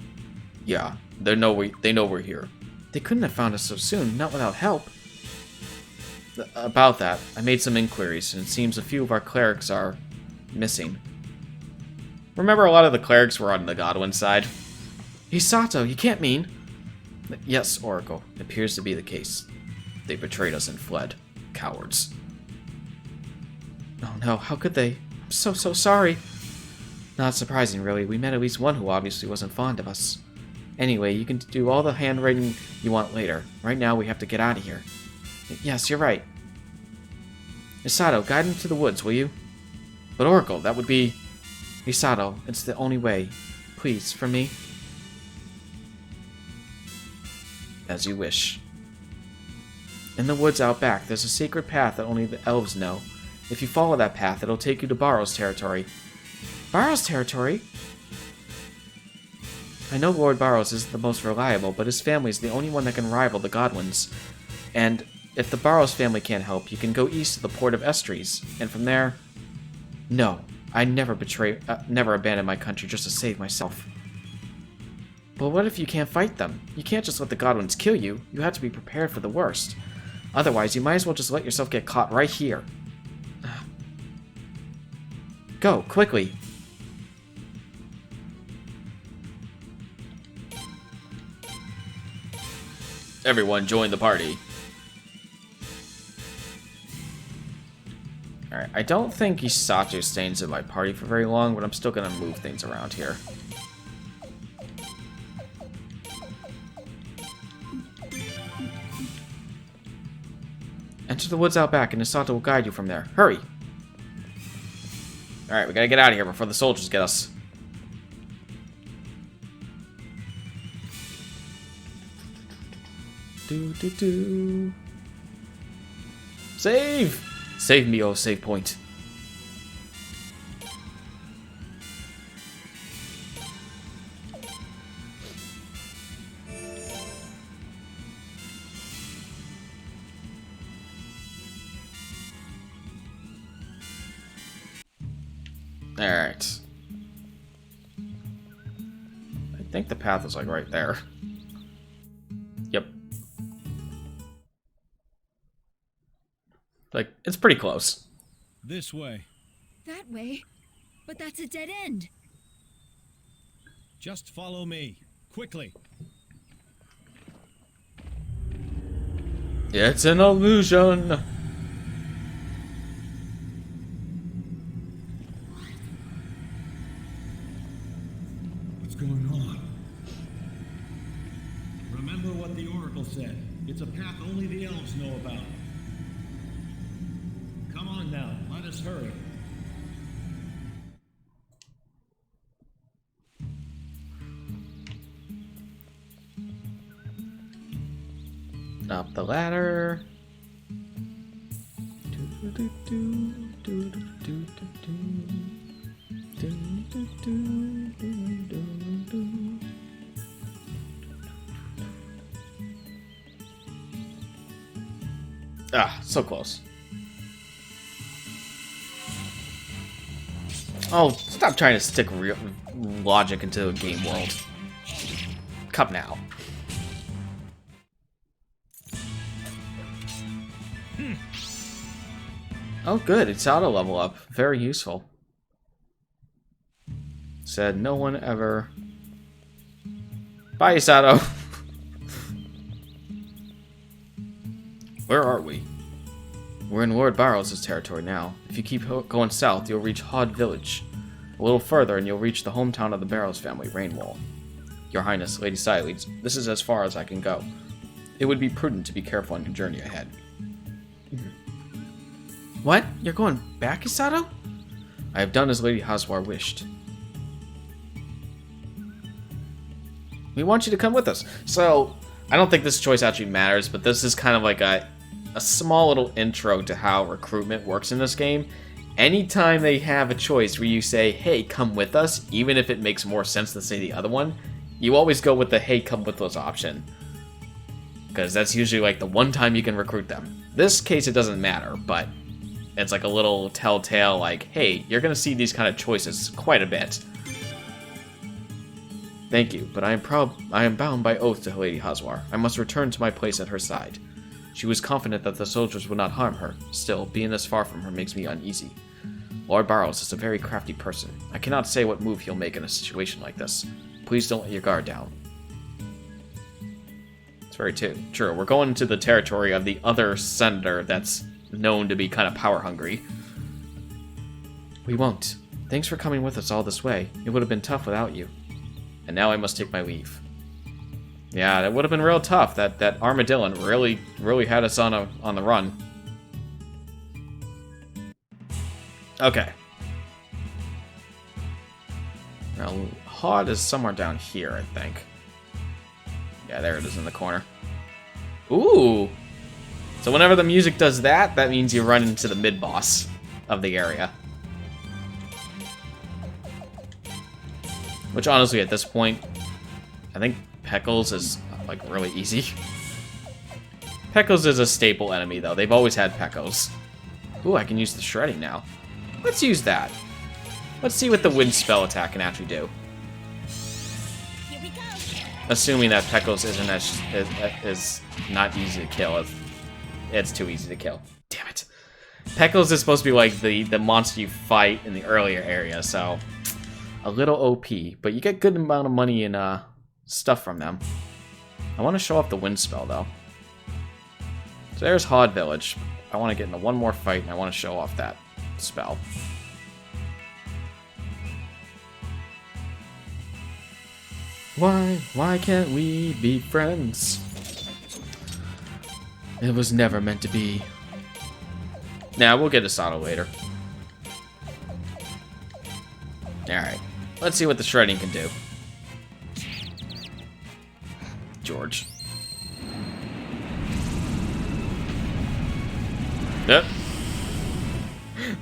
Yeah, they know we're here. They couldn't have found us so soon, not without help. About that, I made some inquiries, and it seems a few of our clerics are missing. Remember, a lot of the clerics were on the Godwin side? Hisato, you can't mean... Yes, Oracle, it appears to be the case. They betrayed us and fled. Cowards. Oh no, how could they? I'm so sorry. Not surprising, really. We met at least one who obviously wasn't fond of us. Anyway, you can do all the handwriting you want later. Right now, we have to get out of here. Yes, you're right. Hisato, guide him to the woods, will you? But Oracle, that would be... Hisato, it's the only way. Please, for me. As you wish. In the woods out back, there's a secret path that only the elves know. If you follow that path, it'll take you to Barrow's territory. Barrow's territory? I know Lord Barrows isn't the most reliable, but his family's the only one that can rival the Godwins. And if the Barrows family can't help, you can go east to the port of Estries, and from there... No, I never abandon my country just to save myself. But what if you can't fight them? You can't just let the Godwins kill you. You have to be prepared for the worst. Otherwise, you might as well just let yourself get caught right here. Go, quickly. Everyone join the party. Alright, I don't think Isato stays in my party for very long, but I'm still gonna move things around here. Enter the woods out back, and Isato will guide you from there. Hurry! Alright, we gotta get out of here before the soldiers get us. Do. Save! Save me, oh save point. Alright. I think the path is like right there. Yep. Like, it's pretty close. This way. That way? But that's a dead end. Just follow me. Quickly. It's an illusion. What's going on? Remember what the Oracle said. It's a path only the elves know about. Come on now, let us hurry. Up the ladder. Ah, so close. Oh, stop trying to stick real logic into a game world. Come now. Oh, good. It's auto level up. Very useful. Said no one ever. Bye, Isato. Where are we? We're in Lord Barrows' territory now. If you keep going south, you'll reach Hod Village. A little further, and you'll reach the hometown of the Barrows family, Rainwall. Your Highness, Lady Sileeds, this is as far as I can go. It would be prudent to be careful on your journey ahead. What? You're going back, Isato? I have done as Lady Haswar wished. We want you to come with us. So, I don't think this choice actually matters, but this is kind of like a small little intro to how recruitment works in this game. Anytime they have a choice where you say, hey, come with us, even if it makes more sense than say the other one, you always go with the hey, come with us option. Because that's usually like the one time you can recruit them. This case, it doesn't matter, but it's like a little telltale like, hey, you're going to see these kind of choices quite a bit. Thank you, but I am bound by oath to Lady Haswar. I must return to my place at her side. She was confident that the soldiers would not harm her. Still, being this far from her makes me uneasy. Lord Barrows is a very crafty person. I cannot say what move he'll make in a situation like this. Please don't let your guard down. It's very true. We're going into the territory of the other senator that's known to be kind of power-hungry. We won't. Thanks for coming with us all this way. It would have been tough without you. And now I must take my leave. Yeah, that would have been real tough. That armadillo really had us on the run. Okay. Now, Hod is somewhere down here, I think. Yeah, there it is in the corner. Ooh! So whenever the music does that, that means you run into the mid-boss of the area. Which, honestly, at this point, I think Peckles is, like, really easy. Peckles is a staple enemy, though. They've always had Peckles. Ooh, I can use the shredding now. Let's use that. Let's see what the wind spell attack can actually do. Here we go. assuming that Peklos isn't is not easy to kill. It's too easy to kill. Damn it. Peklos is supposed to be like the monster you fight in the earlier area, so a little OP, but you get good amount of money and stuff from them. I want to show off the wind spell though. So there's Hod Village. I want to get into one more fight and I want to show off that spell. Why can't we be friends? It was never meant to be. Nah, we'll get Asado later. Alright. Let's see what the shredding can do. George. Yep.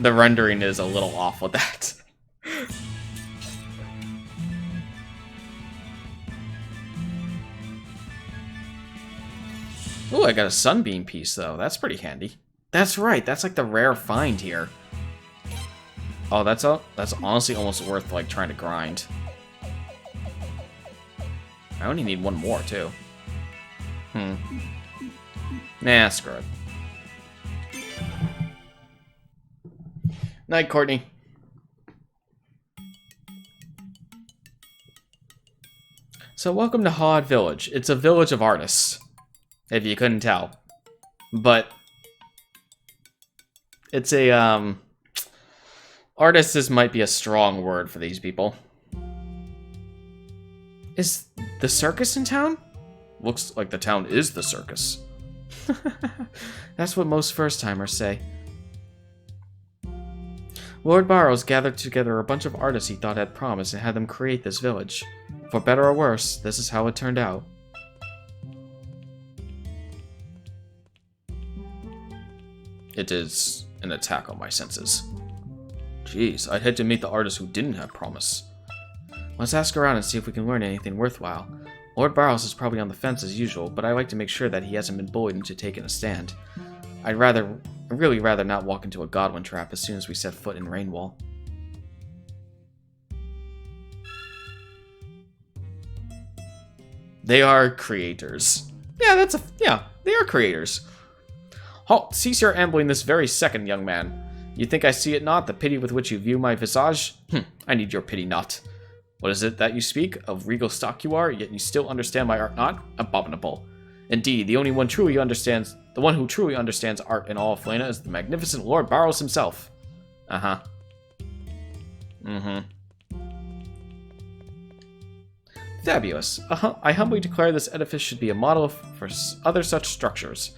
The rendering is a little off with that. Ooh, I got a sunbeam piece though. That's pretty handy. That's right. That's like the rare find here. Oh, that's honestly almost worth like trying to grind. I only need one more too. Nah, screw it. Night, Courtney. So welcome to Hod Village. It's a village of artists, if you couldn't tell. But it's a artists might be a strong word for these people. Is the circus in town? Looks like the town is the circus. That's what most first-timers say. Lord Barrows gathered together a bunch of artists he thought had promise and had them create this village. For better or worse, this is how it turned out. It is an attack on my senses. Jeez, I'd hate to meet the artist who didn't have promise. Let's ask around and see if we can learn anything worthwhile. Lord Barrows is probably on the fence as usual, but I like to make sure that he hasn't been bullied into taking a stand. I'd really rather not walk into a Godwin trap as soon as we set foot in Rainwall. They are creators. Yeah, they are creators. Halt! Cease your ambling this very second, young man. You think I see it not, the pity with which you view my visage? I need your pity not. What is it that you speak? Of regal stock you are, yet you still understand my art not? Abominable. Indeed, the one who truly understands art in all of Flana is the magnificent Lord Barrows himself. Uh-huh. Fabulous. I humbly declare this edifice should be a model for other such structures.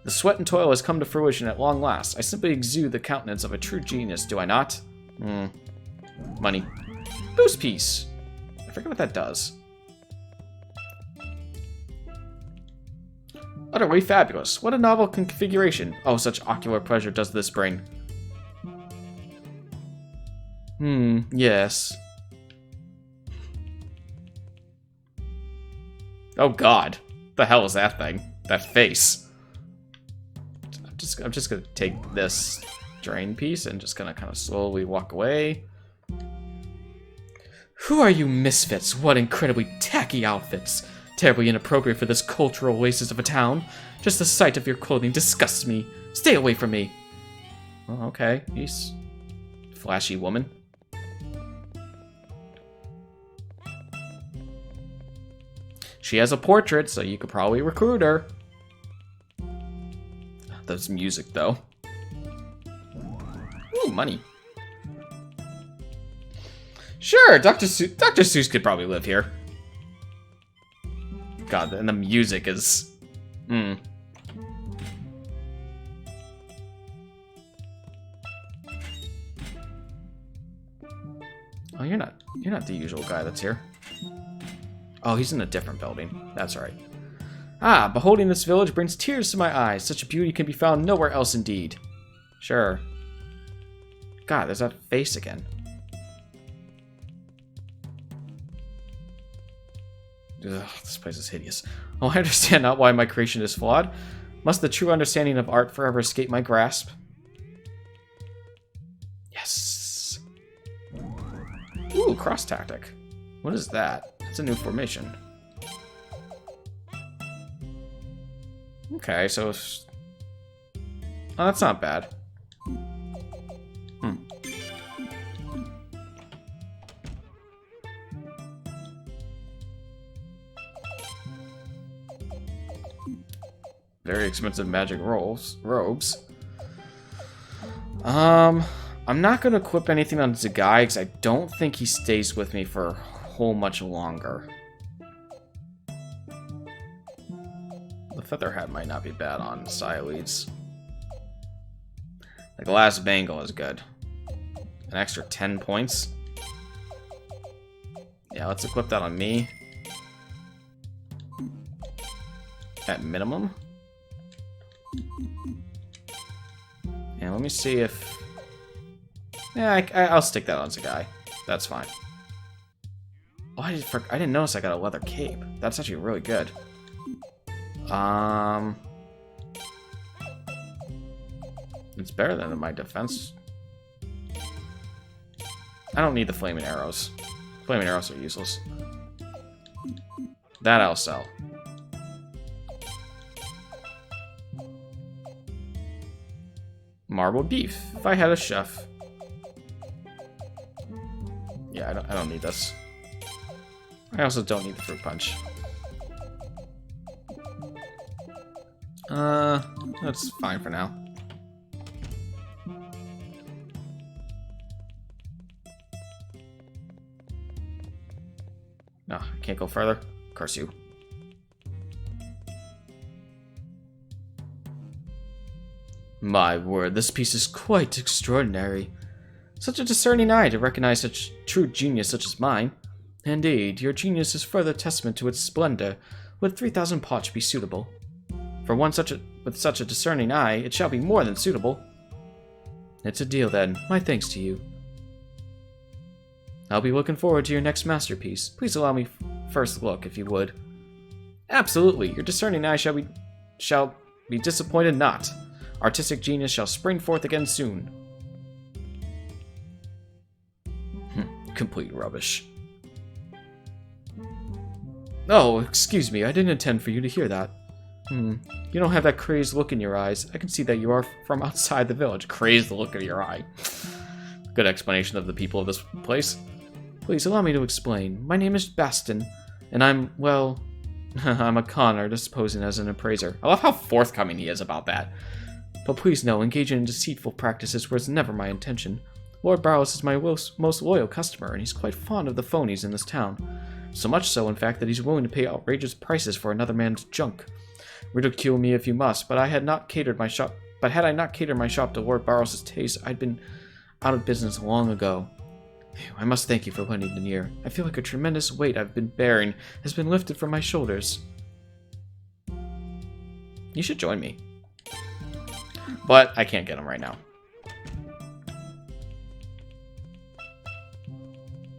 The sweat and toil has come to fruition at long last. I simply exude the countenance of a true genius, do I not? Money. Boost piece. I forget what that does. Utterly fabulous. What a novel configuration. Oh, such ocular pleasure does this bring. Yes. Oh god. What the hell is that thing? That face. I'm just gonna take this drain piece and just gonna kind of slowly walk away. Who are you misfits? What incredibly tacky outfits. Terribly inappropriate for this cultural oasis of a town. Just the sight of your clothing disgusts me. Stay away from me. Well, okay. Peace. Flashy woman. She has a portrait, so you could probably recruit her. There's music, though. Ooh, money. Sure, Dr. Seuss could probably live here. God, and the music is... Oh, you're not the usual guy that's here. Oh, he's in a different building. That's right. Ah, beholding this village brings tears to my eyes. Such a beauty can be found nowhere else indeed. Sure. God, there's that face again. Ugh, this place is hideous. Oh, I understand not why my creation is flawed. Must the true understanding of art forever escape my grasp? Yes. Ooh, cross tactic. What is that? It's a new formation. Okay, so... Oh, that's not bad. Very expensive magic robes. I'm not going to equip anything on Zagai because I don't think he stays with me for a whole much longer. The feather hat might not be bad on Sileads. The glass bangle is good. An extra 10 points. Yeah, let's equip that on me. At minimum. And let me see if... Yeah, I'll stick that on Zagai. That's fine. Oh, I didn't notice I got a leather cape. That's actually really good. It's better than my defense. I don't need the flaming arrows. Flaming arrows are useless. That I'll sell. Marbled beef. If I had a chef. Yeah, I don't need this. I also don't need the fruit punch. That's fine for now. No, I can't go further. Curse you. My word, this piece is quite extraordinary. Such a discerning eye to recognize such true genius such as mine. Indeed, your genius is further testament to its splendor. Would 3,000 poch be suitable? For one with such a discerning eye, it shall be more than suitable. It's a deal then. My thanks to you. I'll be looking forward to your next masterpiece. Please allow me first look, if you would. Absolutely. Your discerning eye shall be disappointed not. Artistic genius shall spring forth again soon. Complete rubbish. Oh, excuse me. I didn't intend for you to hear that. You don't have that crazed look in your eyes. I can see that you are from outside the village. Crazed look in your eye. Good explanation of the people of this place. Please allow me to explain. My name is Baston, and I'm, well, I'm a con artist posing as an appraiser. I love how forthcoming he is about that. But please know, engaging in deceitful practices was never my intention. Lord Barrows is my most loyal customer, and he's quite fond of the phonies in this town. So much so, in fact, that he's willing to pay outrageous prices for another man's junk. Ridicule me if you must, but had I not catered my shop to Lord Barrows' taste, I'd been out of business long ago. I must thank you for lending an ear. I feel like a tremendous weight I've been bearing has been lifted from my shoulders. You should join me. But I can't get him right now.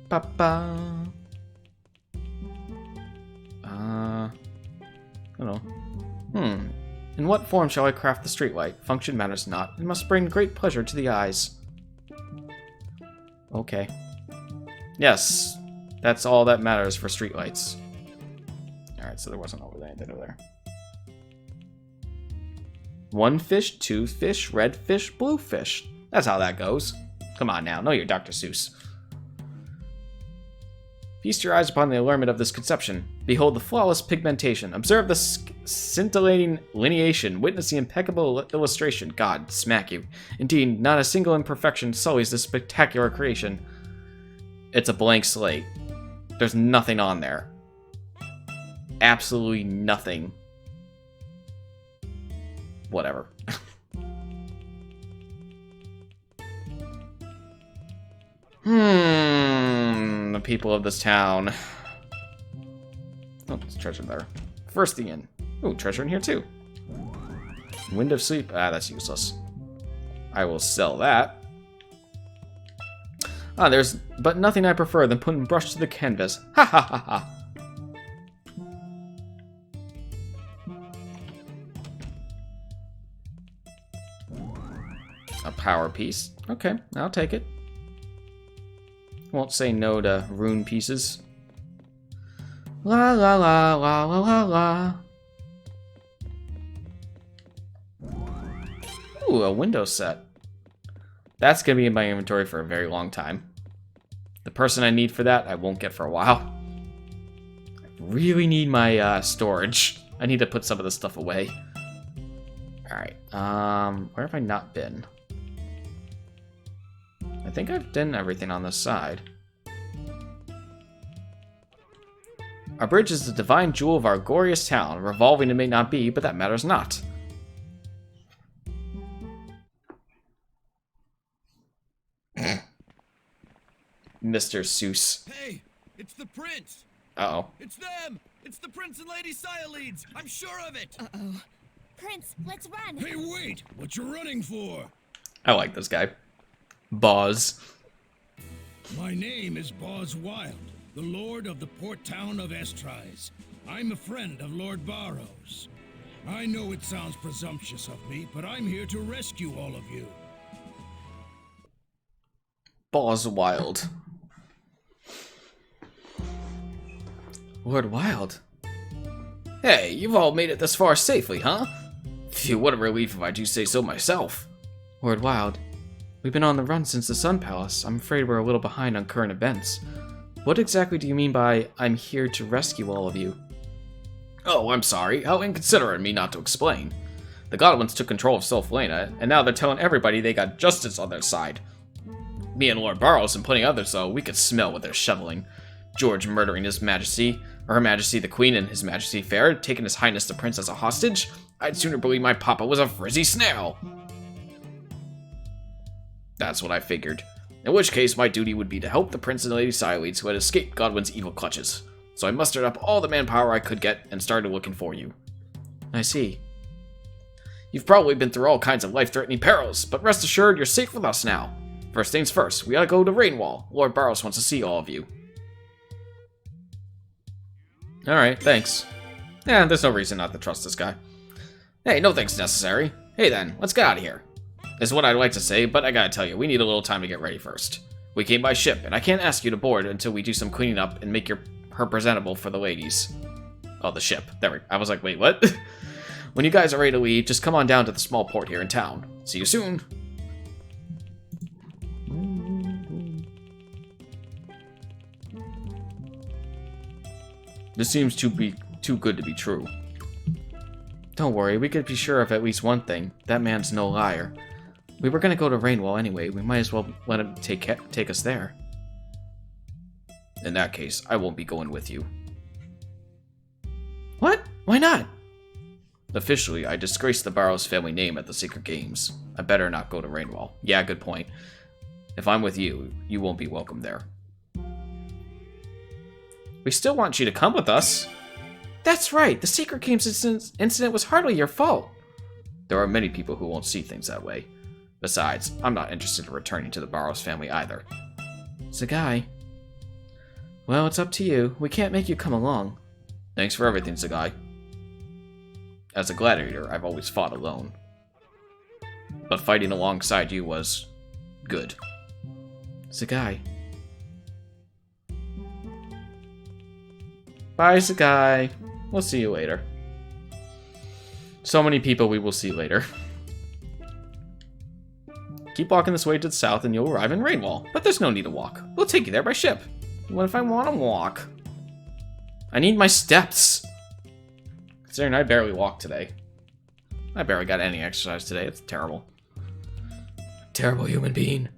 Papa. I don't know. In what form shall I craft the streetlight? Function matters not. It must bring great pleasure to the eyes. Okay. Yes. That's all that matters for streetlights. Alright, so there wasn't anything over there. 1 fish, 2 fish, red fish, blue fish. That's how that goes. Come on now, know your Dr. Seuss. Feast your eyes upon the allurement of this conception. Behold the flawless pigmentation. Observe the scintillating lineation. Witness the impeccable illustration. God, smack you. Indeed, not a single imperfection sullies this spectacular creation. It's a blank slate. There's nothing on there. Absolutely nothing. Whatever. The people of this town. Oh, there's treasure there. First the inn. Ooh, treasure in here too. Wind of sleep. Ah, that's useless. I will sell that. Ah, there's but nothing I prefer than putting brush to the canvas. Ha ha ha ha. A power piece. Okay, I'll take it. Won't say no to rune pieces. La la la la la la la. Ooh, a window set. That's gonna be in my inventory for a very long time. The person I need for that, I won't get for a while. I really need my storage. I need to put some of this stuff away. Alright, where have I not been? I think I've done everything on this side. Our bridge is the divine jewel of our glorious town. Revolving it may not be, but that matters not. Mr. Seuss. Hey, it's the prince. Uh-oh. It's them. It's the prince and lady Sialeeds. I'm sure of it. Uh-oh. Prince, let's run. Hey, wait! What you running for? I like this guy. Boz. My name is Boz Wild, the lord of the port town of Estrise. I'm a friend of Lord Barrows. I know it sounds presumptuous of me, but I'm here to rescue all of you. Boz Wild. Lord Wild. Hey, you've all made it this far safely, huh? Phew, what a relief if I do say so myself. Lord Wild, we've been on the run since the Sun Palace. I'm afraid we're a little behind on current events. What exactly do you mean by, I'm here to rescue all of you? Oh, I'm sorry. How inconsiderate of me not to explain. The Godwins took control of Sylphalena, and now they're telling everybody they got justice on their side. Me and Lord Barrows and plenty others, though, we could smell what they're shoveling. George murdering His Majesty, or Her Majesty the Queen and His Majesty Fair, taking His Highness the Prince as a hostage. I'd sooner believe my papa was a frizzy snail. That's what I figured. In which case, my duty would be to help the Prince and Lady Sialeeds who had escaped Godwin's evil clutches. So I mustered up all the manpower I could get and started looking for you. I see. You've probably been through all kinds of life-threatening perils, but rest assured you're safe with us now. First things first, we gotta go to Rainwall. Lord Barrows wants to see all of you. Alright, thanks. Yeah, there's no reason not to trust this guy. Hey, no thanks necessary. Hey then, let's get out of here. Is what I'd like to say, but I gotta tell you, we need a little time to get ready first. We came by ship, and I can't ask you to board until we do some cleaning up and make her presentable for the ladies. Oh, the ship. I was like, wait, what? When you guys are ready to leave, just come on down to the small port here in town. See you soon. This seems too good to be true. Don't worry, we could be sure of at least one thing. That man's no liar. We were gonna go to Rainwall anyway. We might as well let him take us there. In that case, I won't be going with you. What? Why not? Officially, I disgraced the Barrows family name at the Secret Games. I better not go to Rainwall. Yeah, good point. If I'm with you, you won't be welcome there. We still want you to come with us. That's right, the Secret Games incident was hardly your fault. There are many people who won't see things that way. Besides, I'm not interested in returning to the Barrows family either. Zagai. Well, it's up to you. We can't make you come along. Thanks for everything, Zagai. As a gladiator, I've always fought alone. But fighting alongside you was good. Zagai. Bye, Zagai. We'll see you later. So many people we will see later. Keep walking this way to the south and you'll arrive in Rainwall. But there's no need to walk. We'll take you there by ship. What if I want to walk? I need my steps. Considering I barely walked today. I barely got any exercise today. It's terrible. Terrible human being.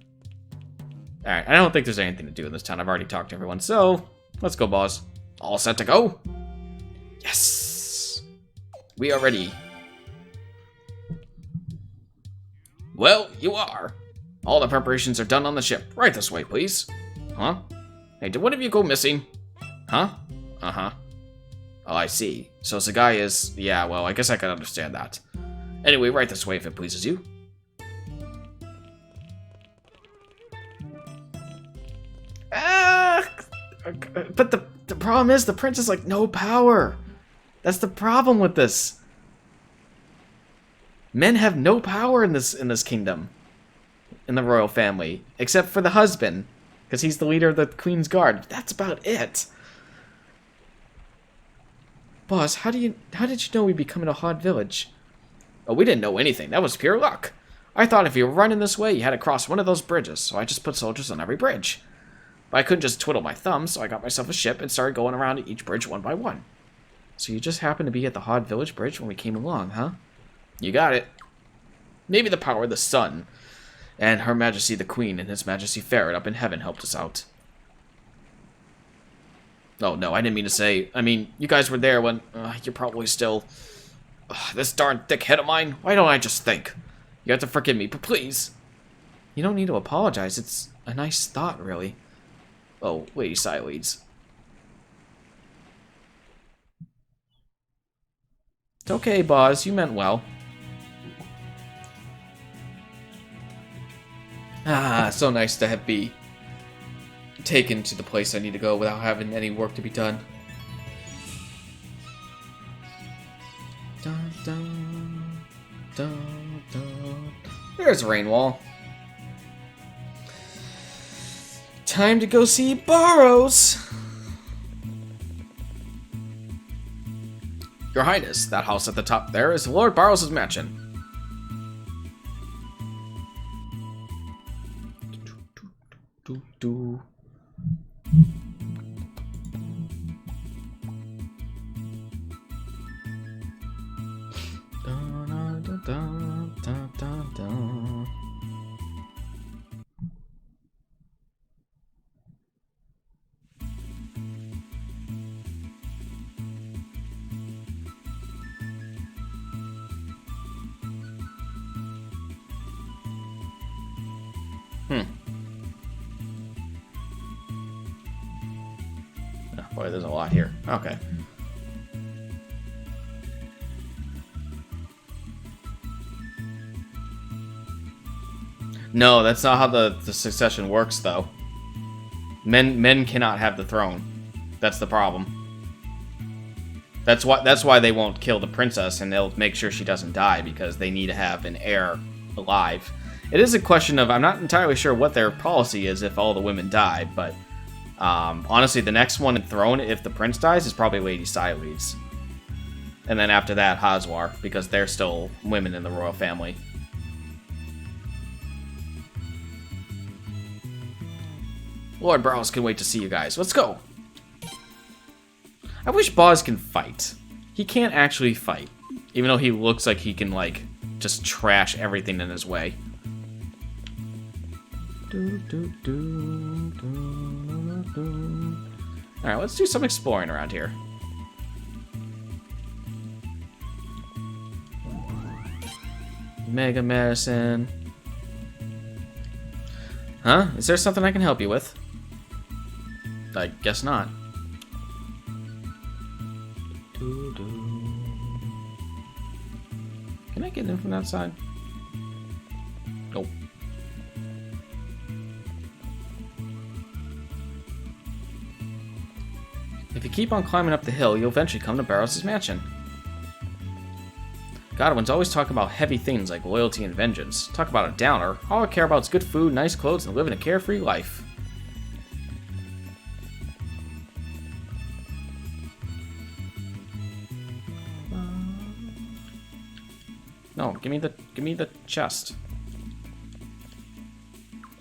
Alright, I don't think there's anything to do in this town. I've already talked to everyone. So, let's go, boss. All set to go? Yes! We are ready. Well, you are. All the preparations are done on the ship. Right this way, please. Huh? Hey, did one of you go missing? Huh? Uh-huh. Oh, I see. So Zagai is... Yeah, well, I guess I can understand that. Anyway, right this way if it pleases you. But the problem is the prince has, like, no power. That's the problem with this. Men have no power in this kingdom. In the royal family. Except for the husband. Because he's the leader of the Queen's Guard. That's about it. Boss, how did you know we'd be coming to Hod Village? Oh, we didn't know anything. That was pure luck. I thought if you were running this way, you had to cross one of those bridges, so I just put soldiers on every bridge. But I couldn't just twiddle my thumbs, so I got myself a ship and started going around each bridge one by one. So you just happened to be at the Hod Village Bridge when we came along, huh? You got it. Maybe the power of the sun and Her Majesty the Queen and His Majesty Ferret up in heaven helped us out. Oh, no, I didn't mean to say... I mean, you guys were there when... you're probably still... this darn thick head of mine, why don't I just think? You have to forgive me, but please. You don't need to apologize. It's a nice thought, really. Oh, Lady Sileads. It's okay, Boz. You meant well. So nice to be taken to the place I need to go without having any work to be done. Dun, dun, dun, dun. There's Rainwall. Time to go see Barrows. Your Highness, that house at the top there is Lord Barrows' mansion. Oh, boy, there's a lot here. Okay. No, that's not how the succession works, though. Men cannot have the throne. That's the problem. That's why they won't kill the princess, and they'll make sure she doesn't die, because they need to have an heir alive. It is a question of, I'm not entirely sure what their policy is if all the women die, but honestly, the next one in throne, if the prince dies, is probably Lady Sileads. And then after that, Hazwar, because they're still women in the royal family. Lord Barrows can wait to see you guys. Let's go! I wish Boz can fight. He can't actually fight, even though he looks like he can, like, just trash everything in his way. Alright, let's do some exploring around here. Mega Medicine. Huh? Is there something I can help you with? I guess not. Can I get in from that side? Nope. If you keep on climbing up the hill, you'll eventually come to Barrows' mansion. Godwin's always talking about heavy things like loyalty and vengeance. Talk about a downer. All I care about is good food, nice clothes, and living a carefree life. No, give me the chest.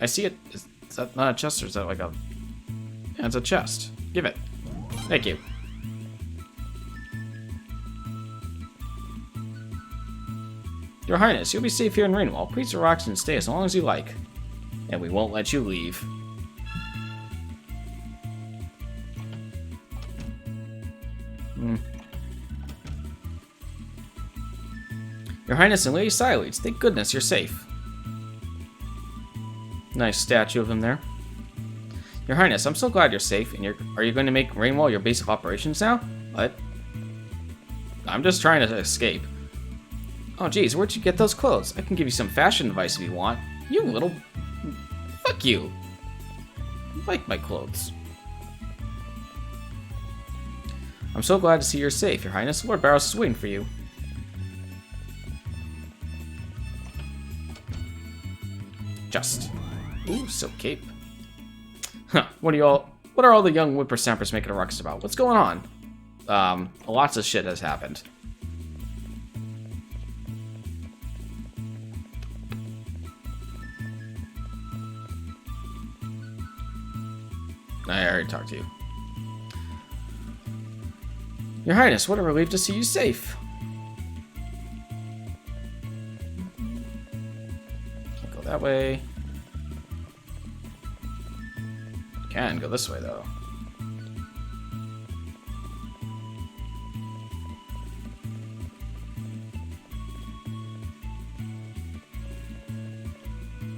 I see it. Is that not a chest, or is that like a... Yeah, it's a chest. Give it. Thank you. Your Highness, you'll be safe here in Rainwall. Please relax and stay as long as you like. And we won't let you leave. Your Highness and Lady Sileads, thank goodness you're safe. Nice statue of him there. Your Highness, I'm so glad you're safe, and are you going to make Rainwall your base of operations now? What? I'm just trying to escape. Oh geez, where'd you get those clothes? I can give you some fashion advice if you want. You little... Fuck you. I like my clothes. I'm so glad to see you're safe, Your Highness. Lord Barrows is waiting for you. Just. Ooh, silk cape. Huh, what are all the young whippersnappers making a ruckus about? What's going on? Lots of shit has happened. I already talked to you. Your Highness, what a relief to see you safe. Can't go that way. Can go this way, though.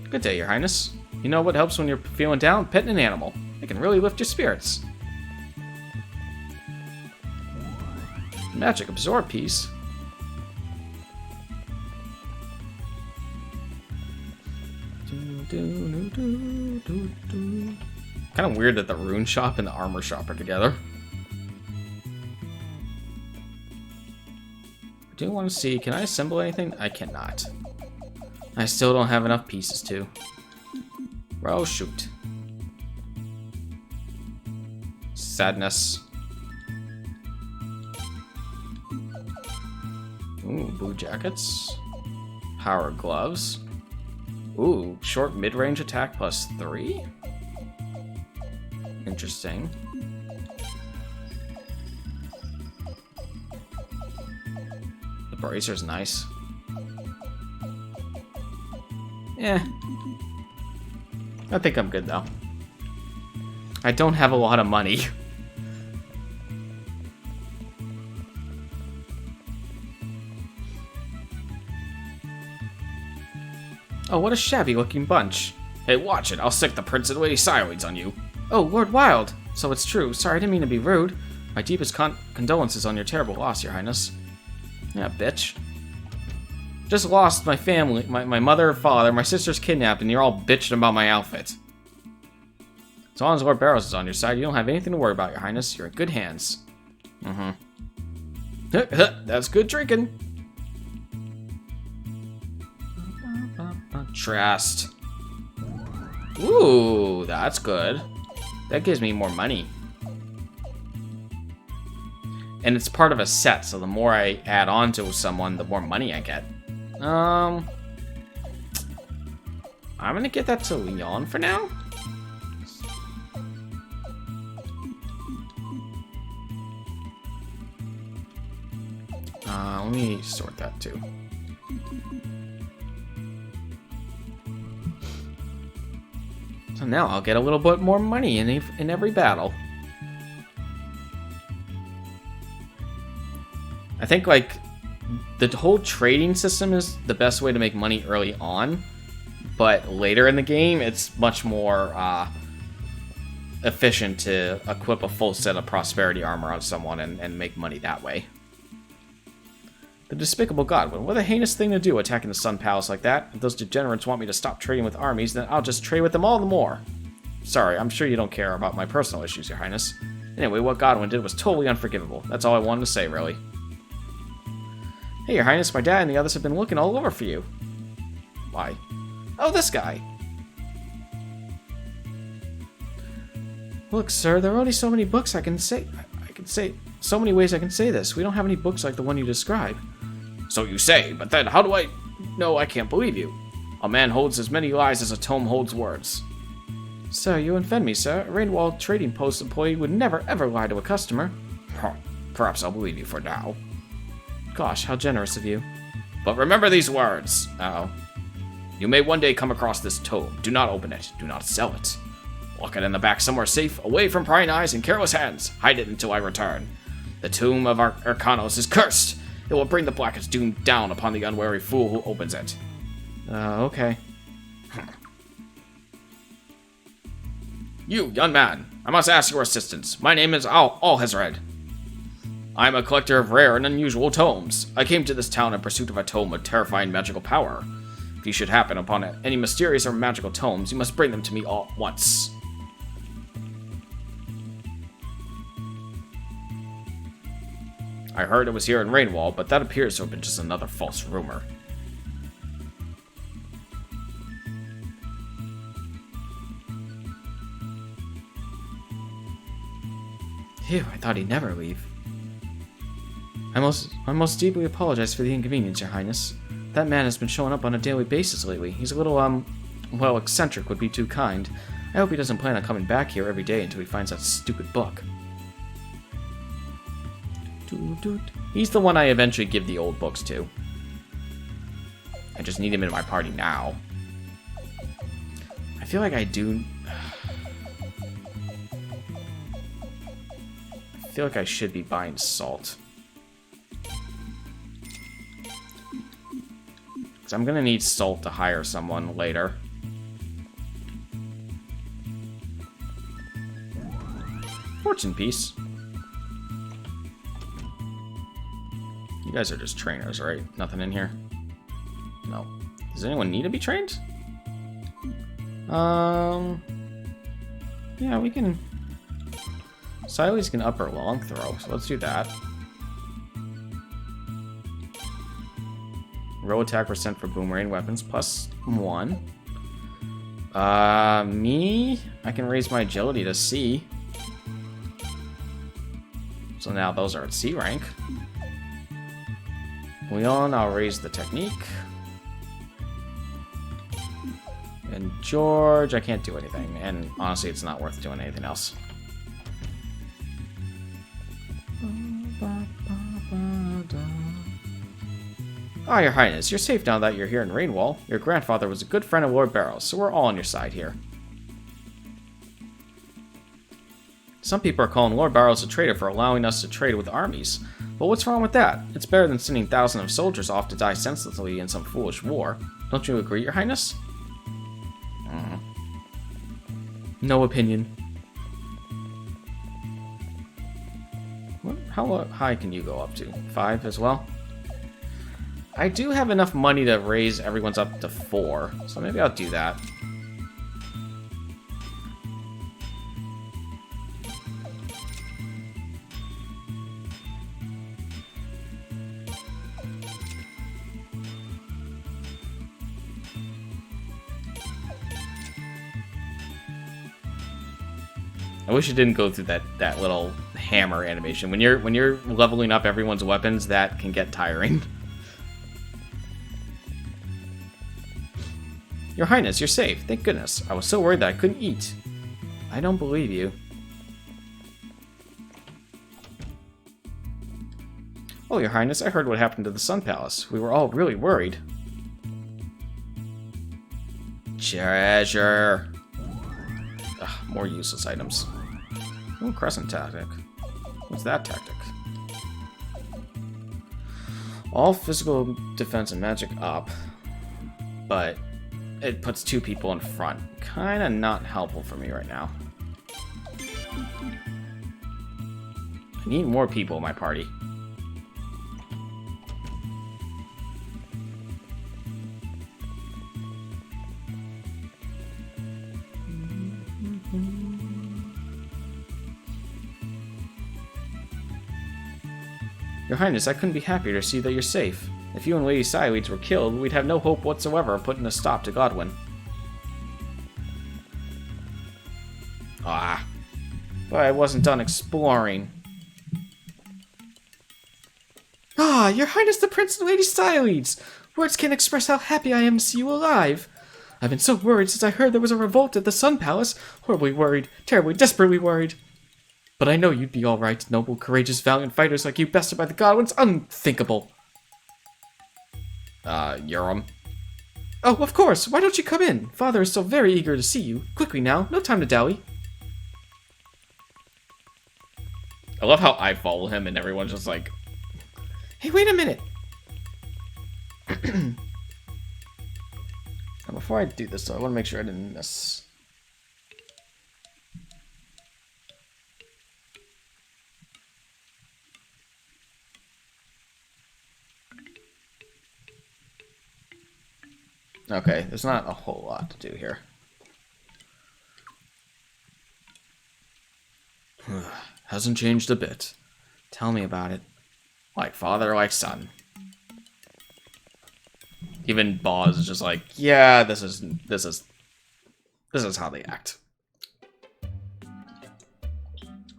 Good day, Your Highness. You know what helps when you're feeling down? Petting an animal. It can really lift your spirits. Magic absorb piece. Kind of weird that the rune shop and the armor shop are together. I do want to see, can I assemble anything? I cannot. I still don't have enough pieces to. Oh, shoot. Sadness. Ooh, blue jackets. Power gloves. Ooh, short mid-range attack plus 3? Interesting. The bracer's nice. Yeah. I think I'm good, though. I don't have a lot of money. Oh, what a shabby-looking bunch. Hey, watch it. I'll sick the Prince and Lady Sileads on you. Oh, Lord Wild. So it's true. Sorry, I didn't mean to be rude. My deepest condolences on your terrible loss, Your Highness. Yeah, bitch. Just lost my family, my mother, father, my sister's kidnapped, and you're all bitching about my outfit. As long as Lord Barrows is on your side, you don't have anything to worry about, Your Highness. You're in good hands. That's good drinking. Trust. Ooh, that's good. That gives me more money. And it's part of a set, so the more I add on to someone, the more money I get. I'm gonna get that to Leon for now. Let me sort that too. So now I'll get a little bit more money in every battle. I think, like, the whole trading system is the best way to make money early on, but later in the game, it's much more efficient to equip a full set of prosperity armor on someone and make money that way. The despicable Godwin, what a heinous thing to do, attacking the Sun Palace like that. If those degenerates want me to stop trading with armies, then I'll just trade with them all the more. Sorry, I'm sure you don't care about my personal issues, Your Highness. Anyway, what Godwin did was totally unforgivable. That's all I wanted to say, really. Hey, Your Highness, my dad and the others have been looking all over for you. Why? Oh, this guy. Look, sir, there are only so many books I can say so many ways I can say this. We don't have any books like the one you describe. So you say, but then how do I... No, I can't believe you. A man holds as many lies as a tome holds words. Sir, you offend me, sir. A Rainwall Trading Post employee would never, ever lie to a customer. Perhaps I'll believe you for now. Gosh, how generous of you. But remember these words. Uh-oh. You may one day come across this tome. Do not open it. Do not sell it. Lock it in the back somewhere safe, away from prying eyes and careless hands. Hide it until I return. The tomb of Arcanos is cursed. It will bring the blackest doom down upon the unwary fool who opens it. Okay. You, young man, I must ask your assistance. My name is Alhazred. I am a collector of rare and unusual tomes. I came to this town in pursuit of a tome of terrifying magical power. If you should happen upon any mysterious or magical tomes, you must bring them to me all at once. I heard it was here in Rainwall, but that appears to have been just another false rumor. Phew, I thought he'd never leave. I most deeply apologize for the inconvenience, Your Highness. That man has been showing up on a daily basis lately. He's a little, well, eccentric would be too kind. I hope he doesn't plan on coming back here every day until he finds that stupid book. He's the one I eventually give the old books to. I just need him in my party now. I feel like I do... I feel like I should be buying salt. Because I'm going to need salt to hire someone later. Fortune piece. You guys are just trainers, right? Nothing in here? No. Does anyone need to be trained? Yeah, we can... Silas can up or long throw, so let's do that. Roll attack percent for boomerang weapons, +1. Me? I can raise my agility to C. So now those are at C rank. Leon, I'll raise the technique. And George, I can't do anything. And honestly, it's not worth doing anything else. Ah, Your Highness, you're safe now that you're here in Rainwall. Your grandfather was a good friend of Lord Barrows, so we're all on your side here. Some people are calling Lord Barrows a traitor for allowing us to trade with armies. But what's wrong with that? It's better than sending thousands of soldiers off to die senselessly in some foolish war. Don't you agree, Your Highness? No opinion. How high can you go up to? 5 as well? I do have enough money to raise everyone's up to 4, so maybe I'll do that. I wish it didn't go through that little hammer animation. When you're leveling up everyone's weapons, that can get tiring. Your Highness, you're safe. Thank goodness. I was so worried that I couldn't eat. I don't believe you. Oh, Your Highness, I heard what happened to the Sun Palace. We were all really worried. Treasure. Ugh, more useless items. Oh, Crescent Tactic. What's that tactic? All physical defense and magic up, but it puts 2 people in front. Kinda not helpful for me right now. I need more people in my party. Your Highness, I couldn't be happier to see that you're safe. If you and Lady Sileeds were killed, we'd have no hope whatsoever of putting a stop to Godwin. Ah. But I wasn't done exploring. Ah, Your Highness the Prince and Lady Sileeds! Words can't express how happy I am to see you alive. I've been so worried since I heard there was a revolt at the Sun Palace. Horribly worried. Terribly, desperately worried. But I know you'd be alright. Noble, courageous, valiant fighters like you bested by the Godwins. Unthinkable. Urim. Oh, of course. Why don't you come in? Father is so very eager to see you. Quickly now. No time to dally. I love how I follow him and everyone's just like, hey, wait a minute. Now, before I do this, though, I want to make sure I didn't miss... Okay, there's not a whole lot to do here. Hasn't changed a bit. Tell me about it. Like father, like son. Even Boz is just like, yeah, this is how they act.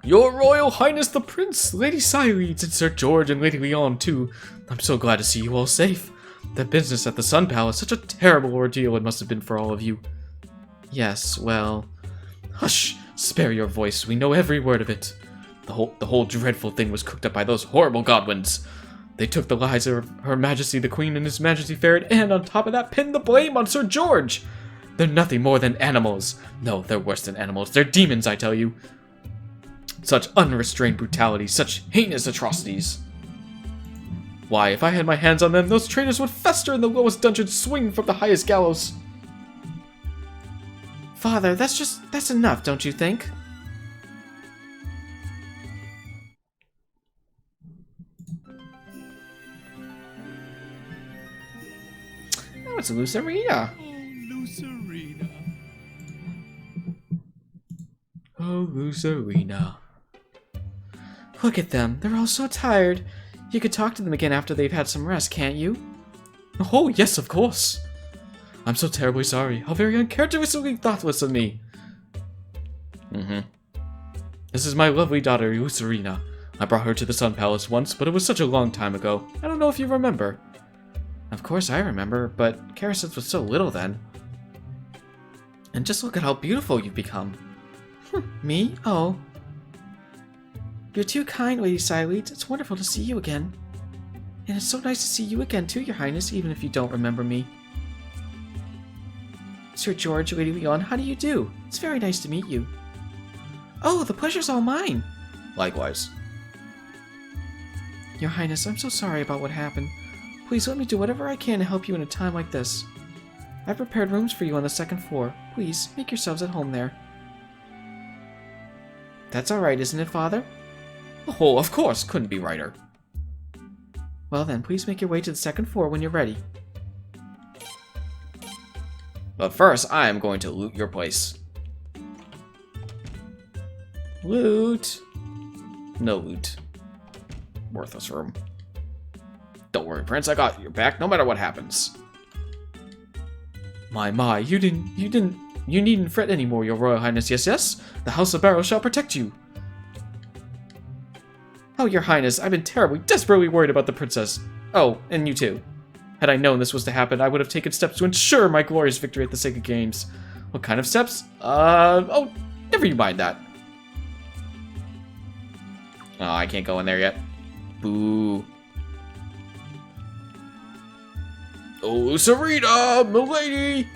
Your Royal Highness the Prince, Lady Sileeds, and Sir George and Lady Leon too. I'm so glad to see you all safe. That business at the Sun Palace, such a terrible ordeal it must have been for all of you. Yes, well, Hush! Spare your voice. We know every word of it. The whole dreadful thing was cooked up by those horrible Godwins. They took the lives of Her Majesty the Queen and His Majesty Ferret, and on top of that, pinned the blame on Sir George. They're nothing more than animals. No, they're worse than animals. They're demons, I tell you. Such unrestrained brutality, such heinous atrocities. Why, if I had my hands on them, those traitors would fester in the lowest dungeon, swing from the highest gallows. Father, that's enough, don't you think? Oh, it's a Lucerina. Oh, Lucerina. Oh, Lucerina. Look at them. They're all so tired. You could talk to them again after they've had some rest, can't you? Oh, yes, of course. I'm so terribly sorry. How very uncharacteristically thoughtless of me. This is my lovely daughter, Lucerina. I brought her to the Sun Palace once, but it was such a long time ago. I don't know if you remember. Of course I remember, but Karasith was so little then. And just look at how beautiful you've become. Me? Oh. You're too kind, Lady Sileeds. It's wonderful to see you again. And it's so nice to see you again too, Your Highness, even if you don't remember me. Sir George, Lady Leon, how do you do? It's very nice to meet you. Oh, the pleasure's all mine. Likewise. Your Highness, I'm so sorry about what happened. Please let me do whatever I can to help you in a time like this. I've prepared rooms for you on the second floor. Please, make yourselves at home there. That's alright, isn't it, Father? Oh, of course, couldn't be righter. Well then, please make your way to the second floor when you're ready. But first, I am going to loot your place. Loot. No loot. Worthless room. Don't worry, Prince, I got your back no matter what happens. My, you needn't fret anymore, Your Royal Highness. Yes, the House of Barrow shall protect you. Oh, Your Highness, I've been terribly, desperately worried about the princess. Oh, and you too. Had I known this was to happen, I would have taken steps to ensure my glorious victory at the Sacred Games. What kind of steps? Oh, never you mind that. Oh, I can't go in there yet. Boo. Oh, Sarita, milady!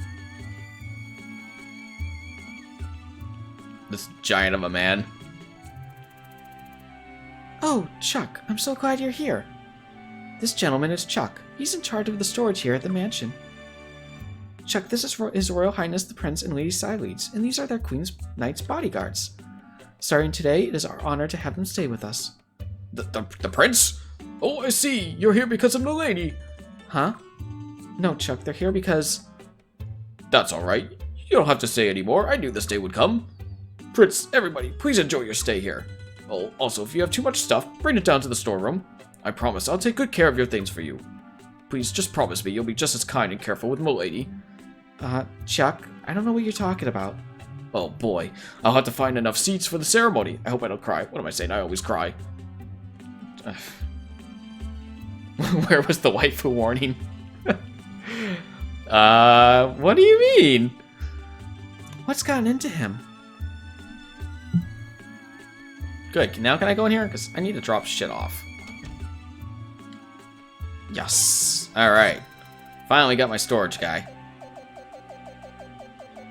This giant of a man. Oh, Chuck, I'm so glad you're here. This gentleman is Chuck. He's in charge of the storage here at the mansion. Chuck, this is His Royal Highness the Prince and Lady Sileeds, and these are their Queen's Knight's bodyguards. Starting today, it is our honor to have them stay with us. The Prince? Oh, I see. You're here because of milady. Huh? No, Chuck, they're here because... That's alright. You don't have to stay anymore. I knew this day would come. Prince, everybody, please enjoy your stay here. Oh, also, if you have too much stuff, bring it down to the storeroom. I promise I'll take good care of your things for you. Please, just promise me you'll be just as kind and careful with milady. Chuck, I don't know what you're talking about. Oh boy, I'll have to find enough seats for the ceremony. I hope I don't cry. What am I saying? I always cry. Where was the waifu warning? What do you mean? What's gotten into him? Good, now can I go in here? Because I need to drop shit off. Yes. Alright. Finally got my storage guy.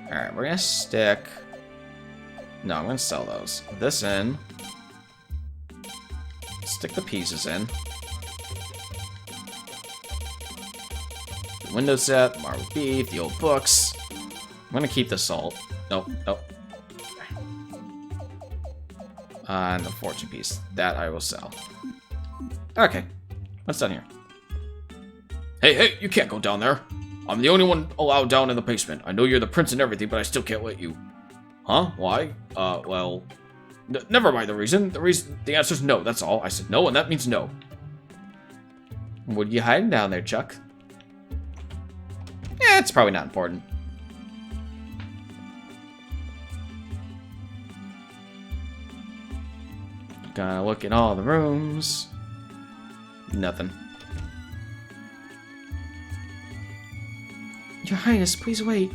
Alright, we're gonna stick... No, I'm gonna sell those. This in. Stick the pieces in. The window set, marbled beef, the old books. I'm gonna keep the salt. Nope, nope. And the fortune piece. That I will sell. Okay. What's done here? Hey, you can't go down there. I'm the only one allowed down in the basement. I know you're the prince and everything, but I still can't let you. Huh? Why? Well... never mind the reason. The answer's no, that's all. I said no, and that means no. What are you hiding down there, Chuck? Eh, it's probably not important. Gonna look in all the rooms. Nothing. Your Highness, please wait.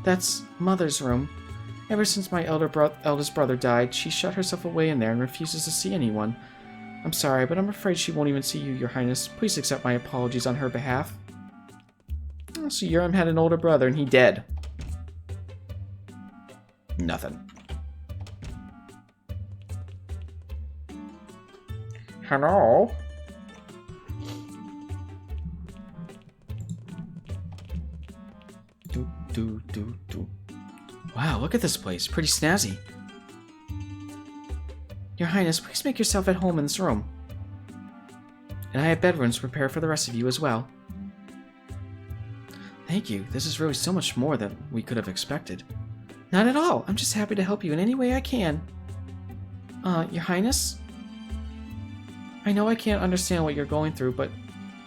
That's Mother's room. Ever since my eldest brother died, she shut herself away in there and refuses to see anyone. I'm sorry, but I'm afraid she won't even see you, Your Highness. Please accept my apologies on her behalf. Oh, so Urim had an older brother and he dead. Nothing. Hello? Wow, look at this place. Pretty snazzy. Your Highness, please make yourself at home in this room. And I have bedrooms prepared for the rest of you as well. Thank you. This is really so much more than we could have expected. Not at all. I'm just happy to help you in any way I can. Your Highness? I know I can't understand what you're going through, but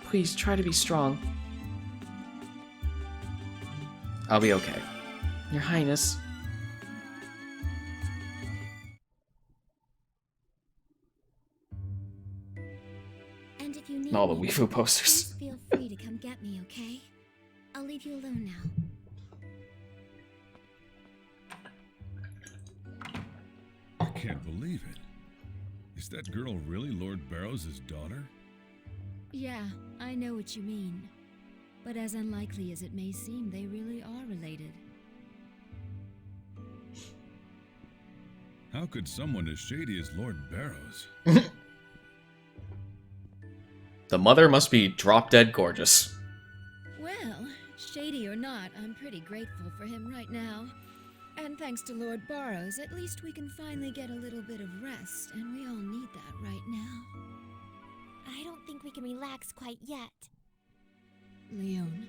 please try to be strong. I'll be okay. Your Highness. And if you need All the me, Weefu posters. just feel free to come get me, okay? I'll leave you alone now. I can't believe it. Is that girl really Lord Barrows' daughter? Yeah, I know what you mean. But as unlikely as it may seem, they really are related. How could someone as shady as Lord Barrows? The mother must be drop-dead gorgeous. Well, shady or not, I'm pretty grateful for him right now. And thanks to Lord Barrows, at least we can finally get a little bit of rest, and we all need that right now. I don't think we can relax quite yet. Leon.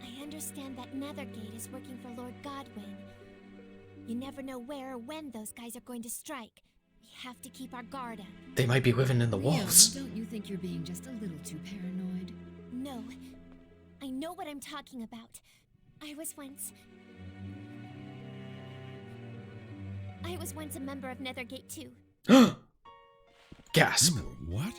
I understand that Nethergate is working for Lord Godwin. You never know where or when those guys are going to strike. We have to keep our guard up. They might be living in the Leon, walls. don't you think you're being just a little too paranoid? No. I know what I'm talking about. I was once a member of Nethergate too. Gasp. What?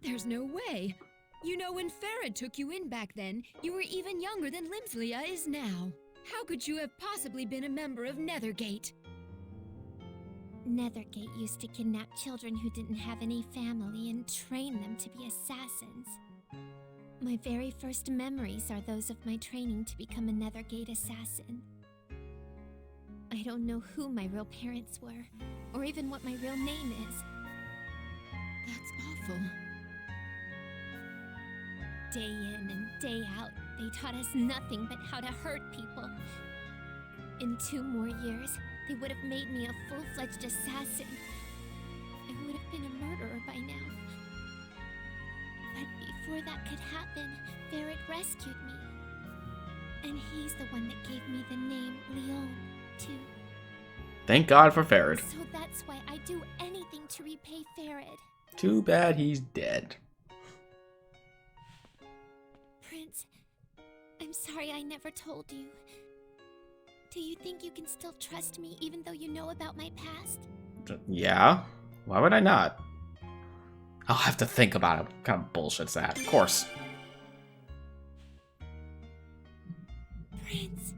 There's no way. You know, when Farad took you in back then, you were even younger than Limslia is now. How could you have possibly been a member of Nethergate? Nethergate used to kidnap children who didn't have any family and train them to be assassins. My very first memories are those of my training to become a Nethergate assassin. I don't know who my real parents were, or even what my real name is. That's awful. Day in and day out, they taught us nothing but how to hurt people. In 2 more years, they would have made me a full-fledged assassin. I would have been a murderer by now. But before that could happen, Farad rescued me. And he's the one that gave me the name Leon, too. Thank God for Farad. So that's why I do anything to repay Farad. Too bad he's dead. Prince, I'm sorry I never told you. Do you think you can still trust me even though you know about my past? Yeah? Why would I not? I'll have to think about it. What kind of bullshit's that? Of course. Prince.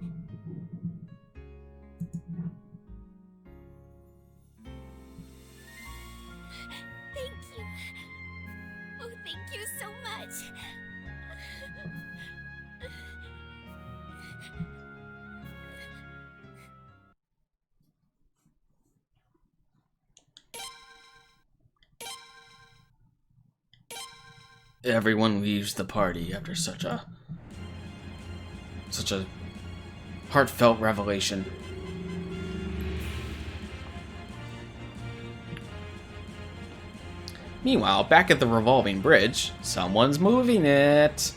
Thank you. Oh, thank you so much. Everyone leaves the party after such a heartfelt revelation. Meanwhile, back at the revolving bridge, someone's moving it.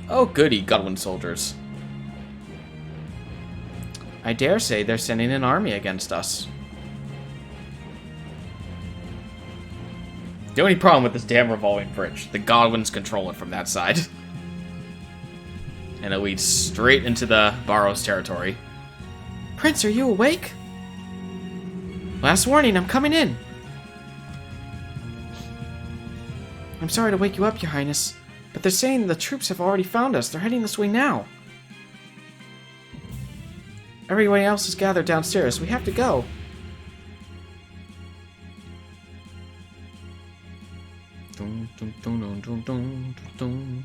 Oh goody, Godwin soldiers. I dare say they're sending an army against us. The only problem with this damn revolving bridge, the Godwins control it from that side. And it leads straight into the Barrows territory. Prince, are you awake? Last warning, I'm coming in. I'm sorry to wake you up, Your Highness, but they're saying the troops have already found us. They're heading this way now. Everyone else is gathered downstairs. We have to go. Dun, dun, dun, dun, dun, dun, dun.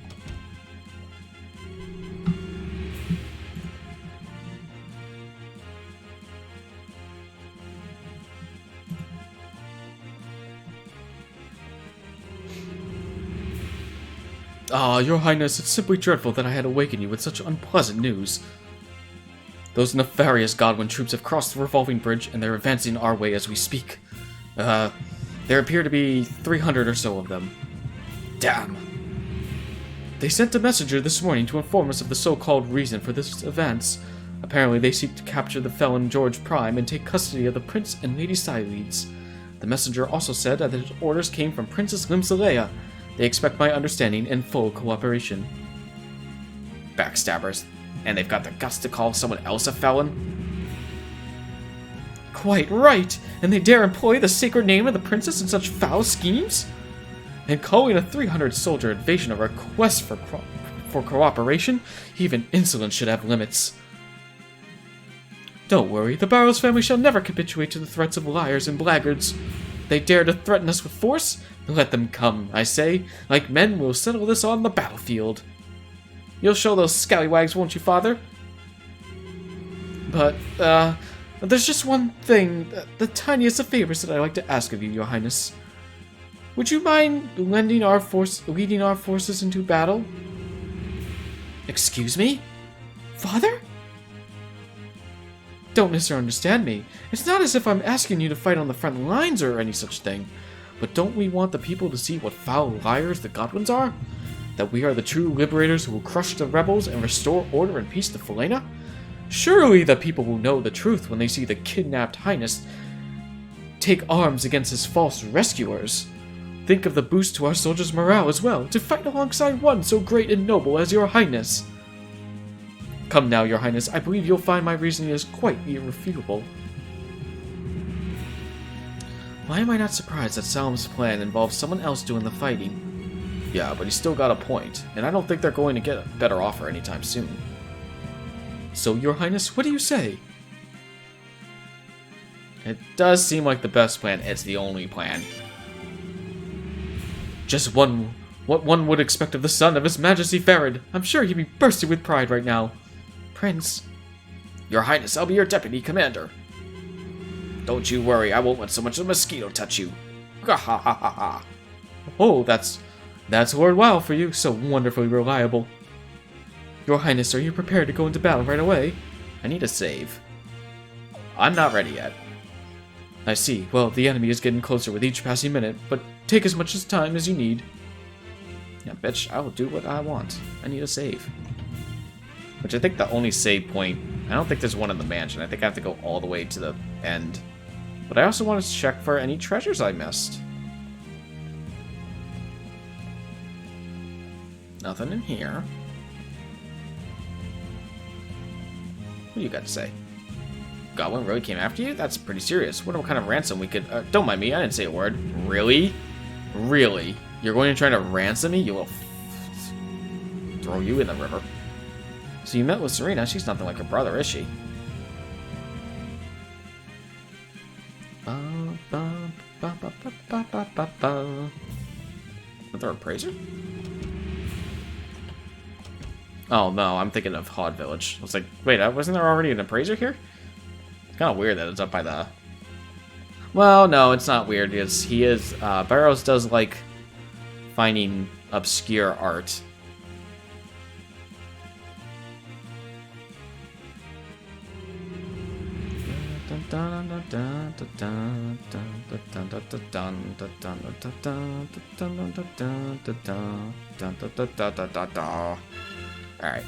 Ah, Your Highness, it's simply dreadful that I had to awaken you with such unpleasant news. Those nefarious Godwin troops have crossed the revolving bridge, and they're advancing our way as we speak. There appear to be 300 or so of them. Damn. They sent a messenger this morning to inform us of the so-called reason for this advance. Apparently they seek to capture the felon George Prime and take custody of the Prince and Lady Sileeds. The messenger also said that his orders came from Princess Limsalea. They expect my understanding and full cooperation. Backstabbers. And they've got the guts to call someone else a felon? Quite right! And they dare employ the sacred name of the princess in such foul schemes? And calling a 300-soldier invasion a request for cooperation? Even insolence should have limits. Don't worry, the Barrows family shall never capitulate to the threats of liars and blackguards. They dare to threaten us with force? Let them come, I say. Like men, we'll settle this on the battlefield. You'll show those scallywags, won't you, Father? But, there's just one thing, the tiniest of favors that I'd like to ask of you, Your Highness. Would you mind leading our forces into battle? Excuse me? Father? Don't misunderstand me. It's not as if I'm asking you to fight on the front lines or any such thing. But don't we want the people to see what foul liars the Godwins are? That we are the true liberators who will crush the rebels and restore order and peace to Felena? Surely the people will know the truth when they see the kidnapped Highness take arms against his false rescuers. Think of the boost to our soldiers' morale as well, to fight alongside one so great and noble as Your Highness. Come now, Your Highness, I believe you'll find my reasoning is quite irrefutable. Why am I not surprised that Salim's plan involves someone else doing the fighting? Yeah, but he's still got a point, and I don't think they're going to get a better offer anytime soon. So, Your Highness, what do you say? It does seem like the best plan. It's the only plan. Just what one would expect of the son of His Majesty Farid. I'm sure he'd be bursting with pride right now. Prince. Your Highness, I'll be your deputy commander. Don't you worry, I won't let so much as a mosquito touch you. Ha ha ha ha ha. Oh, that's Lord Weil for you, so wonderfully reliable. Your Highness, are you prepared to go into battle right away? I need a save. I'm not ready yet. I see. Well, the enemy is getting closer with each passing minute, but take as much time as you need. Yeah, bitch, I will do what I want. I need a save. Which I think the only save point... I don't think there's one in the mansion. I think I have to go all the way to the end. But I also want to check for any treasures I missed. Nothing in here. What do you got to say? Godwin really came after you? That's pretty serious. Wonder what kind of ransom we could... don't mind me, I didn't say a word. Really? Really? You're going to try to ransom me? You will... throw you in the river. So you met with Serena. She's nothing like her brother, is she? Another appraiser? Oh no, I'm thinking of Hod Village. I was like, wait, wasn't there already an appraiser here? It's kind of weird that it's up by the... Well, no, it's not weird, because he is... Barrows does like finding obscure art. Alright.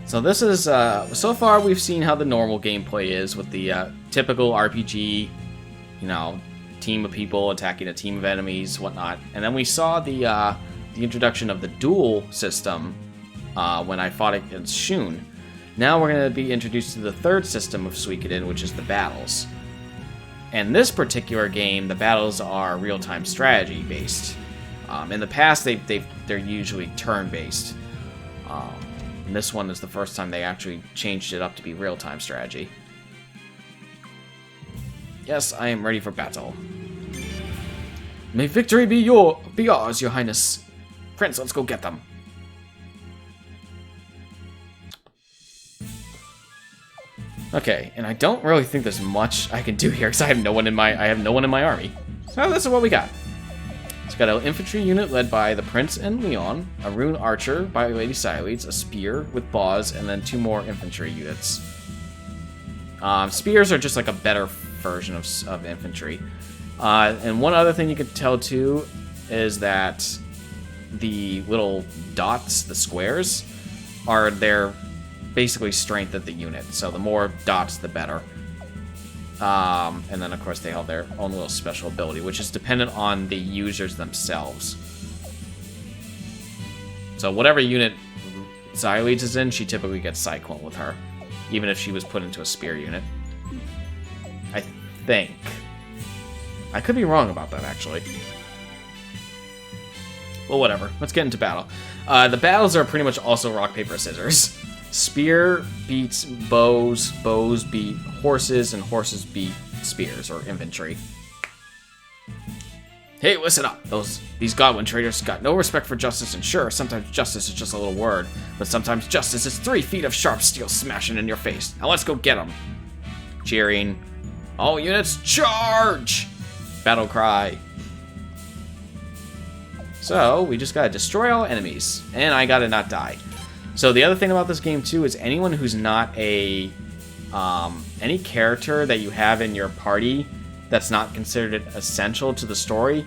So this is, so far we've seen how the normal gameplay is with the typical RPG, you know, team of people attacking a team of enemies, whatnot. And then we saw the introduction of the duel system when I fought against Shun. Now we're going to be introduced to the third system of Suikoden, which is the battles. In this particular game, the battles are real-time strategy based. In the past, they're usually turn-based. And this one is the first time they actually changed it up to be real-time strategy. Yes, I am ready for battle. May victory be yours, Your Highness. Prince, let's go get them. Okay, and I don't really think there's much I can do here because I have no one in my army. So this is what we got. It's got an infantry unit led by the Prince and Leon, a rune archer by Lady Sileads, a spear with Boz, and then 2 more infantry units. Spears are just like a better version of infantry. And one other thing you can tell too is that the little dots, the squares, are their basically strength of the unit. So the more dots, the better. And then, of course, they have their own little special ability, which is dependent on the users themselves. So whatever unit Sileads is in, she typically gets Cyclone with her, even if she was put into a spear unit. I think. I could be wrong about that, actually. Well, whatever. Let's get into battle. The battles are pretty much also rock, paper, scissors. Spear beats bows, bows beat horses, and horses beat spears or infantry. Hey, listen up. These Godwin traitors got no respect for justice, and sure, sometimes justice is just a little word, but sometimes justice is 3 feet of sharp steel smashing in your face. Now let's go get them. Cheering. All units, charge! Battle cry. So, we just gotta destroy all enemies, and I gotta not die. So the other thing about this game too is anyone who's not a any character that you have in your party that's not considered essential to the story,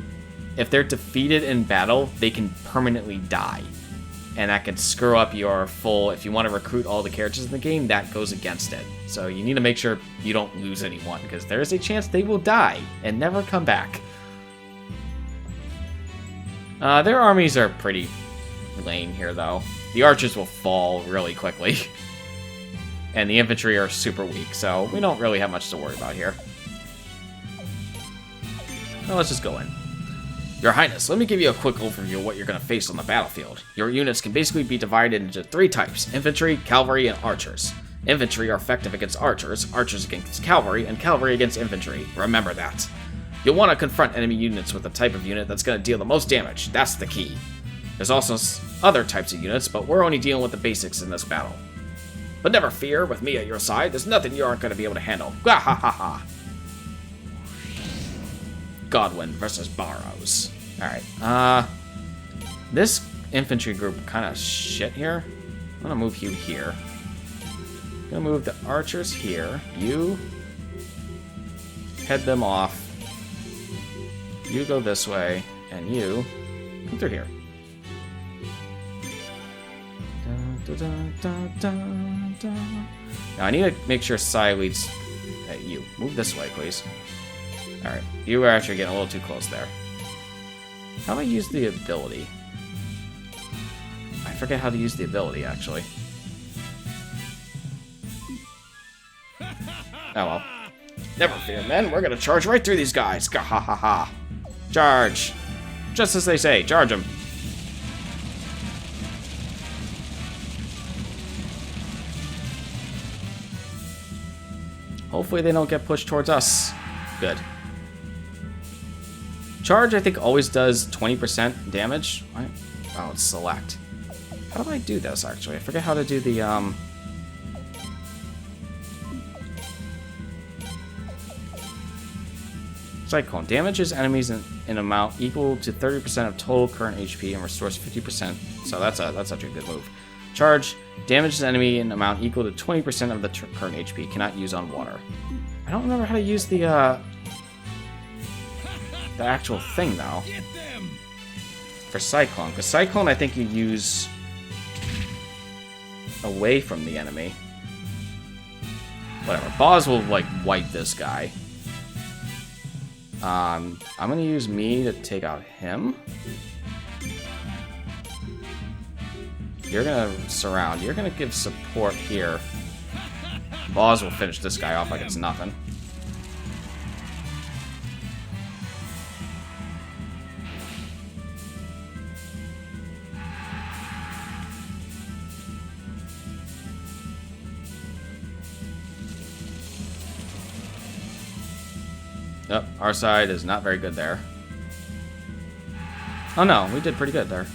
if they're defeated in battle, they can permanently die. And that can screw up your full, if you want to recruit all the characters in the game, that goes against it. So you need to make sure you don't lose anyone, because there is a chance they will die and never come back. Their armies are pretty lame here though. The archers will fall really quickly. And the infantry are super weak, so we don't really have much to worry about here. Now let's just go in. Your Highness, let me give you a quick overview of what you're going to face on the battlefield. Your units can basically be divided into 3 types: infantry, cavalry, and archers. Infantry are effective against archers, archers against cavalry, and cavalry against infantry. Remember that. You'll want to confront enemy units with the type of unit that's going to deal the most damage. That's the key. There's also other types of units, but we're only dealing with the basics in this battle. But never fear, with me at your side, there's nothing you aren't going to be able to handle. Gah ha ha ha. Godwin versus Barrows. Alright, this infantry group kind of shit here. I'm going to move you here. I'm going to move the archers here. You head them off. You go this way, and you come through here. Now I need to make sure Sileads. Hey, you move this way, please. All right, you were actually getting a little too close there. How do I use the ability? I forget how to use the ability actually. Oh well. Never fear, men. We're gonna charge right through these guys. Gah ha ha ha. Charge. Just as they say, charge them. Hopefully they don't get pushed towards us. Good. Charge, I think, always does 20% damage. Oh, it's select. How do I do this, actually? I forget how to do the, Cyclone. Damages enemies in amount equal to 30% of total current HP and restores 50%. So that's actually a good move. Charge. Damages enemy in amount equal to 20% of the current HP. Cannot use on water. I don't remember how to use the actual thing, though. For Cyclone. Because Cyclone, I think you use... away from the enemy. Whatever. Boz will, like, wipe this guy. I'm gonna use me to take out him. You're gonna surround. You're gonna give support here. Boz will finish this guy off like it's nothing. Yep, our side is not very good there. Oh no, we did pretty good there.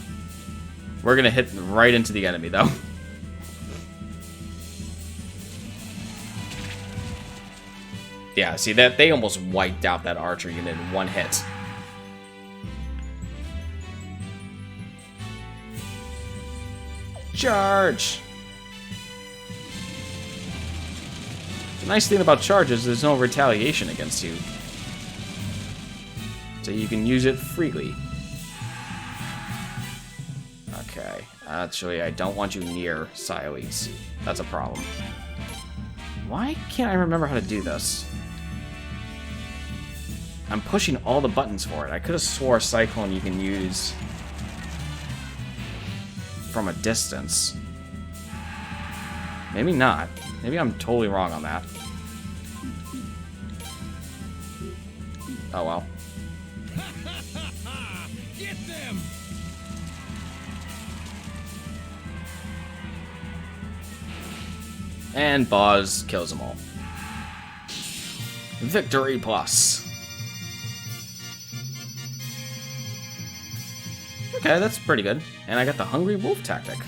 We're gonna hit right into the enemy though. Yeah, see that they almost wiped out that archer unit in one hit. Charge! The nice thing about charges is there's no retaliation against you. So you can use it freely. Okay. Actually, I don't want you near Siles. That's a problem. Why can't I remember how to do this? I'm pushing all the buttons for it. I could have swore Cyclone you can use from a distance. Maybe not. Maybe I'm totally wrong on that. Oh well. Get them! And Boz kills them all. Victory plus. Okay, that's pretty good. And I got the Hungry Wolf tactic.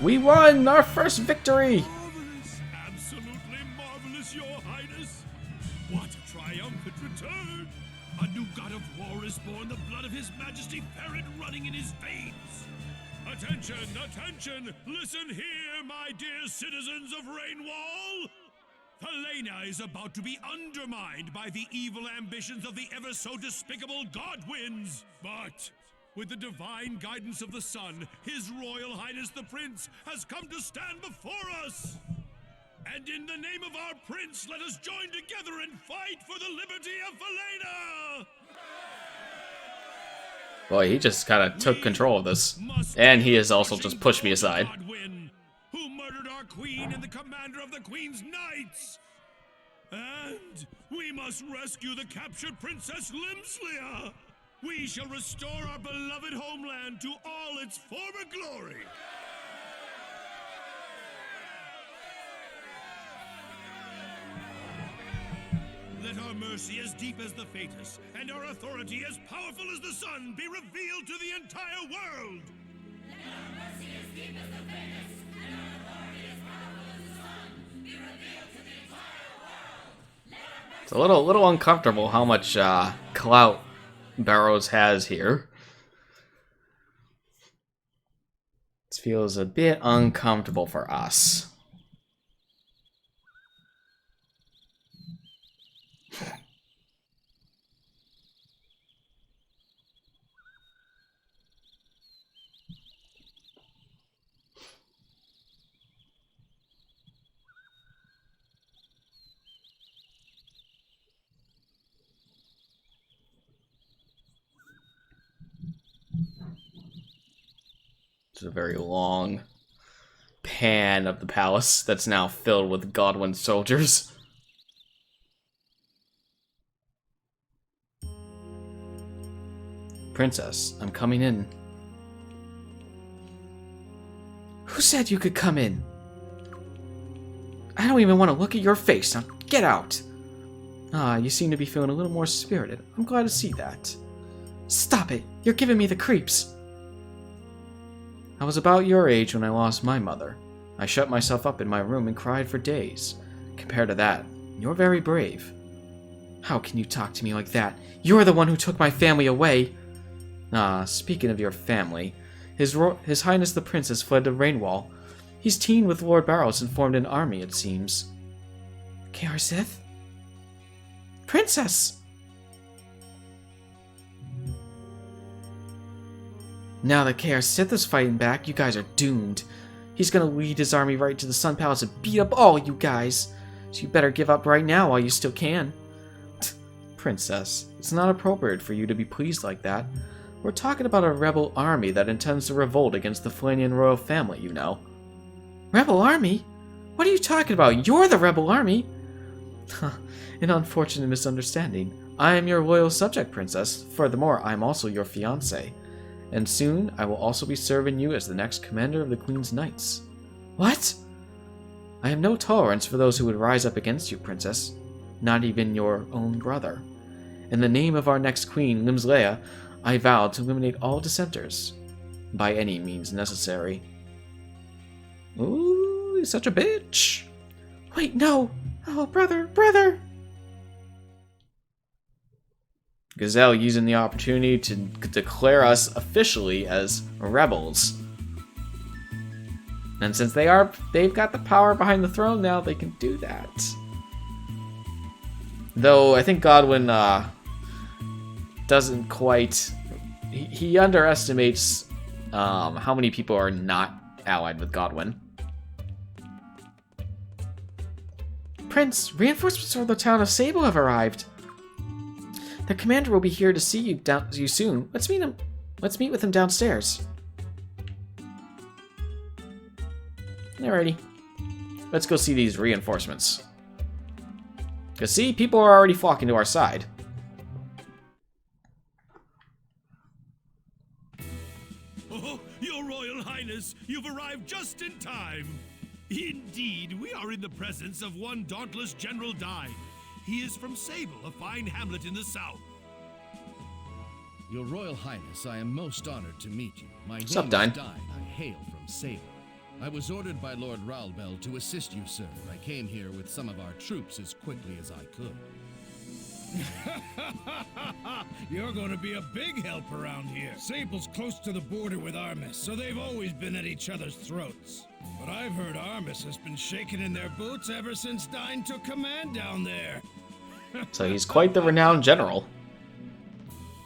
We won! Our first victory! Marvelous! Absolutely marvelous, Your Highness! What a triumphant return! A new god of war is born, the blood of His Majesty Ferret running in his veins! Attention, attention! Listen here, my dear citizens of Rainwall! Helena is about to be undermined by the evil ambitions of the ever so despicable Godwins! But with the divine guidance of the sun, His Royal Highness the Prince has come to stand before us! And in the name of our Prince, let us join together and fight for the liberty of Helena! Boy, he just kind of took control of this. And he has also just pushed me aside. Godwin, who murdered our queen and the commander of the Queen's Knights! And we must rescue the captured Princess Limslia! We shall restore our beloved homeland to all its former glory! Let our mercy as deep as the Fatus, and our authority as powerful as the sun, be revealed to the entire world! Let our mercy as deep as the Fatus, and our authority as powerful as the sun, be revealed to the entire world! It's a little uncomfortable how much clout Barrows has here. This feels a bit uncomfortable for us. A very long pan of the palace that's now filled with Godwin soldiers. Princess, I'm coming in. Who said you could come in? I don't even want to look at your face. Now get out. Ah, you seem to be feeling a little more spirited. I'm glad to see that. Stop it. You're giving me the creeps. I was about your age when I lost my mother. I shut myself up in my room and cried for days. Compared to that, you're very brave. How can you talk to me like that? You're the one who took my family away. Ah, speaking of your family, His Highness the Prince has fled to Rainwall. He's teamed with Lord Barrows and formed an army, it seems. K.R. Sith? Princess! Now that K.R. Sith is fighting back, you guys are doomed. He's gonna lead his army right to the Sun Palace and beat up all you guys. So you better give up right now while you still can. Princess, it's not appropriate for you to be pleased like that. We're talking about a rebel army that intends to revolt against the Flanian royal family, you know. Rebel army? What are you talking about? You're the rebel army! An unfortunate misunderstanding. I am your loyal subject, Princess. Furthermore, I am also your fiancé. And soon, I will also be serving you as the next commander of the Queen's Knights. What? I have no tolerance for those who would rise up against you, Princess. Not even your own brother. In the name of our next queen, Limslea, I vow to eliminate all dissenters. By any means necessary. Ooh, he's such a bitch. Wait, no! Oh, brother! Gazelle using the opportunity to declare us officially as rebels. And since they've got the power behind the throne now, they can do that. Though I think Godwin doesn't quite... He underestimates how many people are not allied with Godwin. Prince, reinforcements from the town of Sable have arrived. The commander will be here to see you soon. Let's meet with him downstairs. Alrighty. Let's go see these reinforcements. Because see, people are already flocking to our side. Oh, Your Royal Highness, you've arrived just in time. Indeed, we are in the presence of one dauntless General Dine. He is from Sable, a fine hamlet in the south. Your Royal Highness, I am most honored to meet you. My name is Dine? Dine. I hail from Sable. I was ordered by Lord Rowlbell to assist you, sir. I came here with some of our troops as quickly as I could. You're going to be a big help around here. Sable's close to the border with Armis, so they've always been at each other's throats. But I've heard Armis has been shaking in their boots ever since Dine took command down there. So he's quite the renowned general.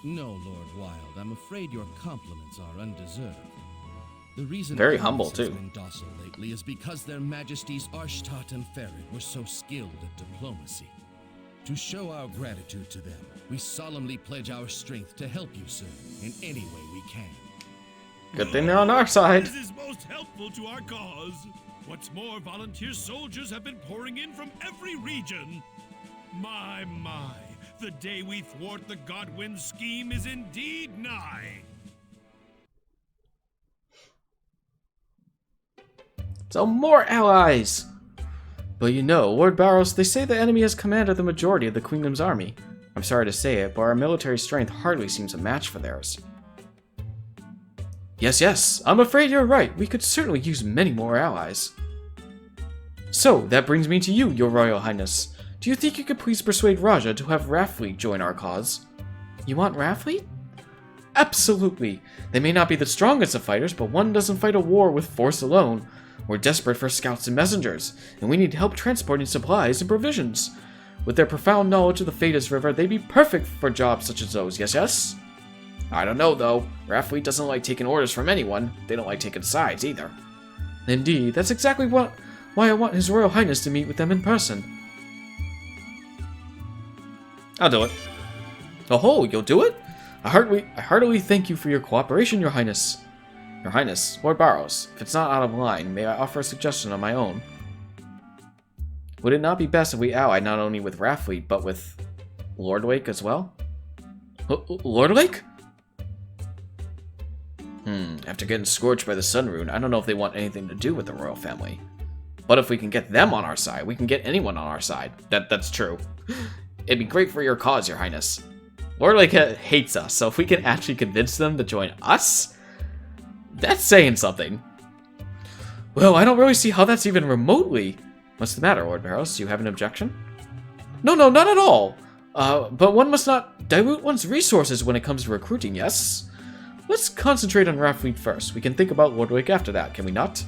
No, Lord Wild, I'm afraid your compliments are undeserved. The reason Very Armis humble, has too. been docile lately is because their Majesties Arshtat and Ferid were so skilled at diplomacy. To show our gratitude to them, we solemnly pledge our strength to help you, sir, in any way we can. Good thing they're on our side. This is most helpful to our cause. What's more, volunteer soldiers have been pouring in from every region. My, the day we thwart the Godwin scheme is indeed nigh. So more allies! But you know, Lord Barrows, they say the enemy has commanded the majority of the Queendom's army. I'm sorry to say it, but our military strength hardly seems a match for theirs. Yes, I'm afraid you're right. We could certainly use many more allies. So, that brings me to you, Your Royal Highness. Do you think you could please persuade Raja to have Rathfleet join our cause? You want Rathfleet? Absolutely. They may not be the strongest of fighters, but one doesn't fight a war with force alone. We're desperate for scouts and messengers, and we need help transporting supplies and provisions. With their profound knowledge of the Phaedos River, they'd be perfect for jobs such as those, yes? I don't know, though. Rathfleet doesn't like taking orders from anyone. They don't like taking sides, either. Indeed, that's exactly why I want His Royal Highness to meet with them in person. I'll do it. Oh, you'll do it? I heartily thank you for your cooperation, Your Highness. Your Highness, Lord Barrows, if it's not out of line, may I offer a suggestion on my own? Would it not be best if we allied not only with Rathfleet, but with Lordwake as well? Lordwake? After getting scorched by the Sun Rune, I don't know if they want anything to do with the royal family. But if we can get them on our side, we can get anyone on our side. That's true. It'd be great for your cause, Your Highness. Lordwake hates us, so if we can actually convince them to join us, that's saying something. Well, I don't really see how that's even remotely. What's the matter, Lord Barrows? Do you have an objection? No, not at all. But one must not dilute one's resources when it comes to recruiting, yes? Let's concentrate on Rathfleet first. We can think about Lordwake after that, can we not?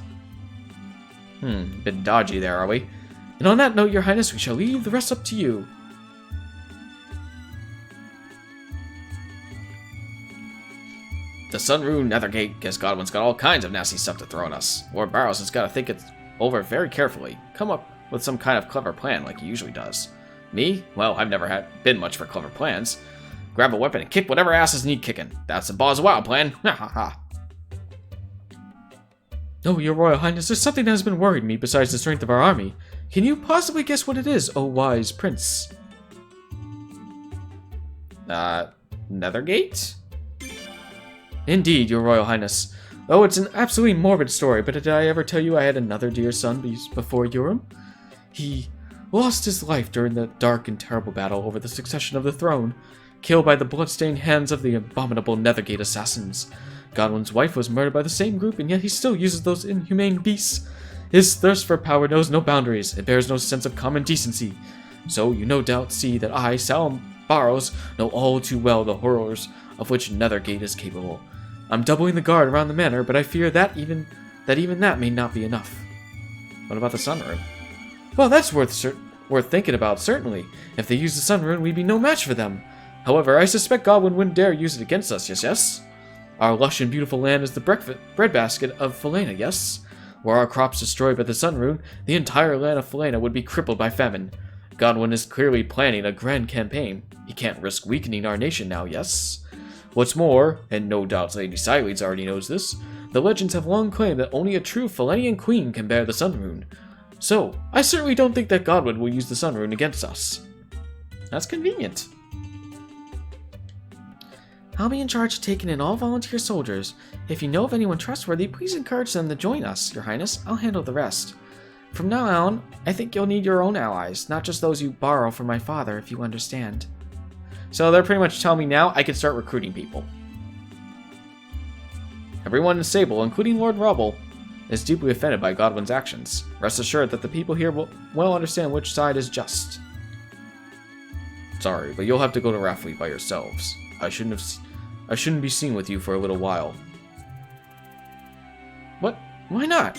Bit dodgy there, are we? And on that note, Your Highness, we shall leave the rest up to you. The Sunrune Nethergate. Guess Godwin's got all kinds of nasty stuff to throw at us. Lord Barrows has got to think it over very carefully. Come up with some kind of clever plan like he usually does. Me? Well, I've never been much for clever plans. Grab a weapon and kick whatever asses need kicking. That's the Boz Wild plan. Ha ha ha. Oh, Your Royal Highness, there's something that has been worrying me besides the strength of our army. Can you possibly guess what it is, oh wise prince? Nethergate? Indeed, Your Royal Highness. Oh, it's an absolutely morbid story, but did I ever tell you I had another dear son before Urim? He lost his life during the dark and terrible battle over the succession of the throne, killed by the bloodstained hands of the abominable Nethergate assassins. Godwin's wife was murdered by the same group, and yet he still uses those inhumane beasts. His thirst for power knows no boundaries. It bears no sense of common decency. So you no doubt see that I, Salem Barrows, know all too well the horrors of which Nethergate is capable. I'm doubling the guard around the manor, but I fear that even that may not be enough. What about the Sunrune? Well, that's worth thinking about, certainly. If they use the Sunrune, we'd be no match for them. However, I suspect Godwin wouldn't dare use it against us, yes? Our lush and beautiful land is the breadbasket of Falena, yes? Were our crops destroyed by the Sunrune, the entire land of Falena would be crippled by famine. Godwin is clearly planning a grand campaign. He can't risk weakening our nation now, yes? What's more, and no doubt Lady Sileeds already knows this, the legends have long claimed that only a true Falenian queen can bear the Sunrune. So, I certainly don't think that Godwin will use the Sunrune against us. That's convenient. I'll be in charge of taking in all volunteer soldiers. If you know of anyone trustworthy, please encourage them to join us, Your Highness. I'll handle the rest. From now on, I think you'll need your own allies, not just those you borrow from my father, if you understand. So they're pretty much telling me now I can start recruiting people. Everyone in Sable, including Lord Rubble, is deeply offended by Godwin's actions. Rest assured that the people here will well understand which side is just. Sorry, but you'll have to go to Raffley by yourselves. I shouldn't be seen with you for a little while. What? Why not?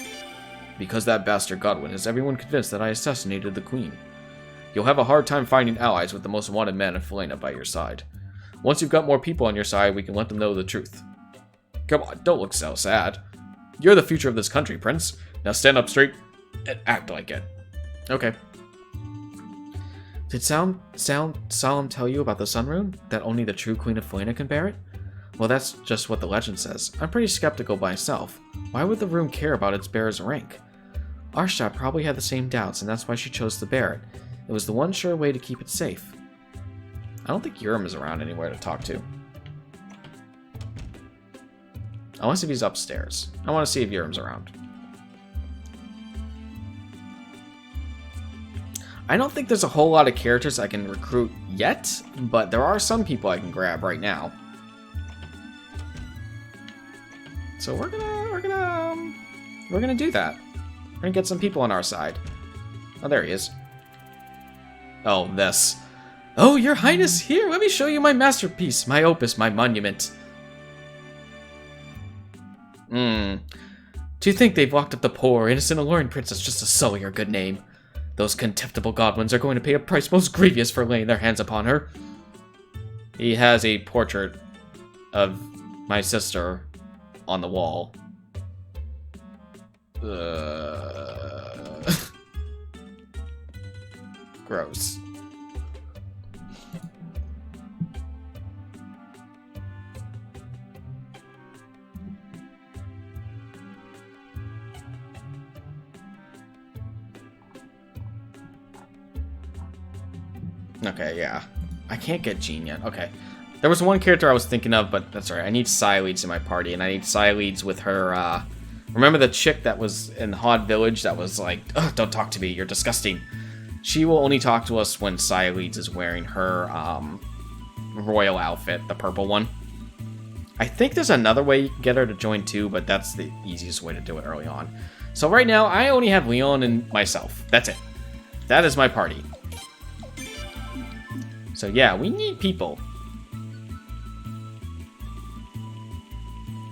Because that bastard Godwin has everyone convinced that I assassinated the Queen. You'll have a hard time finding allies with the most wanted man in Falena by your side. Once you've got more people on your side, we can let them know the truth. Come on, don't look so sad. You're the future of this country, Prince. Now stand up straight and act like it. Okay. Did Solemn tell you about the Sunrune? That only the true Queen of Falena can bear it? Well, that's just what the legend says. I'm pretty skeptical myself. Why would the rune care about its bearer's rank? Arshad probably had the same doubts, and that's why she chose to bear it. It was the one sure way to keep it safe. I don't think Urim is around anywhere to talk to. Unless if he's upstairs. I want to see if Urim's around. I don't think there's a whole lot of characters I can recruit yet, but there are some people I can grab right now. So we're gonna do that. We're gonna get some people on our side. Oh, there he is. Oh, this. Oh, Your Highness, here, let me show you my masterpiece, my opus, my monument. Do you think they've locked up the poor, innocent, alluring princess just to sully her good name? Those contemptible Godwins are going to pay a price most grievous for laying their hands upon her. He has a portrait of my sister on the wall. Gross. Okay, yeah. I can't get Jean yet. Okay. There was one character I was thinking of, but that's alright. I need Sileeds in my party, and I need Sileeds with her, remember the chick that was in Hod Village that was like, ugh, don't talk to me, you're disgusting. She will only talk to us when Sileeds is wearing her, royal outfit, the purple one. I think there's another way you can get her to join too, but that's the easiest way to do it early on. So right now, I only have Leon and myself. That's it. That is my party. So yeah, we need people.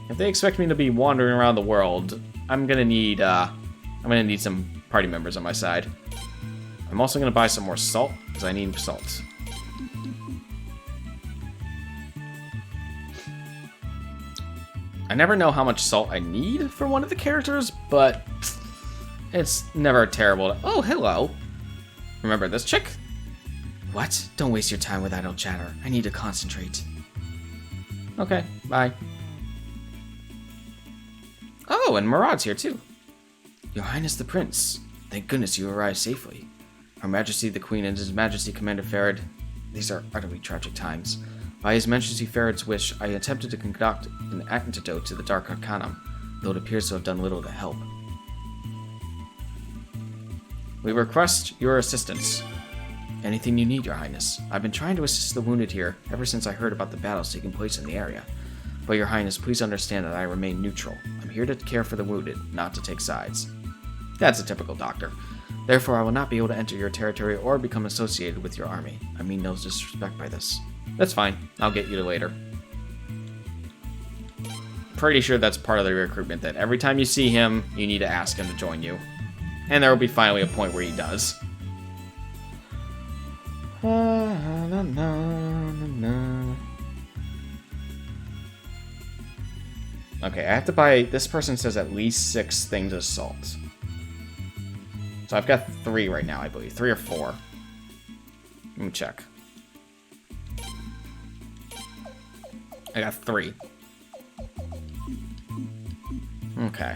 If they expect me to be wandering around the world, I'm gonna need I'm gonna need some party members on my side. I'm also gonna buy some more salt, because I need salt. I never know how much salt I need for one of the characters, but it's never terrible. Oh, hello. Remember this chick? What? Don't waste your time with idle chatter. I need to concentrate. Okay, bye. Oh, and Murad's here too. Your Highness the Prince. Thank goodness you arrived safely. Her Majesty the Queen and His Majesty Commander Farad. These are utterly tragic times. By His Majesty Farad's wish, I attempted to concoct an antidote to the Dark Arcanum, though it appears to have done little to help. We request your assistance. Anything you need, Your Highness. I've been trying to assist the wounded here ever since I heard about the battles taking place in the area. But Your Highness, please understand that I remain neutral. I'm here to care for the wounded, not to take sides. That's a typical doctor. Therefore, I will not be able to enter your territory or become associated with your army. I mean no disrespect by this. That's fine. I'll get you later. Pretty sure that's part of the recruitment, that every time you see him, you need to ask him to join you. And there will be finally a point where he does. Okay, I have to buy... This person says at least 6 things of salt. So I've got 3 right now, I believe. 3 or 4. Let me check. I got 3. Okay.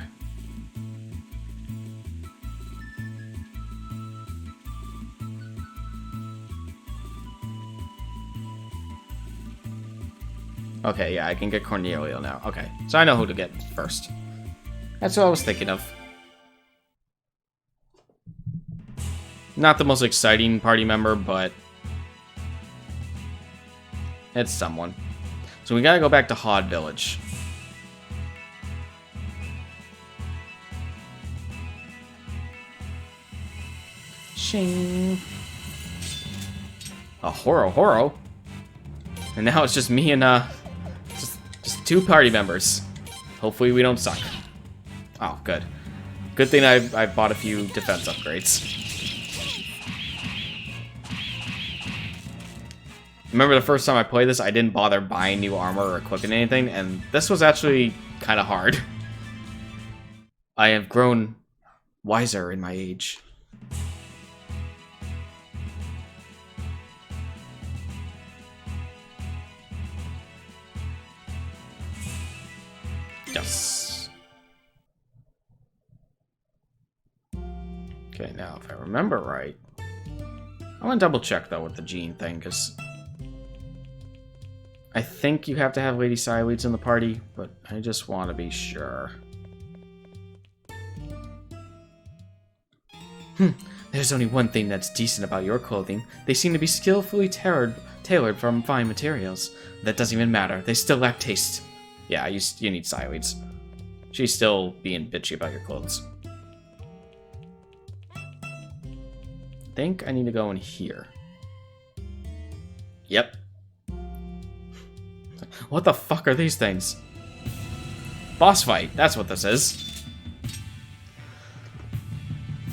Okay, yeah, I can get Cornelio now. Okay, so I know who to get first. That's what I was thinking of. Not the most exciting party member, but it's someone. So we gotta go back to Hod Village. Shing. A Horo. And now it's just me and just 2 party members. Hopefully we don't suck. Oh, good. Good thing I bought a few defense upgrades. Remember the first time I played this, I didn't bother buying new armor or equipping anything, and this was actually kind of hard. I have grown wiser in my age. Yes. Okay, now if I remember right, I want to double check though with the gene thing, because I think you have to have Lady Sileads in the party, but I just want to be sure. There's only one thing that's decent about your clothing. They seem to be skillfully tailored from fine materials. That doesn't even matter. They still lack taste. Yeah, you need Sileads. She's still being bitchy about your clothes. I think I need to go in here. Yep. What the fuck are these things? Boss fight, that's what this is.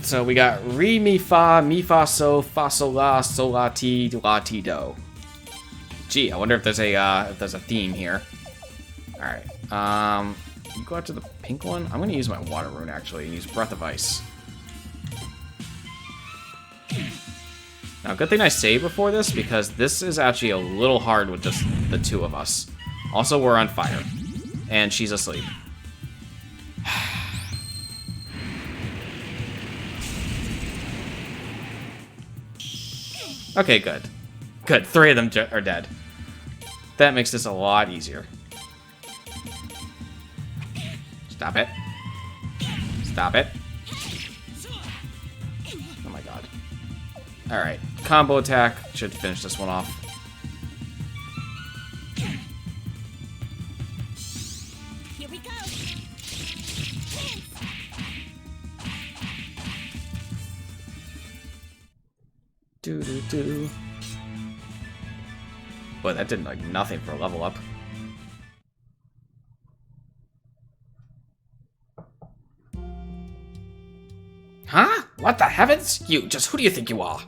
So we got re, mi, fa, so, la, ti, la, ti, do. Gee, I wonder if there's a theme here. Alright, you go out to the pink one. I'm gonna use my water rune actually and use Breath of Ice. Now, good thing I saved before this, because this is actually a little hard with just the 2 of us. Also, we're on fire. And she's asleep. Okay, good. Good, 3 of them are dead. That makes this a lot easier. Stop it. Stop it. Oh my god. Alright, combo attack should finish this one off. Here we go. Do. Boy, that did like nothing for a level up. What the heavens? You, just who do you think you are?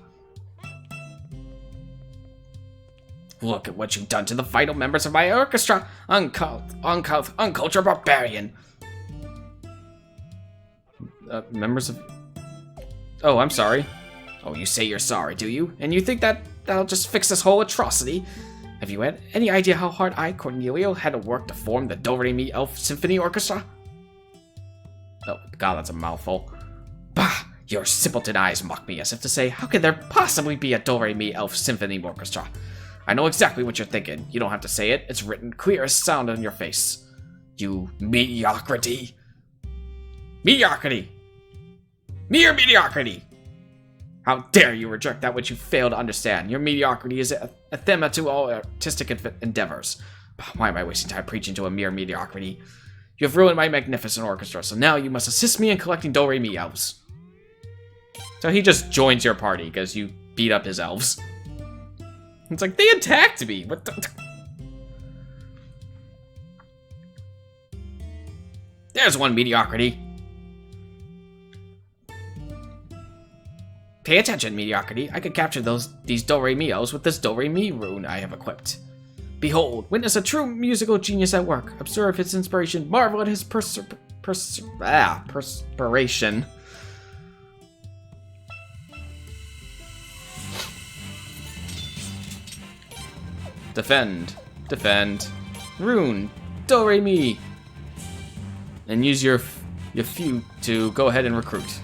Look at what you've done to the vital members of my orchestra! Uncultured barbarian! Members of... Oh, I'm sorry. Oh, you say you're sorry, do you? And you think that that'll just fix this whole atrocity? Have you had any idea how hard I, Cornelio, had to work to form the Do-Re-Mi Elf Symphony Orchestra? Oh, God, that's a mouthful. Bah! Your simpleton eyes mock me as if to say, how could there possibly be a Do-Re-Mi Elf Symphony Orchestra? I know exactly what you're thinking. You don't have to say it. It's written clear as sound on your face. You mediocrity. Mediocrity! Mere mediocrity! How dare you reject that which you fail to understand? Your mediocrity is anathema to all artistic endeavors. Why am I wasting time preaching to a mere mediocrity? You have ruined my magnificent orchestra, so now you must assist me in collecting Do-Re-Mi elves. So he just joins your party because you beat up his elves. It's like, they attacked me! What the... There's one mediocrity! Pay attention, mediocrity. I could capture these Do-Re-Mi-Os with this Do-Re-Mi rune I have equipped. Behold, witness a true musical genius at work. Observe his inspiration, marvel at his perspiration. Defend. Defend. Rune. Do-Re-Mi. And use your few to go ahead and recruit.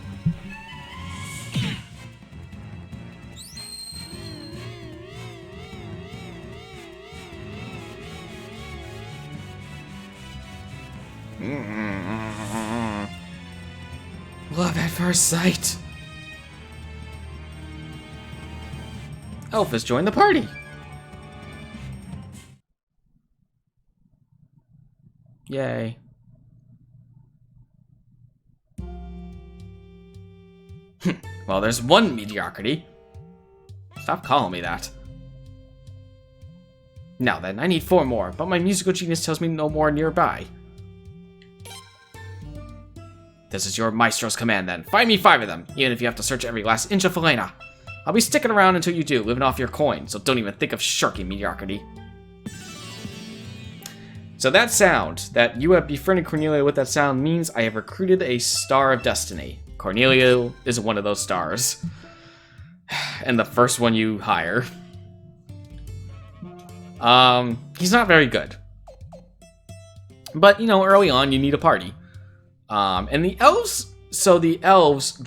Love at first sight. Elf has joined the party. Yay. Well, there's one mediocrity. Stop calling me that. Now then, I need 4 more, but my musical genius tells me no more nearby. This is your maestro's command then. Find me 5 of them, even if you have to search every last inch of Felena. I'll be sticking around until you do, living off your coin, so don't even think of shirking mediocrity. So that sound, that you have befriended Cornelia with that sound, means I have recruited a Star of Destiny. Cornelia is one of those stars. And the first one you hire. He's not very good. But, you know, early on, you need a party. And the elves, so the elves,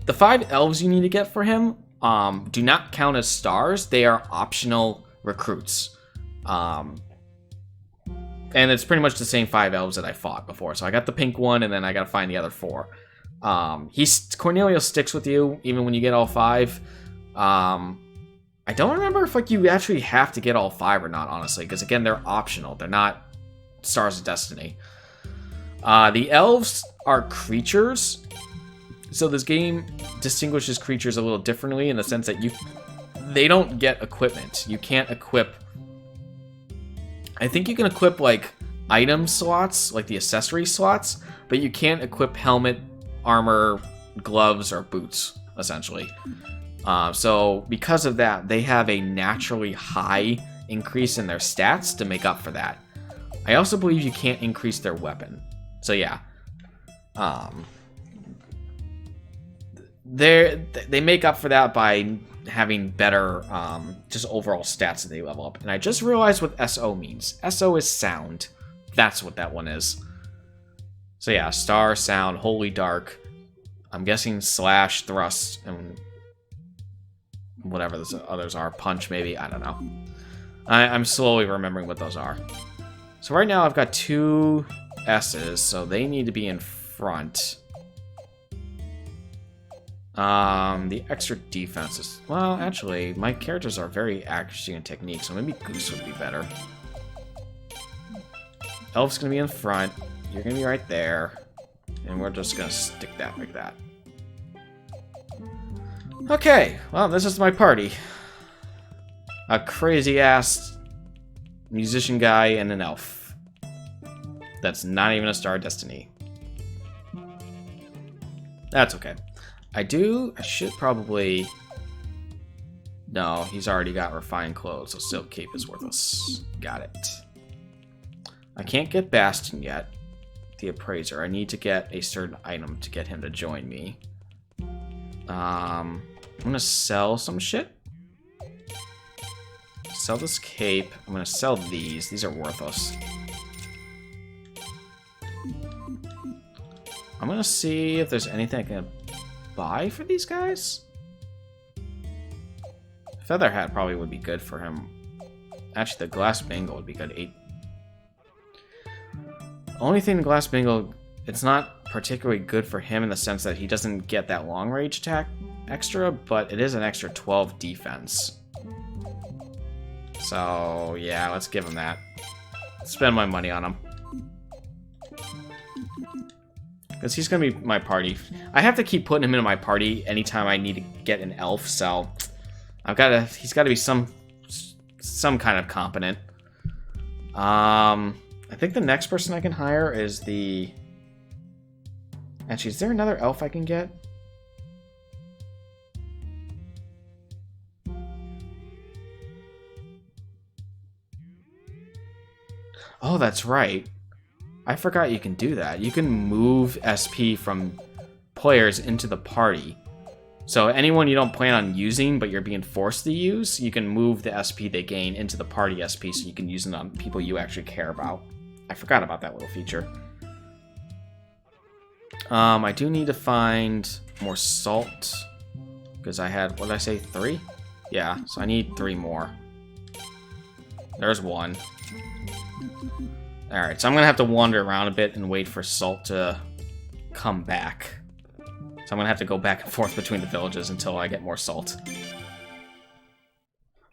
the 5 elves you need to get for him, do not count as stars. They are optional recruits. And it's pretty much the same 5 elves that I fought before. So I got the pink one, and then I gotta find the other 4. Cornelio sticks with you, even when you get all 5. I don't remember if, like, you actually have to get all 5 or not, honestly. Because, again, they're optional. They're not Stars of Destiny. The elves are creatures, so this game distinguishes creatures a little differently in the sense that they don't get equipment. You can't equip... I think you can equip, like, item slots, like the accessory slots, but you can't equip helmet, armor, gloves, or boots, essentially. So because of that, they have a naturally high increase in their stats to make up for that. I also believe you can't increase their weapon. So yeah, they make up for that by having better just overall stats that they level up. And I just realized what SO means. SO is sound. That's what that one is. So yeah, star, sound, holy dark. I'm guessing slash, thrust, and whatever those others are. Punch, maybe. I don't know. I'm slowly remembering what those are. So right now I've got 2 S's, so they need to be in front. The extra defense is... Well, actually, my characters are very accuracy and technique, so maybe Goose would be better. Elf's gonna be in front. You're gonna be right there. And we're just gonna stick that like that. Okay, well, this is my party. A crazy-ass musician guy and an elf. That's not even a Star of Destiny. That's okay. I should probably... No, he's already got refined clothes, so Silk Cape is worthless. Got it. I can't get Bastion yet, the Appraiser. I need to get a certain item to get him to join me. I'm gonna sell some shit. Sell this cape. I'm gonna sell these. These are worthless. I'm gonna see if there's anything I can buy for these guys. Feather hat probably would be good for him. Actually, the glass bangle would be good. 8. Only thing, the glass bangle, it's not particularly good for him in the sense that he doesn't get that long range attack extra, but it is an extra 12 defense. So yeah, let's give him that. Spend my money on him. Because he's gonna be my party. I have to keep putting him into my party anytime I need to get an elf, so he's gotta be some kind of competent. I think the next person I can hire is the... Actually, is there another elf I can get? Oh, that's right. I forgot you can do that. You can move SP from players into the party. So anyone you don't plan on using, but you're being forced to use, you can move the SP they gain into the party SP so you can use it on people you actually care about. I forgot about that little feature. I do need to find more salt. Because I had, what did I say, 3? Yeah, so I need 3 more. There's 1. Alright, so I'm going to have to wander around a bit and wait for salt to come back. So I'm going to have to go back and forth between the villages until I get more salt.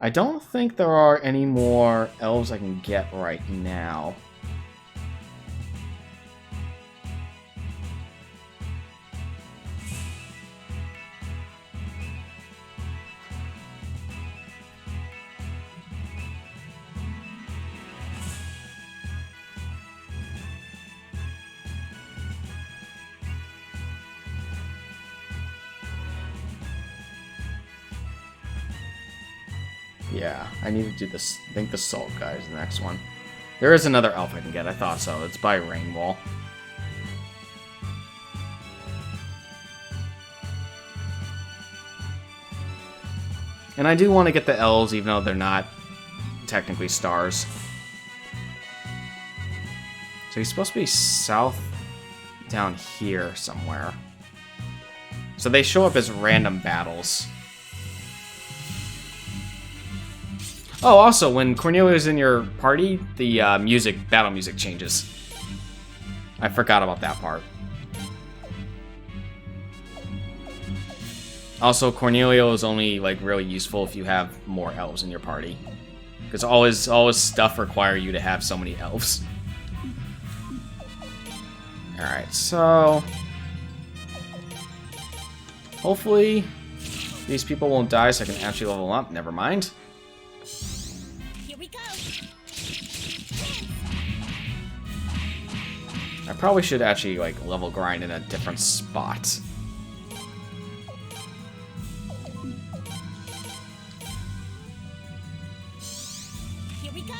I don't think there are any more elves I can get right now. Yeah, I need to do this. I think the salt guy is the next one. There is another elf I can get. I thought so. It's by Rainwall. And I do want to get the elves, even though they're not technically stars. So he's supposed to be south down here somewhere. So they show up as random battles. Oh, also, when Cornelia is in your party, the battle music changes. I forgot about that part. Also, Cornelio is only like really useful if you have more elves in your party, because all his stuff require you to have so many elves. All right, so hopefully these people won't die, so I can actually level them up. Never mind. I probably should actually, like, level grind in a different spot. Here we go.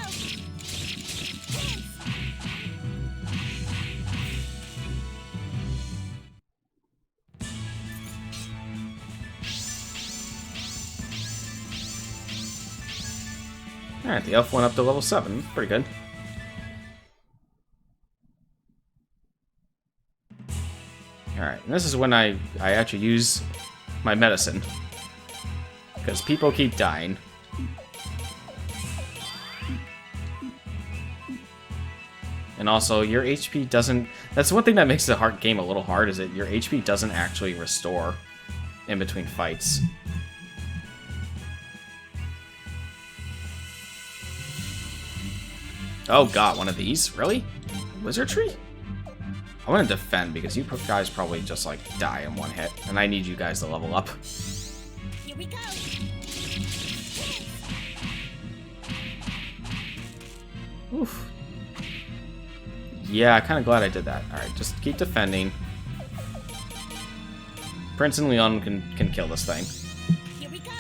Alright, the elf went up to level 7. Pretty good. Alright, and this is when I actually use my medicine. Because people keep dying. And also, your HP doesn't... That's one thing that makes the game a little hard, is that your HP doesn't actually restore in between fights. Oh god, one of these? Really? Wizardry? I want to defend because you guys probably just like die in one hit, and I need you guys to level up. Here we go. Oof. Yeah, kind of glad I did that. Alright, just keep defending. Prince and Leon can kill this thing. Here we go.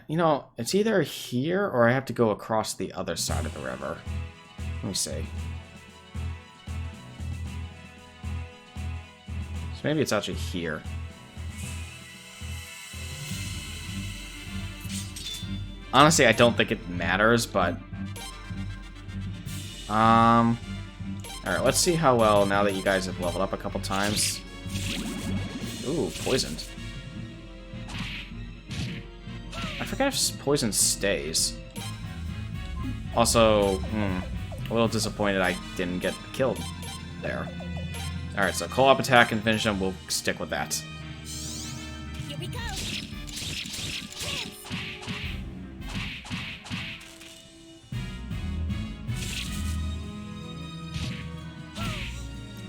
You know, it's either here or I have to go across the other side of the river. Let me see. So maybe it's actually here. Honestly, I don't think it matters, but... Alright, let's see how well, now that you guys have leveled up a couple times. Ooh, poisoned. I forget if poison stays. Also, a little disappointed I didn't get killed there. Alright, so co-op attack and finish him, we'll stick with that. Here we go.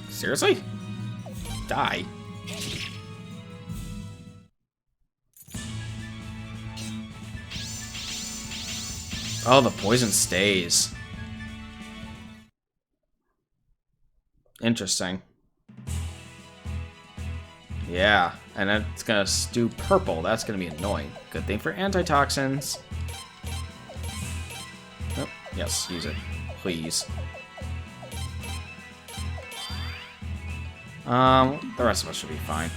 Seriously? Die. Oh, the poison stays. Interesting. Yeah, and it's gonna do purple. That's gonna be annoying. Good thing for antitoxins. Oh, yes, use it. Please. The rest of us should be fine.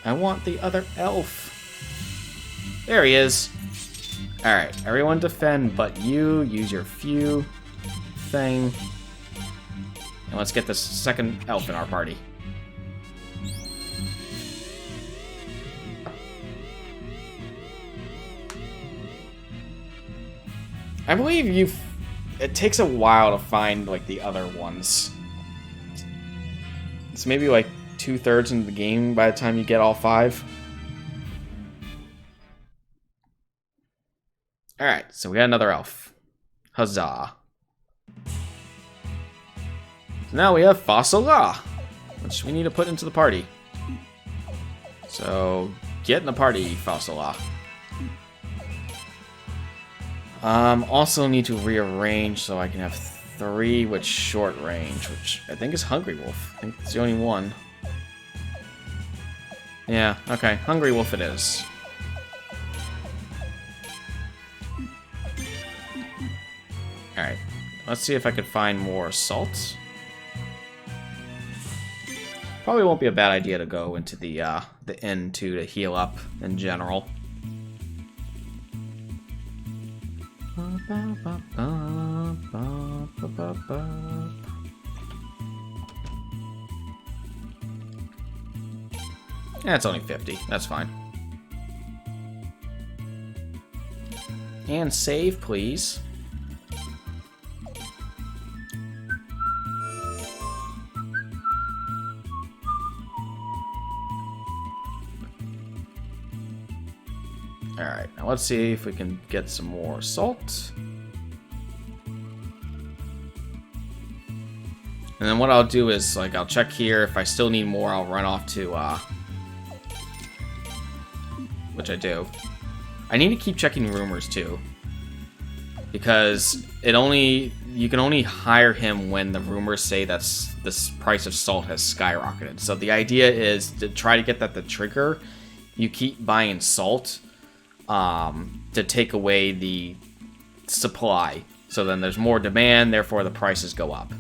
I want the other elf. There he is. Alright, everyone defend but you. Use your few thing. And let's get this second elf in our party. I believe it takes a while to find, like, the other ones. It's maybe, like, 2/3 into the game by the time you get all 5. Alright, so we got another elf. Huzzah. So now we have Fossila, which we need to put into the party. So, get in the party, Fossila. Also need to rearrange so I can have 3 with short range, which I think is Hungry Wolf. I think it's the only one. Yeah, okay, Hungry Wolf it is. Alright, let's see if I could find more salt. Probably won't be a bad idea to go into the inn too to heal up in general. Yeah, it's only 50. That's fine. And save, please. Alright, now let's see if we can get some more salt. And then what I'll do is, like, I'll check here. If I still need more, I'll run off to, which I do. I need to keep checking rumors, too. Because you can only hire him when the rumors say that the price of salt has skyrocketed. So the idea is to try to get that to trigger. You keep buying salt to take away the supply. So then there's more demand, therefore the prices go up.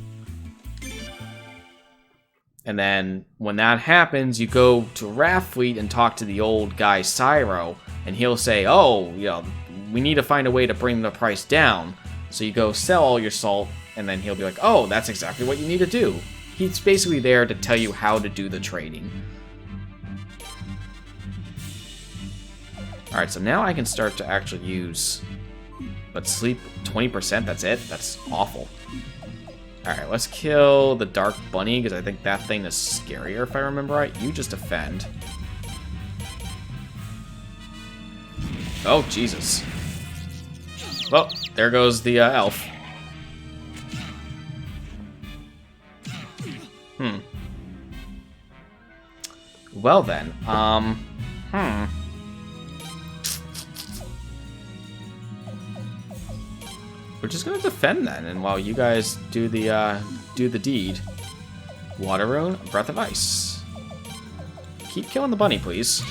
And then when that happens, you go to Raffleet and talk to the old guy Cyro, and he'll say, oh, you know, we need to find a way to bring the price down. So you go sell all your salt, and then he'll be like, oh, that's exactly what you need to do. He's basically there to tell you how to do the trading. Alright, so now I can start to actually use... But sleep 20%, that's it? That's awful. Alright, let's kill the Dark Bunny, because I think that thing is scarier, if I remember right. You just defend. Oh, Jesus. Well, there goes the elf. Well then, we're just gonna defend then, and while you guys do the deed. Water Rune, Breath of Ice. Keep killing the bunny, please.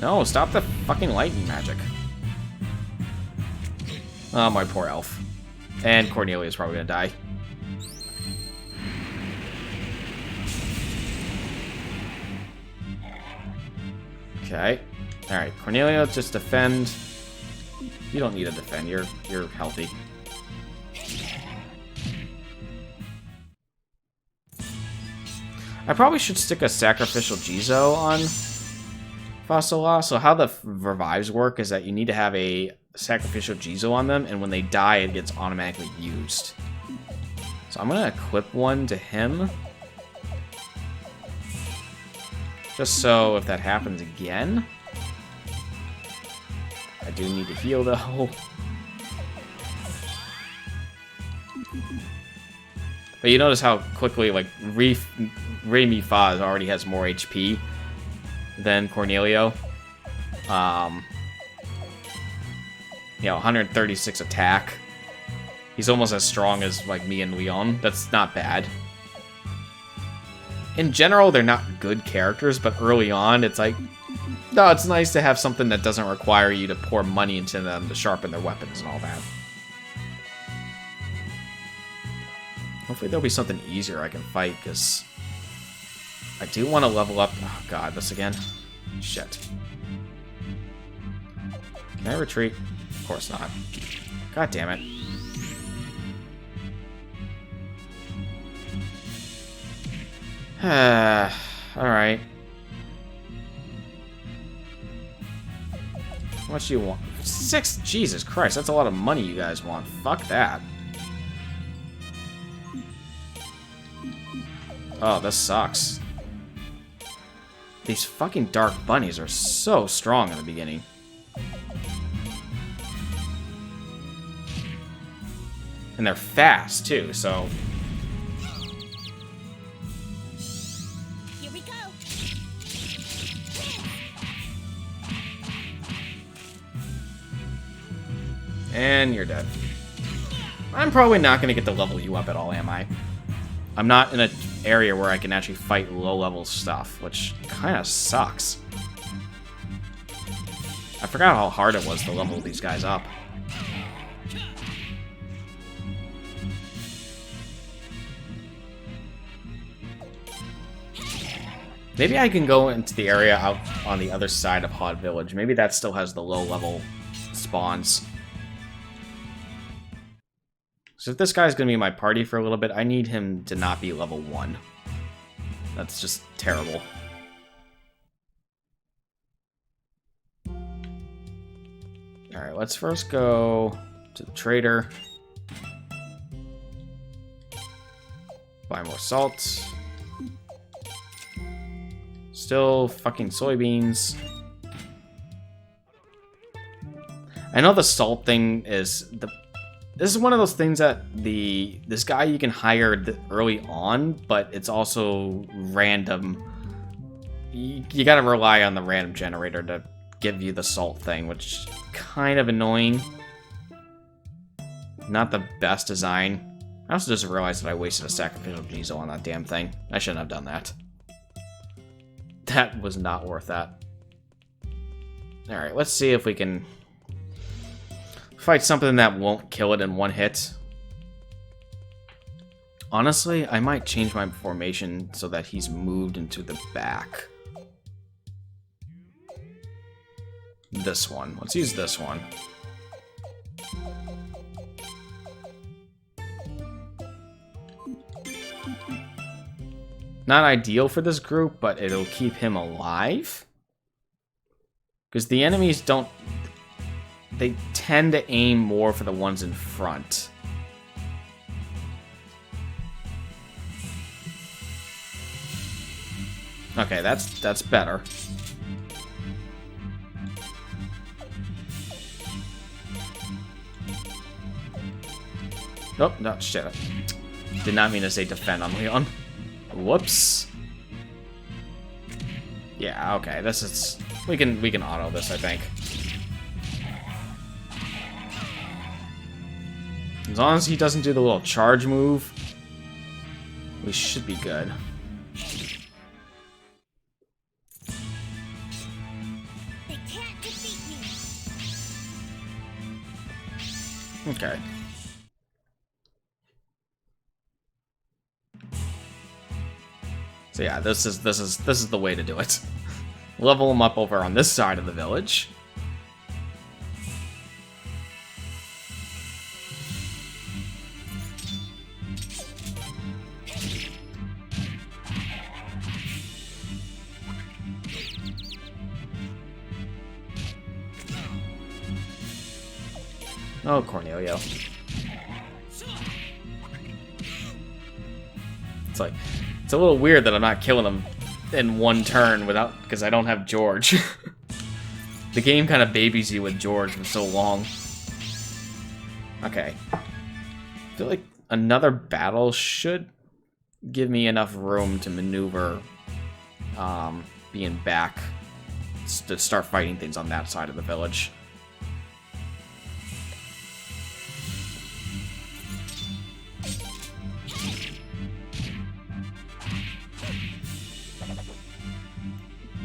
No, stop the fucking lightning magic. Oh, my poor elf. And Cornelia's probably gonna die. Okay. Alright, Cornelia, just defend. You don't need to defend, you're healthy. I probably should stick a sacrificial Jizo on Fasola. So how the revives work is that you need to have a sacrificial Jizo on them, and when they die, it gets automatically used. So I'm gonna equip one to him. Just so if that happens again. I do need to heal though. But you notice how quickly, like, Remy Faz already has more HP than Cornelio. You know, 136 attack. He's almost as strong as, like, me and Leon. That's not bad. In general, they're not good characters, but early on, it's like, no, it's nice to have something that doesn't require you to pour money into them to sharpen their weapons and all that. Hopefully there'll be something easier I can fight, because I do want to level up. Oh god, this again? Shit. Can I retreat? Of course not. God damn it. Alright. How much do you want? 6? Jesus Christ, that's a lot of money you guys want. Fuck that. Oh, this sucks. These fucking dark bunnies are so strong in the beginning. And they're fast, too, so... Here we go. And you're dead. I'm probably not going to get to level you up at all, am I? I'm not in an area where I can actually fight low-level stuff, which kind of sucks. I forgot how hard it was to level these guys up. Maybe I can go into the area out on the other side of Hod Village. Maybe that still has the low-level spawns. So if this guy's going to be my party for a little bit, I need him to not be level 1. That's just terrible. Alright, let's first go to the trader. Buy more salt. Still fucking soybeans. I know the salt thing is the... This is one of those things that this guy you can hire early on, but it's also random. You gotta rely on the random generator to give you the salt thing, which is kind of annoying. Not the best design. I also just realized that I wasted a sacrificial Jizo on that damn thing. I shouldn't have done that. That was not worth that. Alright, let's see if we can... fight something that won't kill it in one hit. Honestly, I might change my formation so that he's moved into the back. This one. Let's use this one. Not ideal for this group, but it'll keep him alive. Because the enemies don't... They tend to aim more for the ones in front. Okay, that's better. Nope, no, shit. Did not mean to say defend on Leon. Whoops. Yeah, okay, this is... We can auto this, I think. As long as he doesn't do the little charge move, we should be good. They can't defeat me. Okay. So yeah, this is the way to do it. Level them up over on this side of the village. Oh, Cornelio. It's a little weird that I'm not killing him in one turn because I don't have George. The game kind of babies you with George for so long. Okay. I feel like another battle should give me enough room to maneuver being back to start fighting things on that side of the village.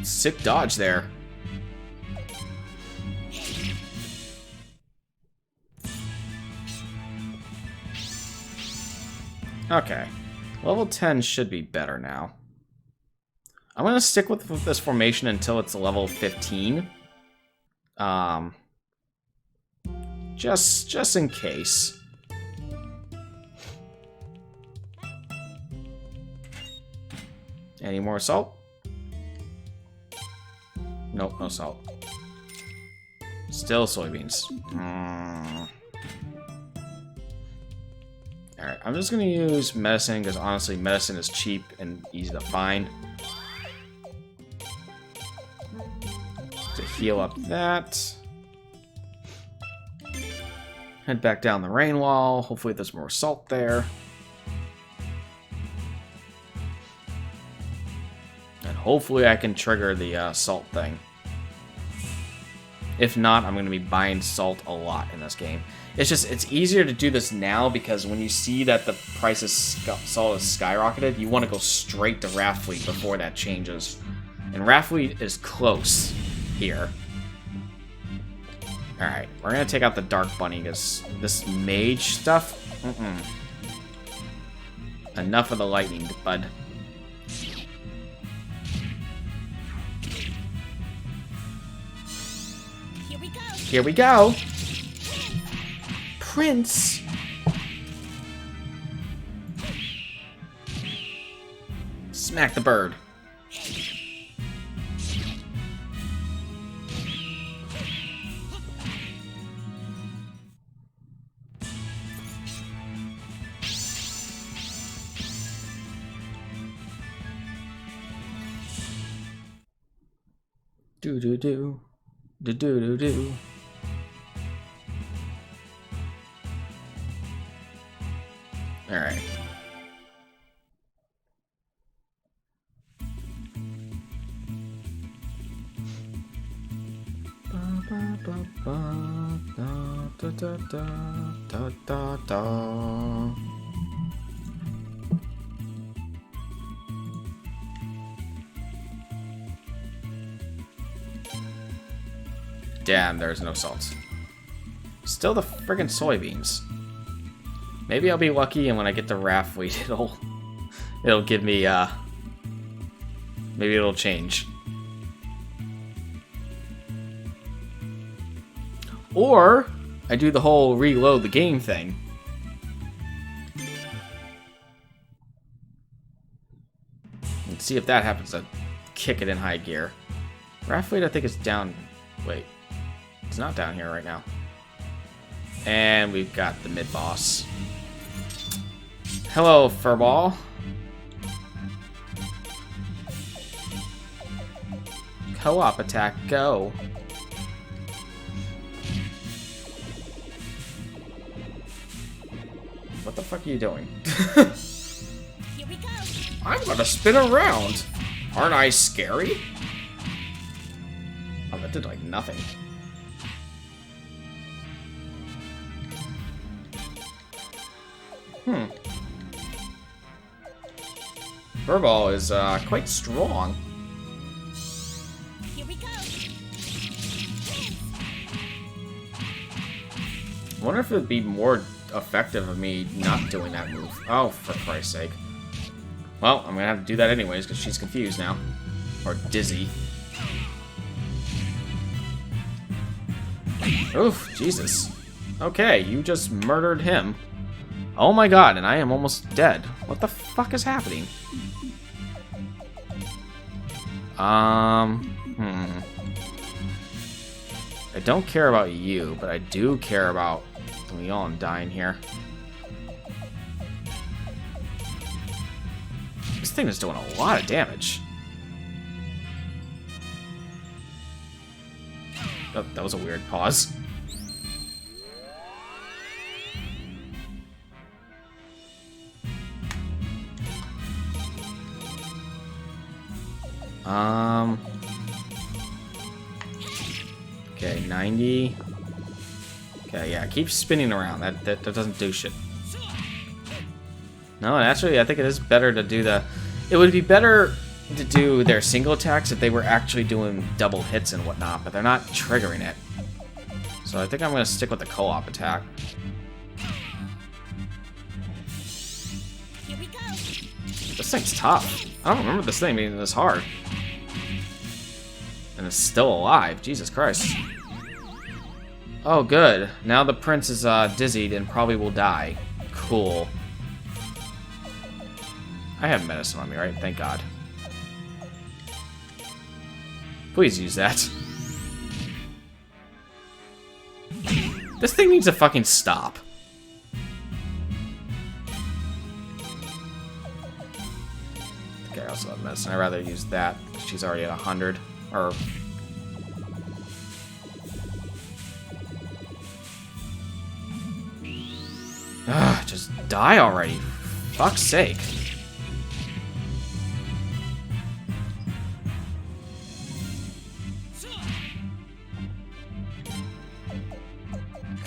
Sick dodge there. Okay. Level 10 should be better now. I'm gonna stick with this formation until it's level 15. Just in case. Any more assault? Nope, no salt. Still soybeans. Alright, I'm just gonna use medicine because honestly, medicine is cheap and easy to find. To heal up that. Head back down the rain wall. Hopefully there's more salt there. And hopefully I can trigger the salt thing. If not, I'm going to be buying salt a lot in this game. It's easier to do this now because when you see that the price of salt is skyrocketed, you want to go straight to Rathfleet before that changes. And Rathfleet is close here. Alright, we're going to take out the Dark Bunny because this mage stuff, enough of the lightning, bud. Here we go. Prince. Smack the bird. Do do do. Do do do do. All right. Damn, there's no salt. Still the friggin' soybeans. Maybe I'll be lucky, and when I get the Rathfleet, it'll give me, maybe it'll change. Or, I do the whole reload the game thing. Let's see if that happens to kick it in high gear. Rathfleet, I think, is down. Wait. It's not down here right now. And we've got the mid-boss. Hello, Furball. Co-op attack, go. What the fuck are you doing? Here we go. I'm gonna spin around. Aren't I scary? That did, like, nothing. Furball is quite strong. Here we go. I wonder if it would be more effective of me not doing that move. Oh, for Christ's sake. Well, I'm gonna have to do that anyways because she's confused now. Or dizzy. Oof, Jesus. Okay, you just murdered him. Oh my god, and I am almost dead. What the fuck is happening? I don't care about you, but I do care about Leon dying here. This thing is doing a lot of damage. Oh, that was a weird pause. Okay, 90. Okay, yeah, keep spinning around. That doesn't do shit. No, actually, I think it is better to do the... It would be better to do their single attacks if they were actually doing double hits and whatnot, but they're not triggering it. So I think I'm going to stick with the co-op attack. Here we go. This thing's tough. I don't remember this thing being this hard. And it's still alive. Jesus Christ. Oh, good. Now the prince is dizzied and probably will die. Cool. I have medicine on me, right? Thank God. Please use that. This thing needs to fucking stop. Okay, I also have medicine. I'd rather use that. She's already at 100. Or... Ugh, just die already. Fuck's sake.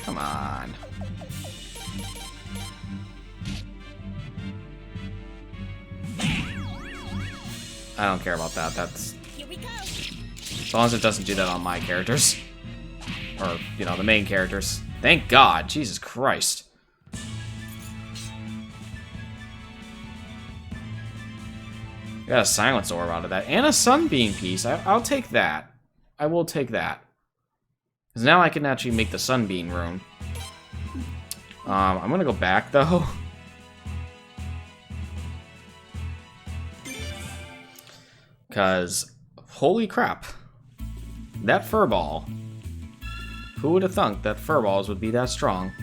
Come on. I don't care about that. That's... As long as it doesn't do that on my characters. Or, you know, the main characters. Thank God. Jesus Christ. Got a silence orb out of that. And a sunbeam piece. I'll take that. I will take that. Because now I can actually make the sunbeam rune. I'm gonna go back, though. Because, holy crap. That furball. Who would have thunk that furballs would be that strong?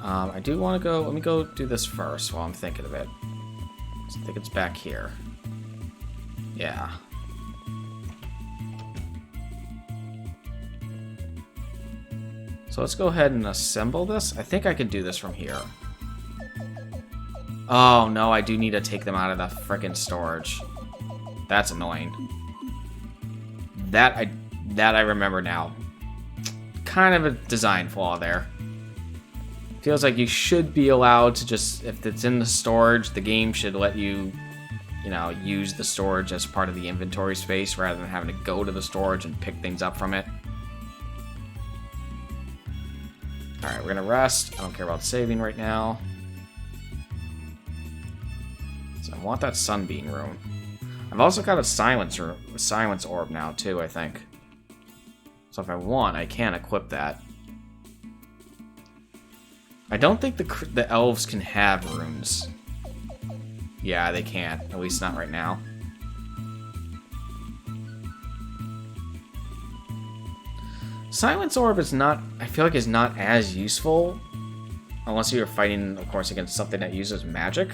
I do want to go... Let me go do this first while I'm thinking of it. I think it's back here. Yeah. So let's go ahead and assemble this. I think I can do this from here. Oh, no, I do need to take them out of the frickin' storage. That's annoying. That I remember now. Kind of a design flaw there. Feels like you should be allowed to just, if it's in the storage, the game should let you, you know, use the storage as part of the inventory space rather than having to go to the storage and pick things up from it. Alright, we're gonna rest. I don't care about saving right now. So I want that sunbeam rune. I've also got a silence orb now too, I think. So if I want, I can equip that. I don't think the elves can have runes. Yeah, they can't. At least not right now. Silence Orb is not... I feel like is not as useful. Unless you're fighting, of course, against something that uses magic.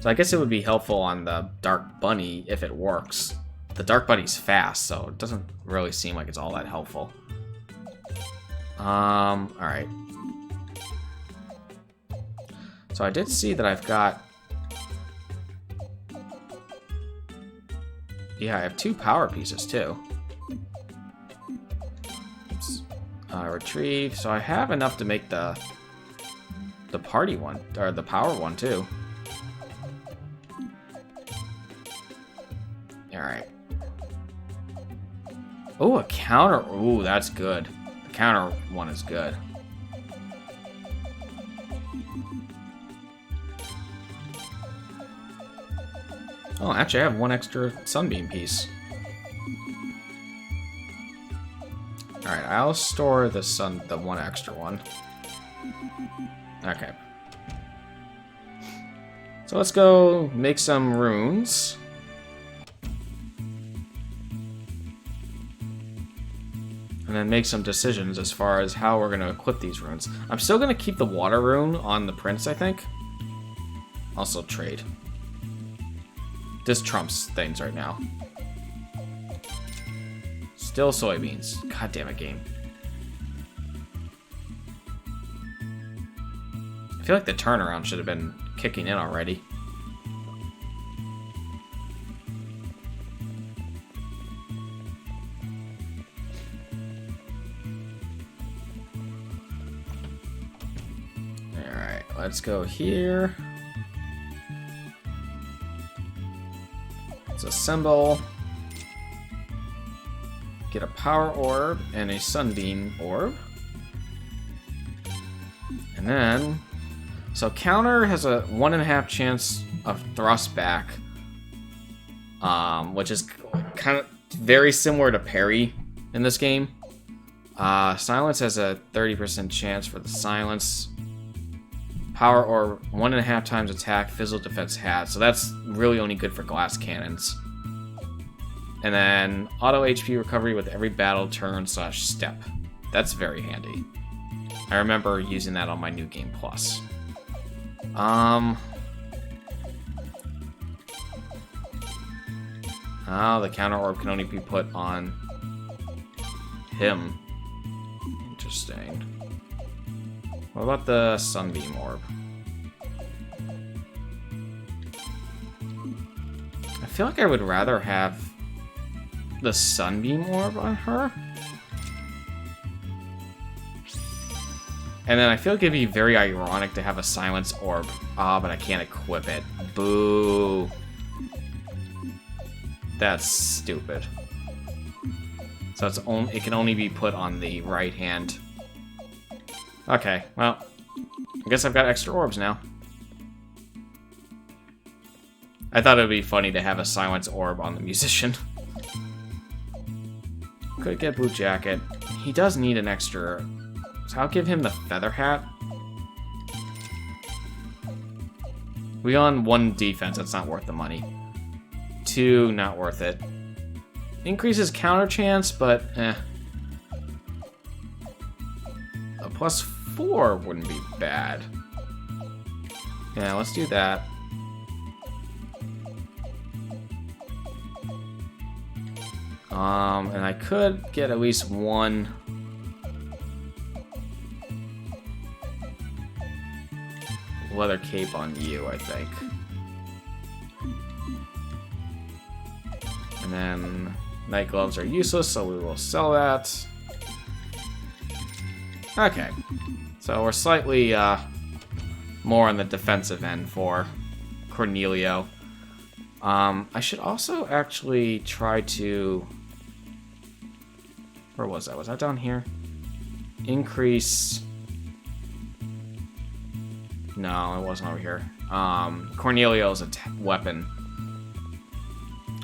So I guess it would be helpful on the Dark Bunny if it works. The Dark Bunny's fast, so it doesn't really seem like it's all that helpful. Alright. So I did see that I've got... Yeah, I have 2 power pieces, too. Retrieve. So I have enough to make the party one, or the power one too. Alright. Oh, a counter. Ooh, that's good. The counter one is good. Oh, actually, I have one extra sunbeam piece. Alright, I'll store the one extra one. Okay. So let's go make some runes. And then make some decisions as far as how we're going to equip these runes. I'm still going to keep the water rune on the prince, I think. Also trade. This trumps things right now. Still soybeans. God damn it, game. I feel like the turnaround should have been kicking in already. Alright, let's go here. Let's assemble. Get a power orb and a sunbeam orb. And then... So counter has a 1.5 chance of thrust back. Which is kind of very similar to parry in this game. Silence has a 30% chance for the silence. Power or 1.5 times attack, physical defense hat. So that's really only good for glass cannons. And then auto HP recovery with every battle turn / step. That's very handy. I remember using that on my New Game Plus. Oh, the counter orb can only be put on him. Interesting. What about the sunbeam orb? I feel like I would rather have the sunbeam orb on her. And then I feel like it'd be very ironic to have a silence orb. Ah, but I can't equip it. Boo. That's stupid. So it can only be put on the right hand. Okay, well, I guess I've got extra orbs now. I thought it would be funny to have a silence orb on the musician. Could get Blue Jacket. He does need an extra... So I'll give him the feather hat. We on 1 defense, that's not worth the money. 2, not worth it. Increases counter chance, but eh. A +4 wouldn't be bad. Yeah, let's do that. And I could get at least 1 leather cape on you, I think. And then night gloves are useless, so we will sell that. Okay. So we're slightly more on the defensive end for Cornelio. I should also actually try to... Where was that? Was that down here? Increase... No, it wasn't over here. Cornelio's a weapon.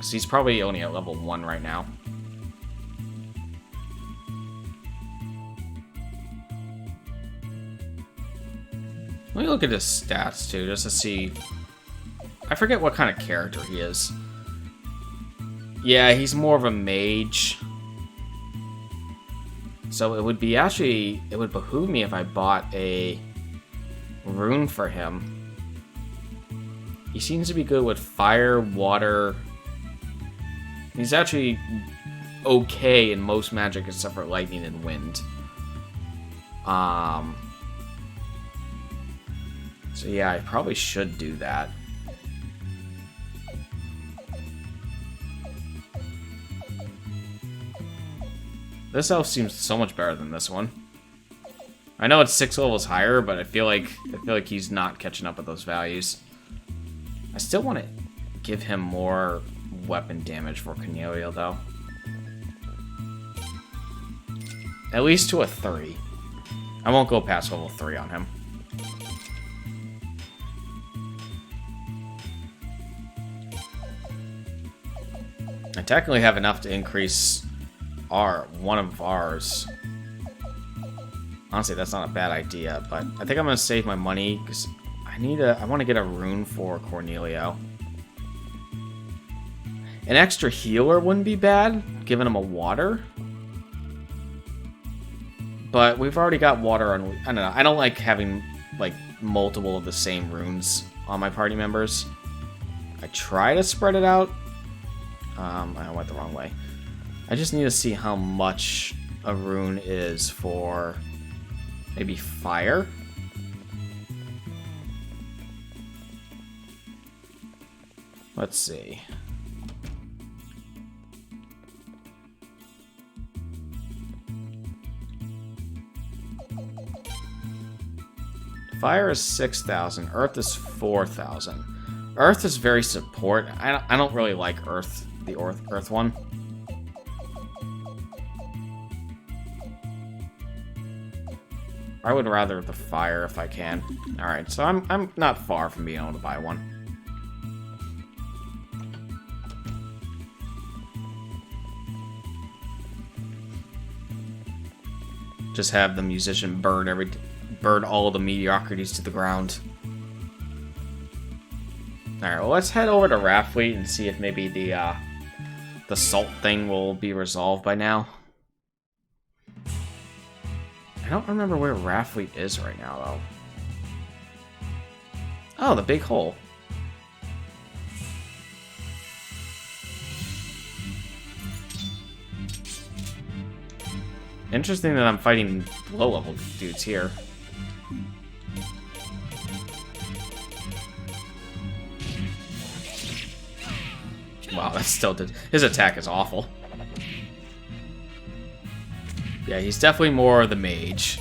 So he's probably only at level 1 right now. Let me look at his stats, too, just to see... I forget what kind of character he is. Yeah, he's more of a mage. So it would be actually... It would behoove me if I bought a rune for him. He seems to be good with fire, water... He's actually okay in most magic except for lightning and wind. So yeah, I probably should do that. This elf seems so much better than this one. I know it's 6 levels higher, but I feel like he's not catching up with those values. I still want to give him more weapon damage for Cornelia, though. At least to a 3. I won't go past level 3 on him. I technically have enough to increase one of ours. Honestly, that's not a bad idea, but I think I'm gonna save my money because I want to get a rune for Cornelio. An extra healer wouldn't be bad, giving him a water. But we've already got water on. I don't know. I don't like having like multiple of the same runes on my party members. I try to spread it out. I went the wrong way. I just need to see how much a rune is for maybe fire. Let's see. Fire is 6,000. Earth is 4,000. Earth is very support. I don't really like Earth, the Earth one. I would rather the fire if I can. Alright, so I'm not far from being able to buy one. Just have the musician burn all the mediocrities to the ground. Alright, well, let's head over to Raffleet and see if maybe the salt thing will be resolved by now. I don't remember where Raffleet is right now, though. Oh, the big hole. Interesting that I'm fighting low-level dudes here. Wow, that still did. His attack is awful. Yeah, he's definitely more the mage.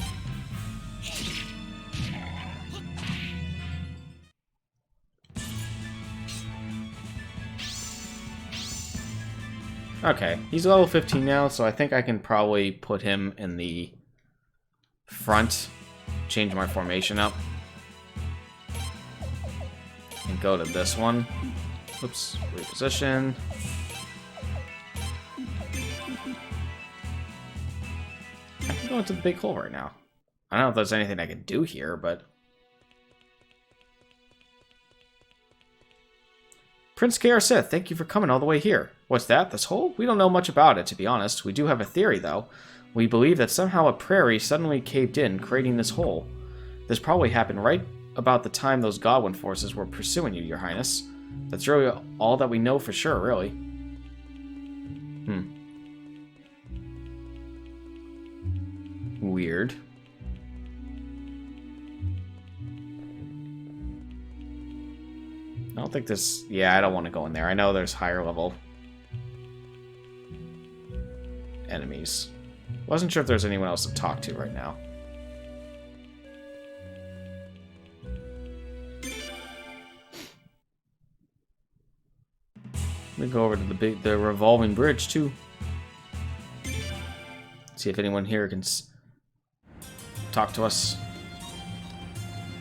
Okay, he's level 15 now, so I think I can probably put him in the front, change my formation up, and go to this one. Oops, reposition. I can go into the big hole right now. I don't know if there's anything I can do here, but... Prince K.R. Sith, thank you for coming all the way here. What's that? This hole? We don't know much about it, to be honest. We do have a theory, though. We believe that somehow a prairie suddenly caved in, creating this hole. This probably happened right about the time those Godwin forces were pursuing you, Your Highness. That's really all that we know for sure, really. Weird. I don't think this... Yeah, I don't want to go in there. I know there's higher level enemies. Wasn't sure if there's anyone else to talk to right now. Let me go over to the revolving bridge too. See if anyone here can talk to us.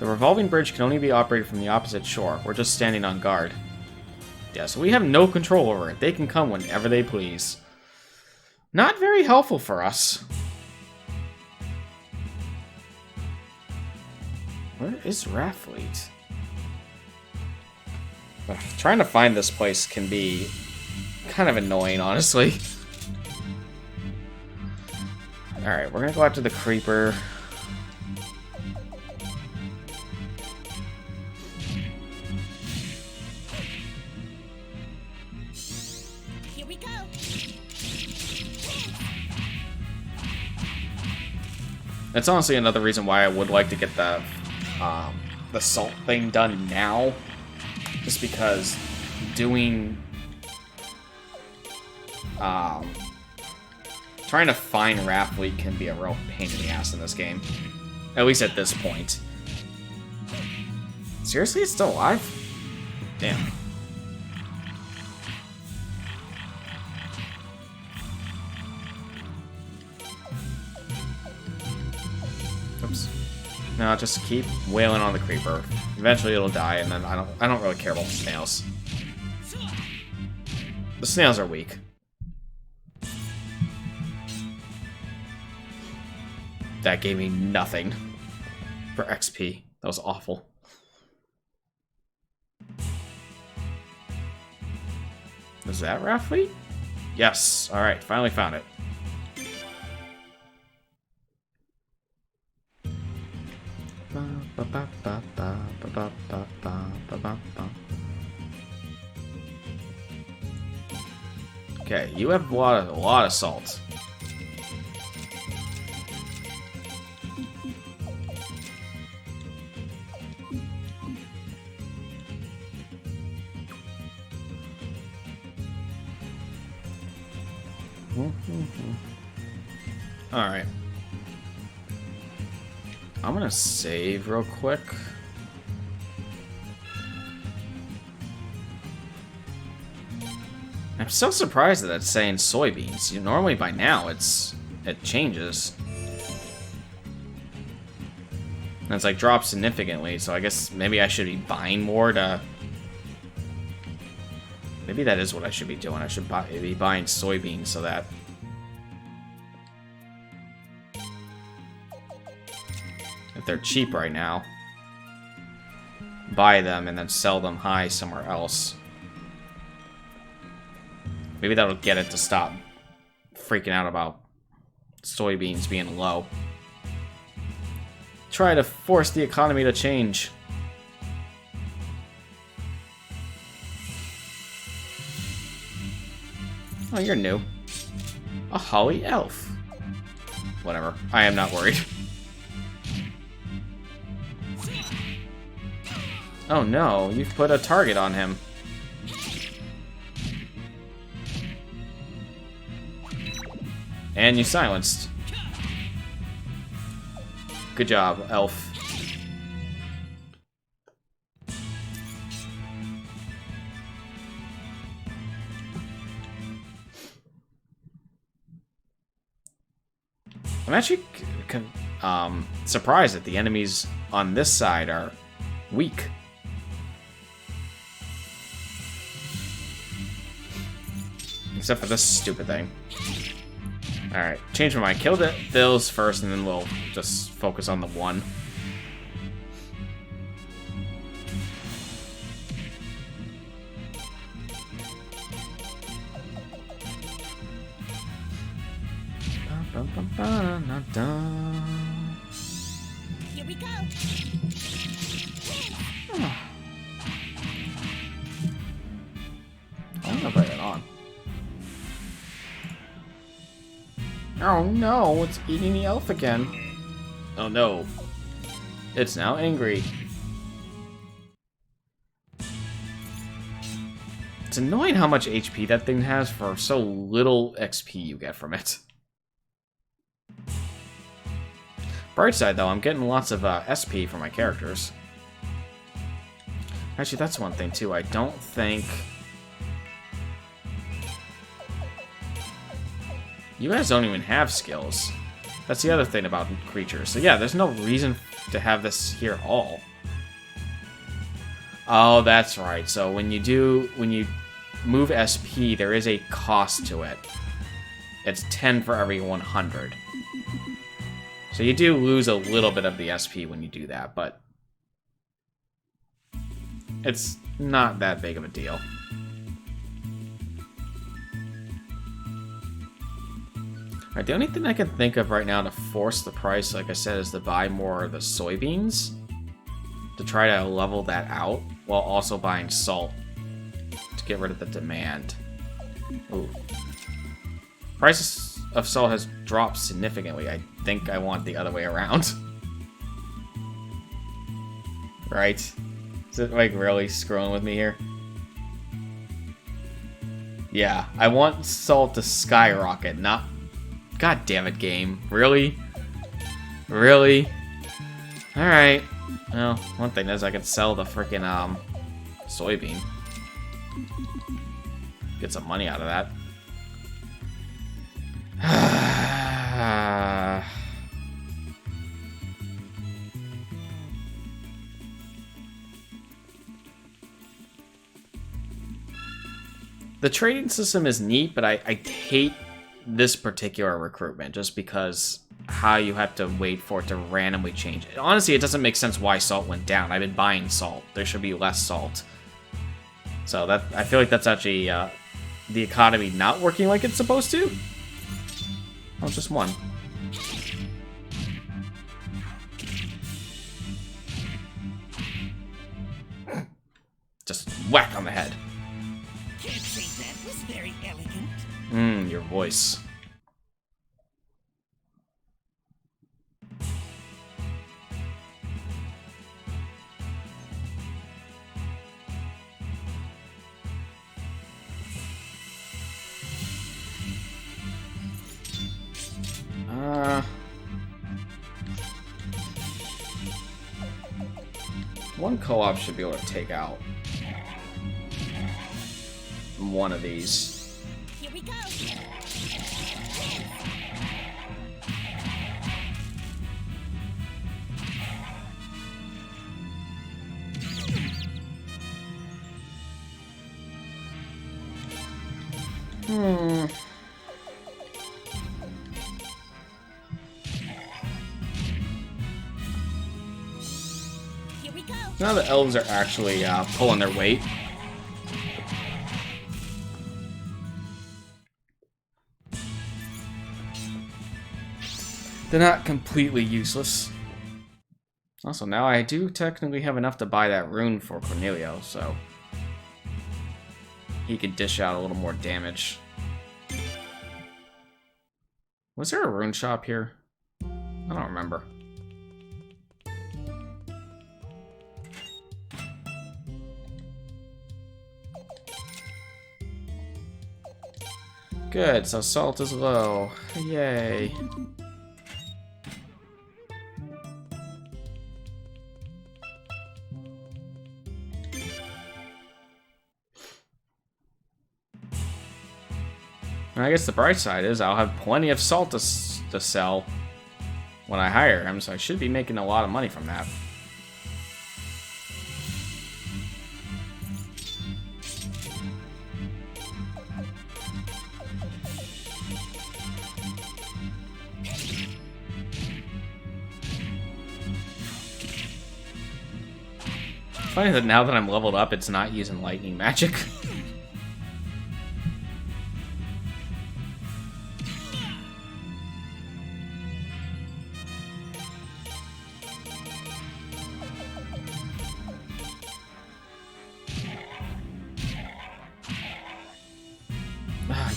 The revolving bridge can only be operated from the opposite shore. We're just standing on guard. Yeah, so we have no control over it. They can come whenever they please. Not very helpful for us. Where is Raffleet? Trying to find this place can be kind of annoying, honestly. Alright, we're gonna go after the creeper. Here we go. That's honestly another reason why I would like to get the salt thing done now. Just because Trying to find Raffleet can be a real pain in the ass in this game. At least at this point. Seriously? It's still alive? Damn. Oops. No, just keep wailing on the creeper. Eventually it'll die, and then I don't really care about the snails. The snails are weak. That gave me nothing for XP. That was awful. Is that Raffleet? Yes. Alright, finally found it. Okay, you have a lot of salt. Alright. I'm gonna save real quick. I'm so surprised that it's saying soybeans. Normally by now it changes. And it's like dropped significantly, so I guess maybe I should be buying more to... Maybe that is what I should be doing. I should be buying soybeans so that... If they're cheap right now, buy them and then sell them high somewhere else. Maybe that'll get it to stop freaking out about soybeans being low. Try to force the economy to change. Oh, you're new. A holly elf. Whatever. I am not worried. Oh no, you've put a target on him. And you silenced. Good job, elf. I'm actually surprised that the enemies on this side are weak. Except for this stupid thing. Alright, change my mind. Kill the Bills first, and then we'll just focus on the one. Here we go. I'm gonna put it on. Oh no, it's eating the elf again. Oh no. It's now angry. It's annoying how much HP that thing has for so little XP you get from it. Bright side though, I'm getting lots of SP for my characters. Actually, that's one thing too. I don't think... You guys don't even have skills. That's the other thing about creatures. So yeah, there's no reason to have this here at all. Oh, that's right. So when you move SP, there is a cost to it. It's 10 for every 100. So you do lose a little bit of the SP when you do that, but it's not that big of a deal. Alright, the only thing I can think of right now to force the price, like I said, is to buy more of the soybeans. To try to level that out, while also buying salt. To get rid of the demand. Ooh. Price of salt has dropped significantly. I think I want the other way around. Right? Is it, like, really screwing with me here? Yeah, I want salt to skyrocket, not God damn it, game. Really? Really? Alright. Well, one thing is I could sell the freaking soybean. Get some money out of that. The trading system is neat, but I hate this particular recruitment just because how you have to wait for it to randomly change. Honestly, it doesn't make sense why salt went down. I've been buying salt. There should be less salt. So that I feel like that's actually the economy not working like it's supposed to. Oh, just one. Just whack on the head. Can't say that was very elegant. Your voice. One co-op should be able to take out one of these. Here we go. Here we go. Now the elves are actually pulling their weight. They're not completely useless. Also, now I do technically have enough to buy that rune for Cornelio, so he could dish out a little more damage. Was there a rune shop here? I don't remember. Good, so salt is low. Yay. And I guess the bright side is I'll have plenty of salt to sell when I hire him, so I should be making a lot of money from that. Funny that now that I'm leveled up, it's not using lightning magic.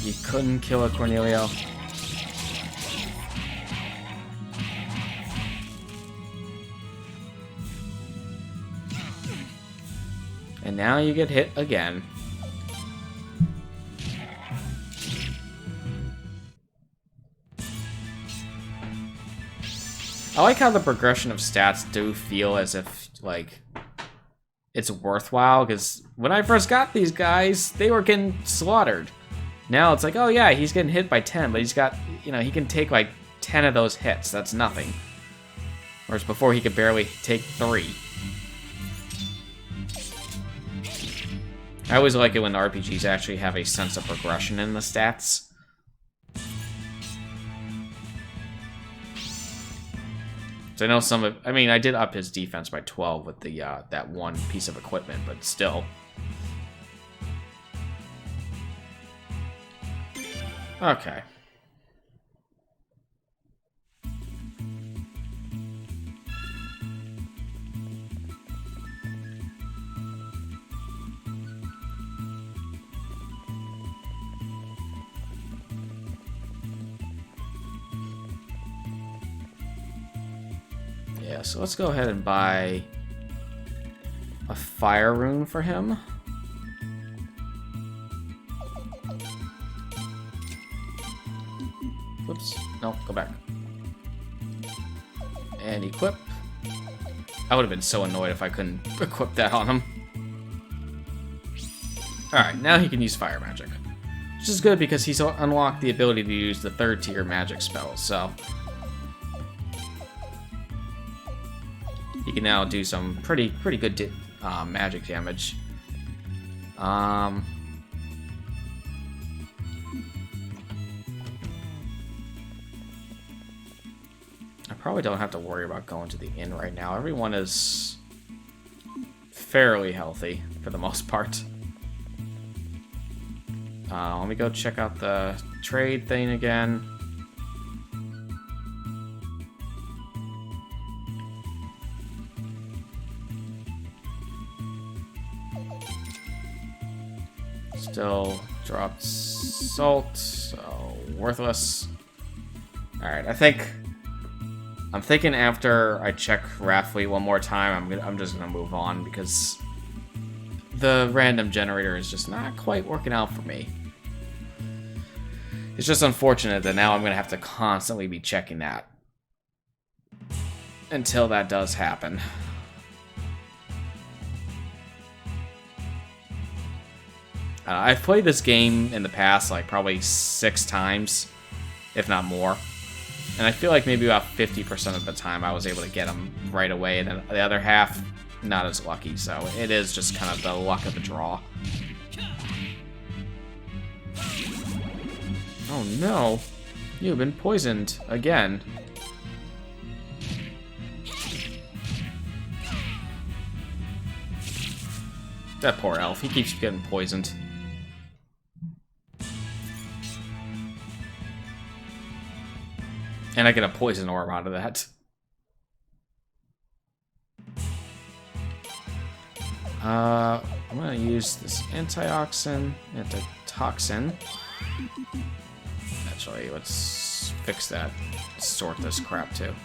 You couldn't kill a Cornelio. And now you get hit again. I like how the progression of stats do feel as if, like, it's worthwhile, because when I first got these guys, they were getting slaughtered. Now it's like, oh yeah, he's getting hit by 10, but he's got, you know, he can take like 10 of those hits. That's nothing. Whereas before he could barely take 3. I always like it when RPGs actually have a sense of progression in the stats. So I know some of, I mean, I did up his defense by 12 with the that one piece of equipment, but still. Okay. Yeah, so let's go ahead and buy a fire rune for him. Whoops. No, go back. And equip. I would have been so annoyed if I couldn't equip that on him. Alright, now he can use fire magic. Which is good because he's unlocked the ability to use the 3rd tier magic spells, so... he can now do some pretty good magic damage. I probably don't have to worry about going to the inn right now. Everyone is fairly healthy for the most part. Let me go check out the trade thing again. Still dropped salt, so worthless. Alright, I'm thinking after I check Raffley one more time, I'm just gonna move on because the random generator is just not quite working out for me. It's just unfortunate that now I'm gonna have to constantly be checking that until that does happen. I've played this game in the past like probably 6 times, if not more. And I feel like maybe about 50% of the time I was able to get them right away, and then the other half, not as lucky. So it is just kind of the luck of the draw. Oh no, you've been poisoned again. That poor elf, he keeps getting poisoned. And I get a poison orb out of that. I'm gonna use this antitoxin. Actually, let's fix that. Sort this crap too.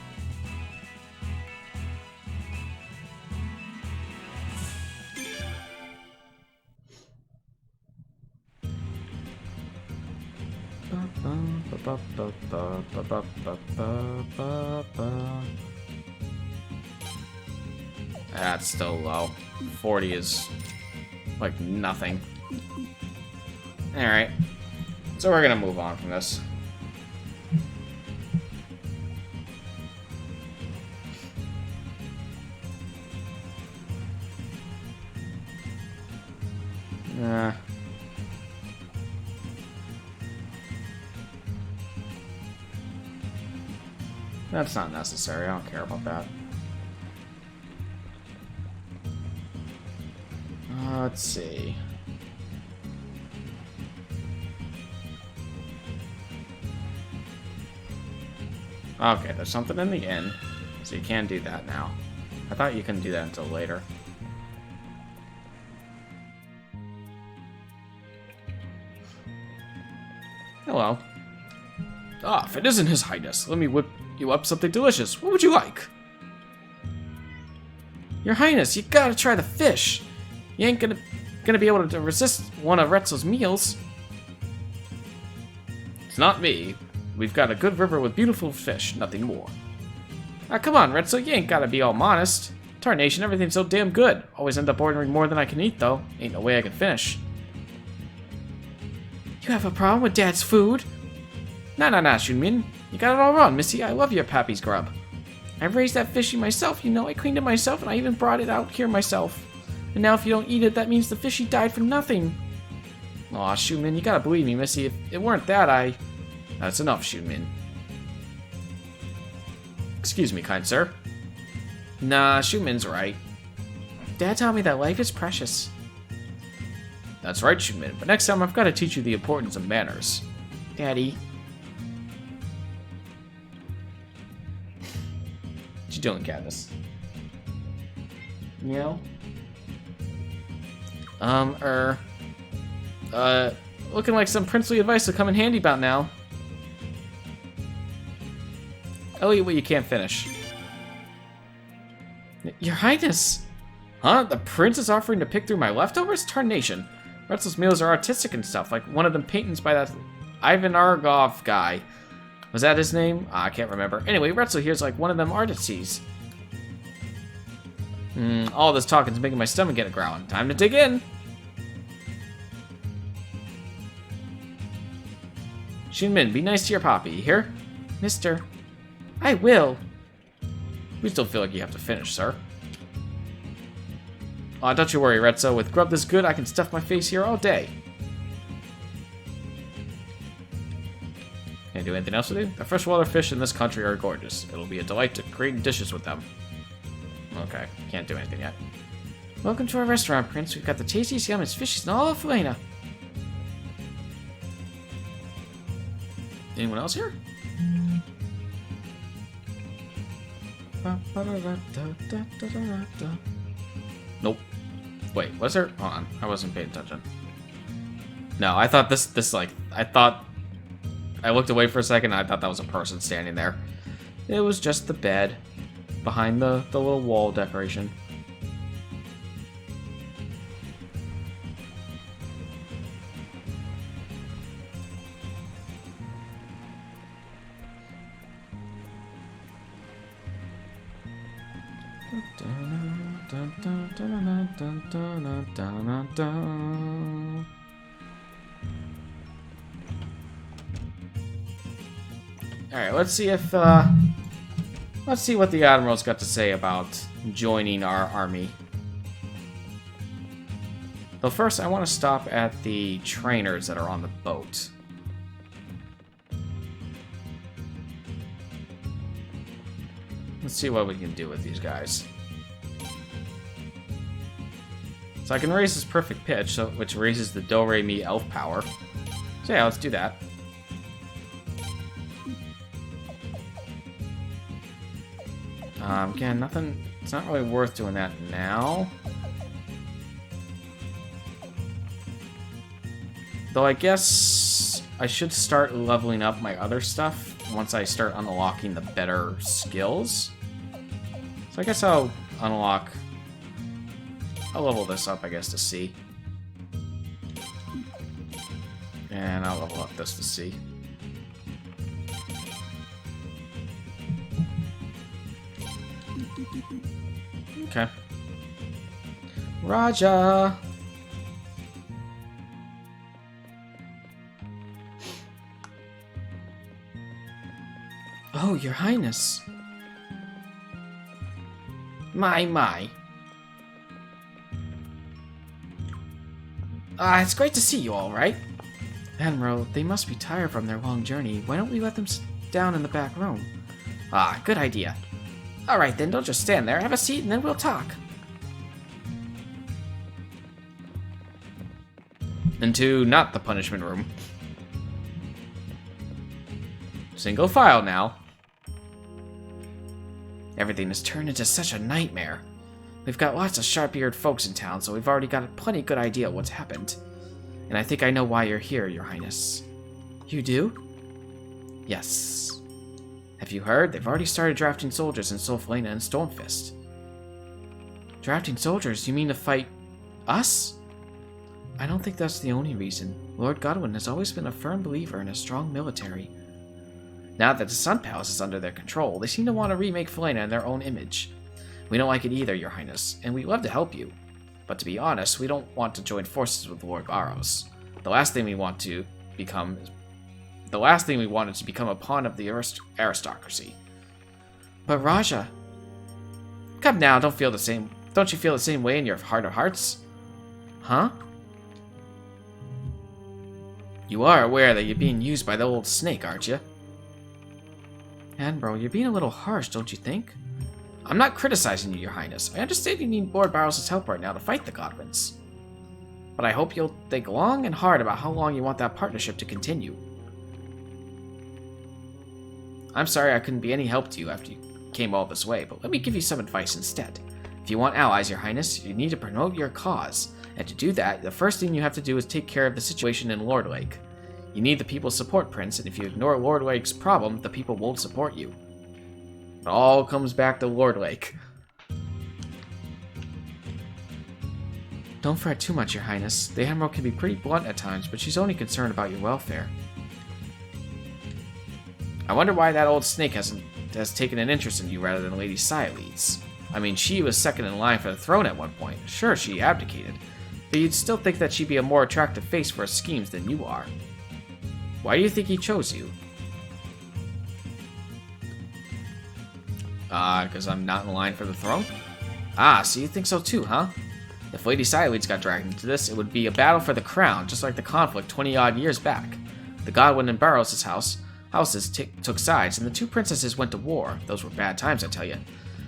That's still low. 40 is like nothing. Alright. So we're gonna move on from this. That's not necessary. I don't care about that. Let's see. Okay, there's something in the inn, so you can do that now. I thought you couldn't do that until later. Hello. Ah, if it isn't His Highness, let me whip you up something delicious. What would you like? Your Highness, you gotta try the fish. You ain't gonna be able to resist one of Retzel's meals. It's not me. We've got a good river with beautiful fish, nothing more. Ah, come on, Retzel, you ain't gotta be all modest. Tarnation, everything's so damn good. Always end up ordering more than I can eat, though. Ain't no way I can finish. You have a problem with Dad's food? Nah, Shunmin. You got it all wrong, Missy. I love your pappy's grub. I raised that fishy myself, you know. I cleaned it myself, and I even brought it out here myself. And now if you don't eat it, that means the fishy died for nothing. Aw, Shunmin, you gotta believe me, Missy. If it weren't that, That's enough, Shunmin. Excuse me, kind sir. Nah, Shunmin's right. Dad taught me that life is precious. That's right, Shunmin, but next time I've got to teach you the importance of manners. Daddy. What you doing, Katniss? Meow? Looking like some princely advice will come in handy about now. I'll eat what you can't finish. Your Highness! Huh? The prince is offering to pick through my leftovers? Tarnation. Retzel's meals are artistic and stuff, like one of them paintings by that Ivan Argov guy. Was that his name? I can't remember. Anyway, Retzel here's like one of them artists. All this talking's making my stomach get a growling. Time to dig in. Shinmin, be nice to your poppy, you hear? Mister. I will. We still feel like you have to finish, sir. Aw, don't you worry, Retzo. With grub this good, I can stuff my face here all day. Can I do anything else with you? The freshwater fish in this country are gorgeous. It'll be a delight to create dishes with them. Okay, can't do anything yet. Welcome to our restaurant, Prince. We've got the tastiest, yummiest fishes in all of Felena. Anyone else here? Nope. Wait, was there? Hold on, I wasn't paying attention. No, I thought I looked away for a second and I thought that was a person standing there. It was just the bed behind the little wall decoration. Alright, let's see if, let's see what the Admiral's got to say about joining our army. Though first, I want to stop at the trainers that are on the boat. Let's see what we can do with these guys. So I can raise his perfect pitch, which raises the Do-Re-Mi elf power. So yeah, let's do that. Again, nothing. It's not really worth doing that now. Though I guess I should start leveling up my other stuff once I start unlocking the better skills. So I guess I'll level this up, I guess, to C. And I'll level up this to C. Okay. Raja! Oh, Your Highness. My. It's great to see you all, right? Admiral, they must be tired from their long journey. Why don't we let them sit down in the back room? Good idea. Alright then, don't just stand there. Have a seat and then we'll talk. Into not the punishment room. Single file now. Everything has turned into such a nightmare. We've got lots of sharp-eared folks in town, so we've already got a plenty good idea what's happened. And I think I know why you're here, Your Highness. You do? Yes. Have you heard? They've already started drafting soldiers in Solfelena and Stormfist. Drafting soldiers? You mean to fight us? I don't think that's the only reason. Lord Godwin has always been a firm believer in a strong military. Now that the Sun Palace is under their control, they seem to want to remake Felena in their own image. We don't like it either, Your Highness, and we'd love to help you. But to be honest, we don't want to join forces with Lord Barrows. The last thing we want is to become a pawn of the aristocracy. But Raja... Come now, don't you feel the same way in your heart of hearts? Huh? You are aware that you're being used by the old snake, aren't you? Admiral, you're being a little harsh, don't you think? I'm not criticizing you, Your Highness. I understand you need Lord Barrows' help right now to fight the Godwins. But I hope you'll think long and hard about how long you want that partnership to continue. I'm sorry I couldn't be any help to you after you came all this way, but let me give you some advice instead. If you want allies, Your Highness, you need to promote your cause. And to do that, the first thing you have to do is take care of the situation in Lord Lake. You need the people's support, Prince, and if you ignore Lord Lake's problem, the people won't support you. It all comes back to Lord Lake. Don't fret too much, Your Highness. The Admiral can be pretty blunt at times, but she's only concerned about your welfare. I wonder why that old snake has taken an interest in you rather than Lady Siledes. I mean, she was second in line for the throne at one point. Sure, she abdicated, but you'd still think that she'd be a more attractive face for her schemes than you are. Why do you think he chose you? Because I'm not in line for the throne? Ah, so you think so too, huh? If Lady Siledes got dragged into this, it would be a battle for the crown, just like the conflict 20-odd years back. The Godwin and Barrows' houses took sides, and the two princesses went to war. Those were bad times, I tell you.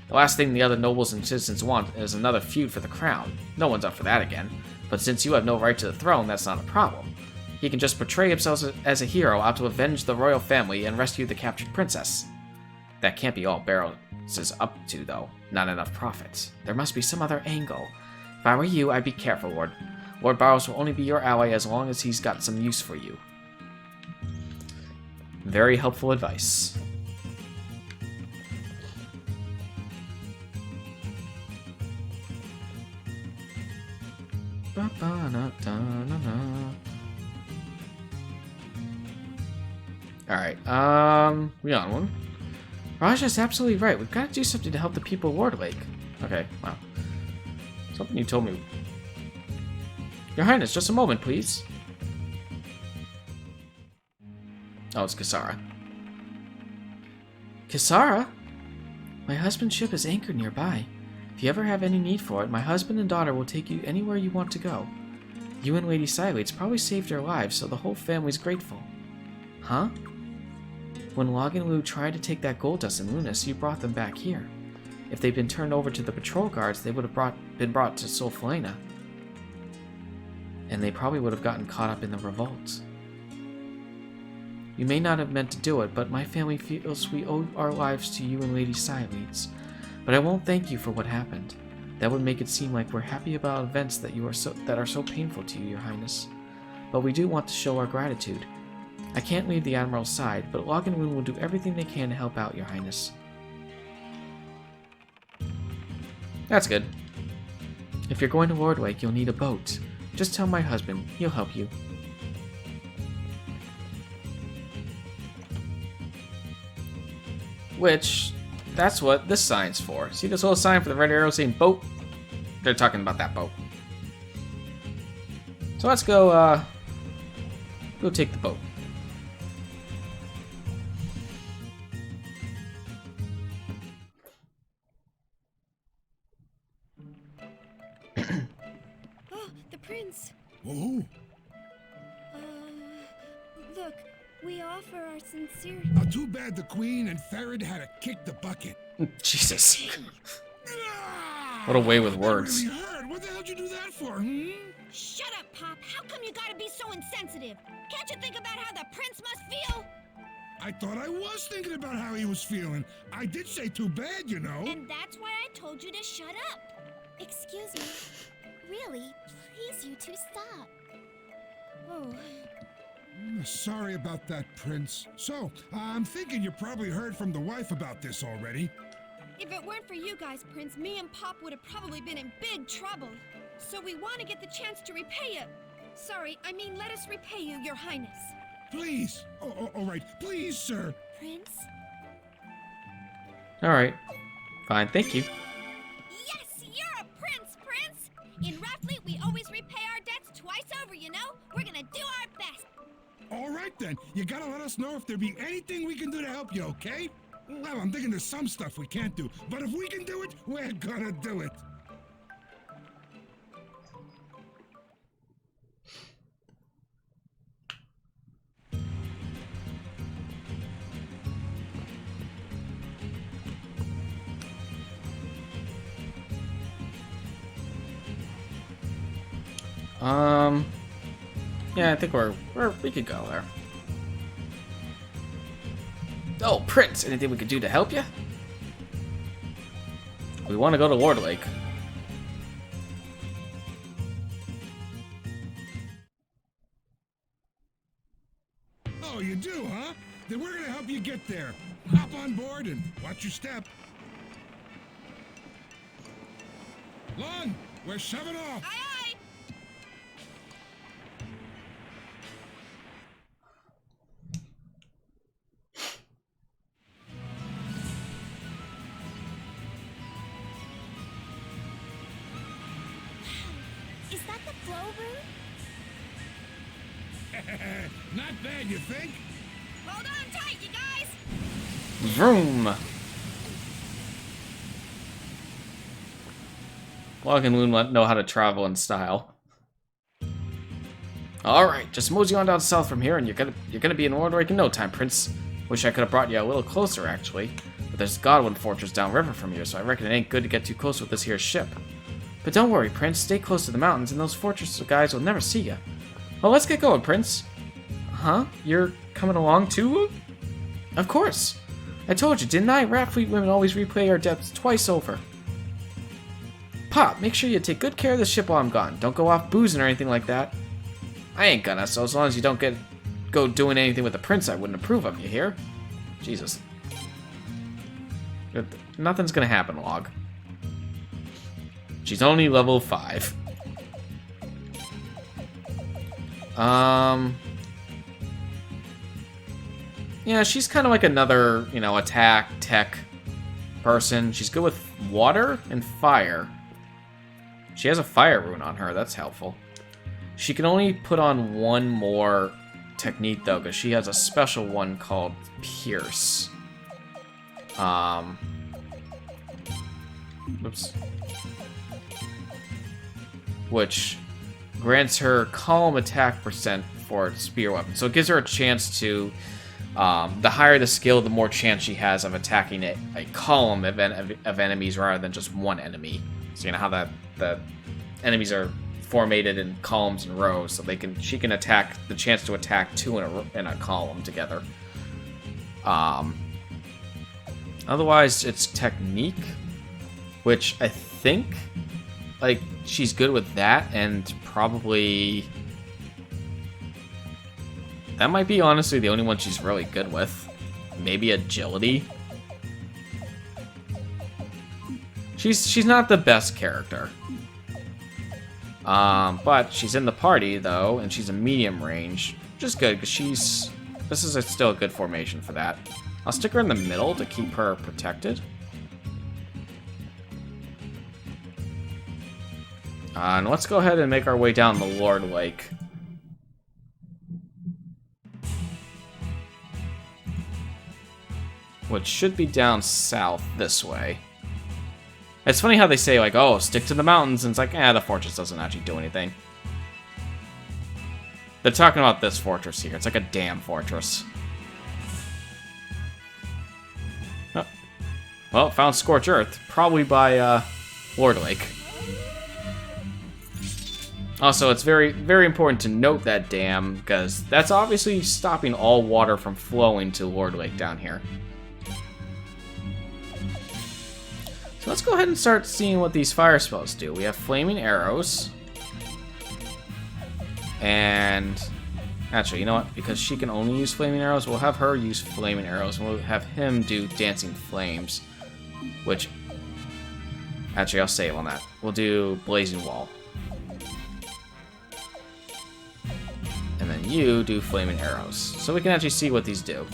The last thing the other nobles and citizens want is another feud for the crown. No one's up for that again. But since you have no right to the throne, that's not a problem. He can just portray himself as a hero out to avenge the royal family and rescue the captured princess. That can't be all Barrows is up to, though. Not enough profits. There must be some other angle. If I were you, I'd be careful, Lord. Lord Barrows will only be your ally as long as he's got some use for you. Very helpful advice. Alright, we on one. Raja's absolutely right. We've got to do something to help the people of Lord Lake. Okay, wow. Something you told me. Your Highness, just a moment, please. Oh, it's Kisara. Kisara? My husband's ship is anchored nearby. If you ever have any need for it, my husband and daughter will take you anywhere you want to go. You and Lady Siledes probably saved their lives, so the whole family's grateful. Huh? When Logan Wu tried to take that gold dust in Lunas, you brought them back here. If they'd been turned over to the patrol guards, they would have been brought to Solfalena. And they probably would have gotten caught up in the revolt. You may not have meant to do it, but my family feels we owe our lives to you and Lady Siledes. But I won't thank you for what happened. That would make it seem like we're happy about events that are so painful to you, Your Highness. But we do want to show our gratitude. I can't leave the Admiral's side, but Logan Woon will do everything they can to help out, Your Highness. That's good. If you're going to Lord Lake, you'll need a boat. Just tell my husband. He'll help you. Which, that's what this sign's for. See this little sign for the red arrow saying boat? They're talking about that boat. So let's go take the boat. Oh, the prince. Oh. Look, we offer our sincere... Too bad the Queen and Farad had to kick the bucket. Jesus. What a way with words. That really hurt. What the hell did you do that for, hmm? Shut up, Pop. How come you gotta be so insensitive? Can't you think about how the prince must feel? I thought I was thinking about how he was feeling. I did say too bad, you know. And that's why I told you to shut up. Excuse me. Really, please, you two stop. Oh. Sorry about that, Prince. So, I'm thinking you probably heard from the wife about this already. If it weren't for you guys, Prince, me and Pop would have probably been in big trouble. So we want to get the chance to repay you. Sorry, I mean let us repay you, Your Highness. Please. All right. Please, sir. Prince? Alright. Fine, thank you. Yes, you're a prince, Prince! In Raffleet, we always repay our debts twice over, you know? We're gonna do our best. All right, then. You gotta let us know if there be anything we can do to help you, okay? Well, I'm thinking there's some stuff we can't do, but if we can do it, we're gonna do it. Yeah, I think we could go there. Oh, Prince, anything we could do to help you? We want to go to Lord Lake. Oh, you do, huh? Then we're gonna help you get there. Hop on board and watch your step. Lon, we're shoving off. Aye, aye! Not bad, you think? Hold on tight, you guys! Vroom! Log and Loon know how to travel in style. Alright, just mosey on down south from here and you're gonna be in Lordlake in no time, Prince. Wish I could have brought you a little closer, actually. But there's Godwin Fortress downriver from here, so I reckon it ain't good to get too close with this here ship. But don't worry, Prince. Stay close to the mountains, and those fortress guys will never see you. Well, let's get going, Prince. Huh? You're coming along, too? Of course. I told you, didn't I? Rat Fleet women always replay our depths twice over. Pop, make sure you take good care of the ship while I'm gone. Don't go off boozing or anything like that. I ain't gonna, so as long as you don't go doing anything with the prince I wouldn't approve of, you hear? Jesus. Nothing's gonna happen, Log. She's only level 5. Yeah, she's kind of like another, you know, attack, tech person. She's good with water and fire. She has a fire rune on her, that's helpful. She can only put on one more technique, though, because she has a special one called Pierce. Oops. Which grants her column attack percent for spear weapon. So it gives her a chance to, the higher the skill, the more chance she has of attacking a column of enemies rather than just one enemy. So you know how the enemies are formated in columns and rows, so she can attack the chance to attack 2 in a column together. Otherwise, it's technique, which I think, like, she's good with that, and probably that might be honestly the only one she's really good with. Maybe agility. She's not the best character. But she's in the party, though, and she's a medium range, which is good, because this is still a good formation for that. I'll stick her in the middle to keep her protected. And let's go ahead and make our way down the Lord Lake. Which should be down south this way. It's funny how they say, like, oh, stick to the mountains, and it's like, the fortress doesn't actually do anything. They're talking about this fortress here. It's like a damn fortress. Oh. Well, found Scorch Earth. Probably by, Lord Lake. Also, it's very, very important to note that dam, because that's obviously stopping all water from flowing to Lord Lake down here. So let's go ahead and start seeing what these fire spells do. We have flaming arrows. And actually, you know what? Because she can only use flaming arrows, we'll have her use flaming arrows, and we'll have him do dancing flames. Which, actually, I'll save on that. We'll do blazing wall. And then you do flaming arrows. So we can actually see what these do.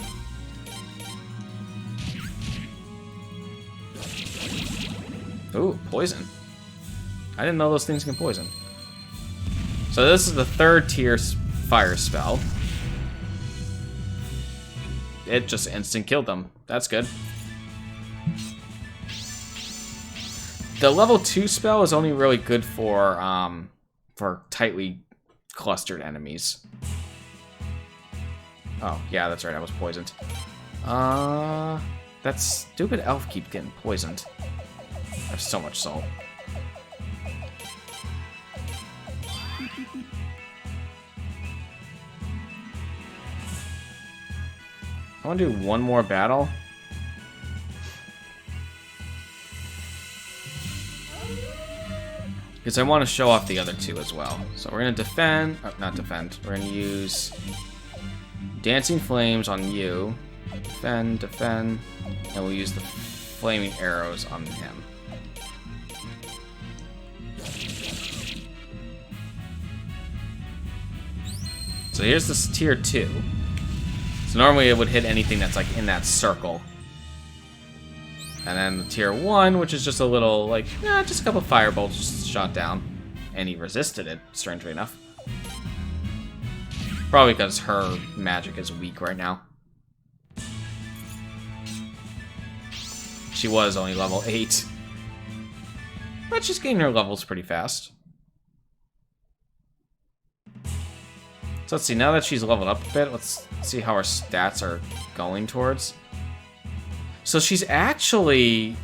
Ooh, poison. I didn't know those things can poison. So this is the 3rd tier fire spell. It just instant killed them. That's good. The level 2 spell is only really good for tightly clustered enemies. Oh, yeah, that's right, I was poisoned. That stupid elf keeps getting poisoned. I have so much salt. I want to do one more battle. Because I want to show off the other 2 as well. So we're going to defend... Oh, not defend. We're going to use Dancing Flames on you. Defend, defend. And we'll use the flaming arrows on him. So here's this tier 2. So normally it would hit anything that's like in that circle. And then the tier 1, which is just a little, like, just a couple firebolts just shot down. and he resisted it, strangely enough. Probably because her magic is weak right now. She was only level 8. But she's getting her levels pretty fast. So let's see, now that she's leveled up a bit, let's see how her stats are going towards. So she's actually...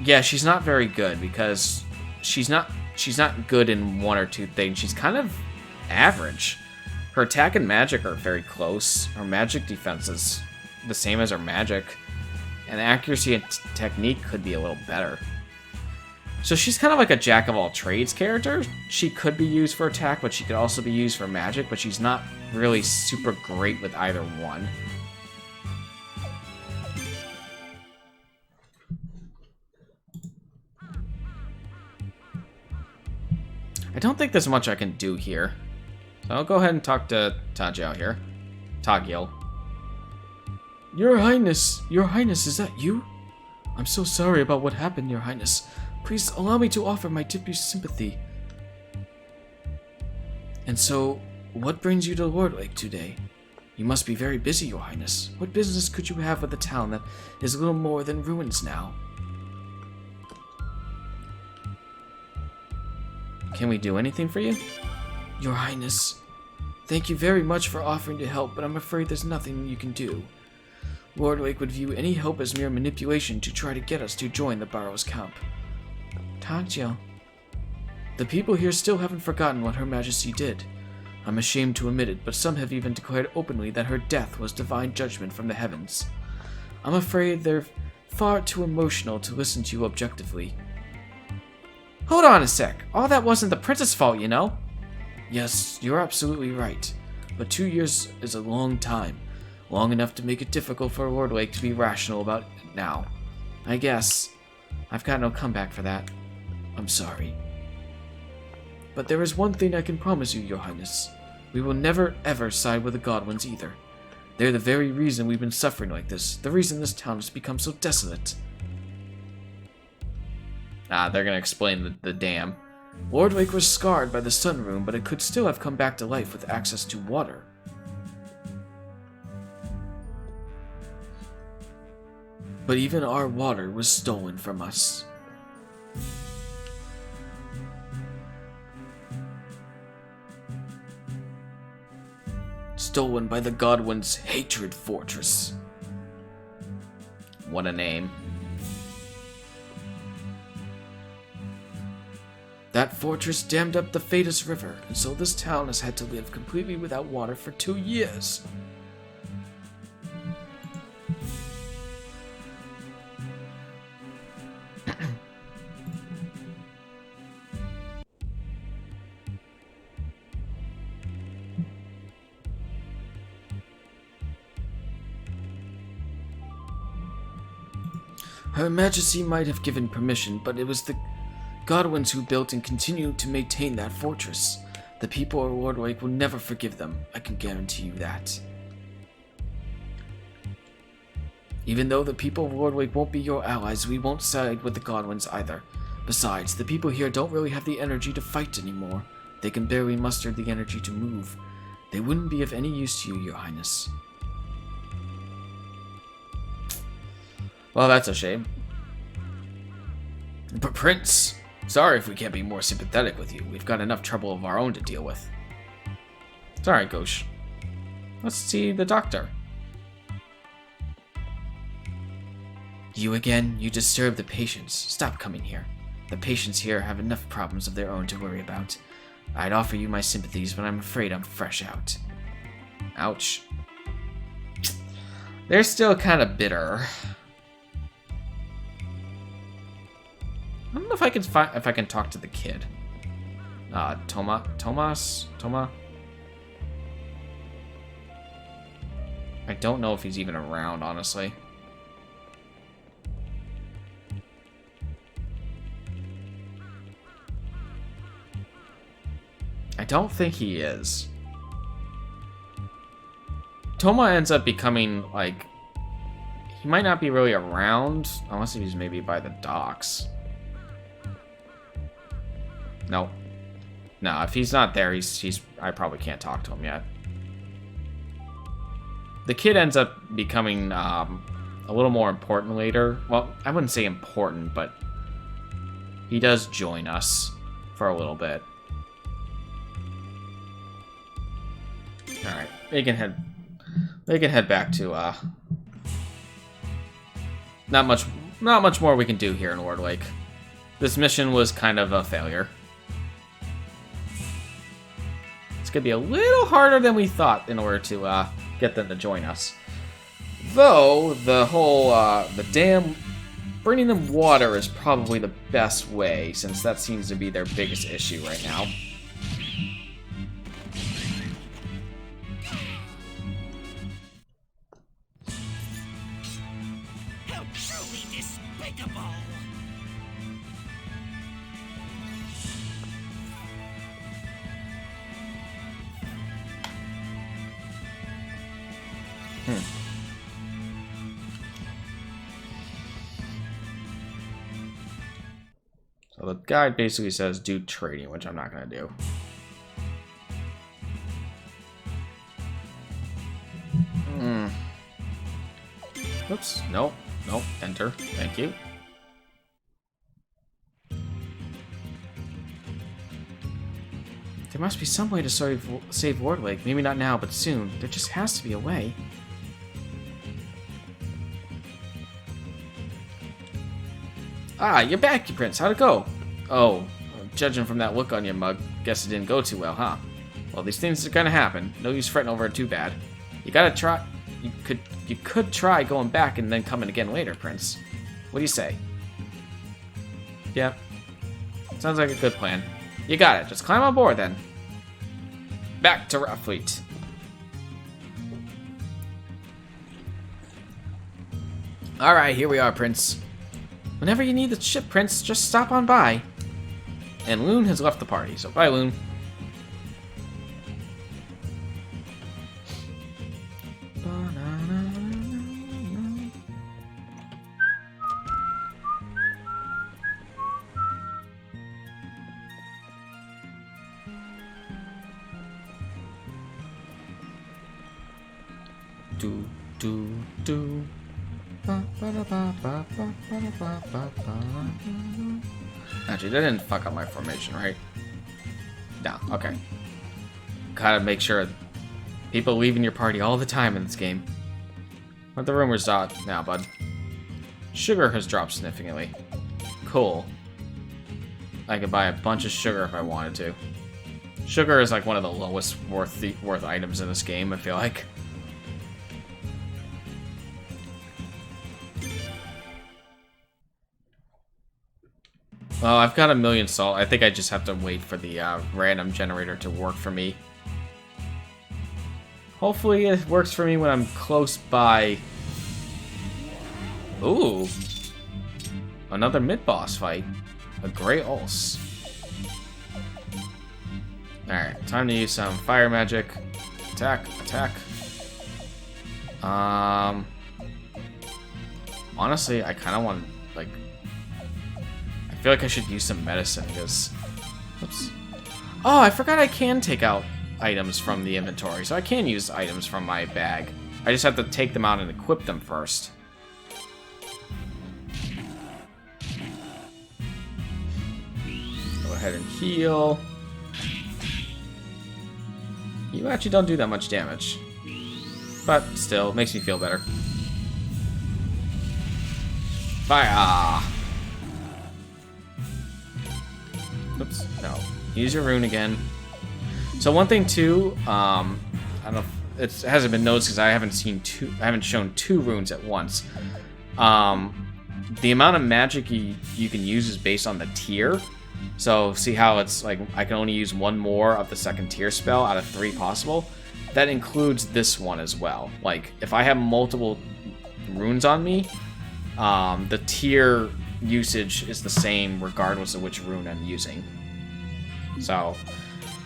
Yeah, she's not very good because she's not good in one or two things. She's kind of average. Her attack and magic are very close. Her magic defense is the same as her magic. And accuracy and technique could be a little better. So she's kind of like a jack-of-all-trades character. She could be used for attack, but she could also be used for magic, but she's not really super great with either one. I don't think there's much I can do here. So I'll go ahead and talk to Tajiao here. Tagiel. Your Highness, is that you? I'm so sorry about what happened, Your Highness. Please allow me to offer my deepest sympathy. And so, what brings you to Lord Lake today? You must be very busy, Your Highness. What business could you have with a town that is little more than ruins now? Can we do anything for you? Your Highness, thank you very much for offering to help, but I'm afraid there's nothing you can do. Lord Lake would view any help as mere manipulation to try to get us to join the Barrows camp. Tajiao, the people here still haven't forgotten what Her Majesty did. I'm ashamed to admit it, but some have even declared openly that her death was divine judgment from the heavens. I'm afraid they're far too emotional to listen to you objectively. Hold on a sec. All that wasn't the princess' fault, you know? Yes, you're absolutely right. But 2 years is a long time. Long enough to make it difficult for Lord Lake to be rational about it now. I guess. I've got no comeback for that. I'm sorry. But there is one thing I can promise you, Your Highness. We will never, ever side with the Godwins either. They're the very reason we've been suffering like this. The reason this town has become so desolate. Ah, they're gonna explain the dam. Lord Lake was scarred by the sun rune, but it could still have come back to life with access to water. But even our water was stolen from us. Stolen by the Godwin's hatred fortress. What a name. That fortress dammed up the Phaetus River, and so this town has had to live completely without water for 2 years. Her Majesty might have given permission, but it was the Godwins who built and continue to maintain that fortress. The people of Lord Lake will never forgive them, I can guarantee you that. Even though the people of Lord Lake won't be your allies, we won't side with the Godwins either. Besides, the people here don't really have the energy to fight anymore. They can barely muster the energy to move. They wouldn't be of any use to you, Your Highness. Well, that's a shame. But Prince, sorry if we can't be more sympathetic with you. We've got enough trouble of our own to deal with. It's alright, Ghosh. Let's see the doctor. You again? You disturb the patients. Stop coming here. The patients here have enough problems of their own to worry about. I'd offer you my sympathies, but I'm afraid I'm fresh out. Ouch. They're still kind of bitter. I don't know if I can talk to the kid. Toma. I don't know if he's even around, honestly. I don't think he is. Toma ends up becoming, like... He might not be really around, unless he's maybe by the docks. No. No, if he's not there, I probably can't talk to him yet. The kid ends up becoming a little more important later. Well, I wouldn't say important, but he does join us for a little bit. Alright, they can head back to not much more we can do here in Lord Lake. This mission was kind of a failure. It's gonna be a little harder than we thought in order to get them to join us. Though the whole the dam, bringing them water is probably the best way, since that seems to be their biggest issue right now. How truly despicable! So the guide basically says do trading, which I'm not going to do. Oops. Nope. Nope. Enter. Thank you. There must be some way to save Lord Lake. Maybe not now, but soon. There just has to be a way. Ah, you're back, you prince. How'd it go? Oh, judging from that look on your mug, guess it didn't go too well, huh? Well, these things are gonna happen. No use fretting over it too bad. You gotta try. You could try going back and then coming again later, Prince. What do you say? Yep. Sounds like a good plan. You got it. Just climb on board then. Back to Raffleet. Alright, here we are, Prince. Whenever you need the ship, Prince, just stop on by. And Loon has left the party, so bye, Loon. Do. Actually, that didn't fuck up my formation, right? No, okay. Gotta make sure people leaving your party all the time in this game. What the rumors out now, bud? Sugar has dropped significantly. Cool. I could buy a bunch of sugar if I wanted to. Sugar is like one of the lowest worth items in this game, I feel like. Oh, I've got 1,000,000 salt. I think I just have to wait for the random generator to work for me. Hopefully it works for me when I'm close by. Ooh. Another mid-boss fight. A Grey Ulce. Alright, time to use some fire magic. Attack, attack. Honestly, I kind of want, like... I feel like I should use some medicine because... Oops. Oh, I forgot I can take out items from the inventory, so I can use items from my bag. I just have to take them out and equip them first. Go ahead and heal. You actually don't do that much damage. But still, makes me feel better. Fire! Oops, no. Use your rune again. So one thing too, I don't know if it hasn't been noticed because I haven't shown 2 runes at once. The amount of magic you can use is based on the tier. So see how it's like I can only use 1 more of the 2nd tier spell out of 3 possible? That includes this one as well. Like if I have multiple runes on me, the tier usage is the same regardless of which rune I'm using. So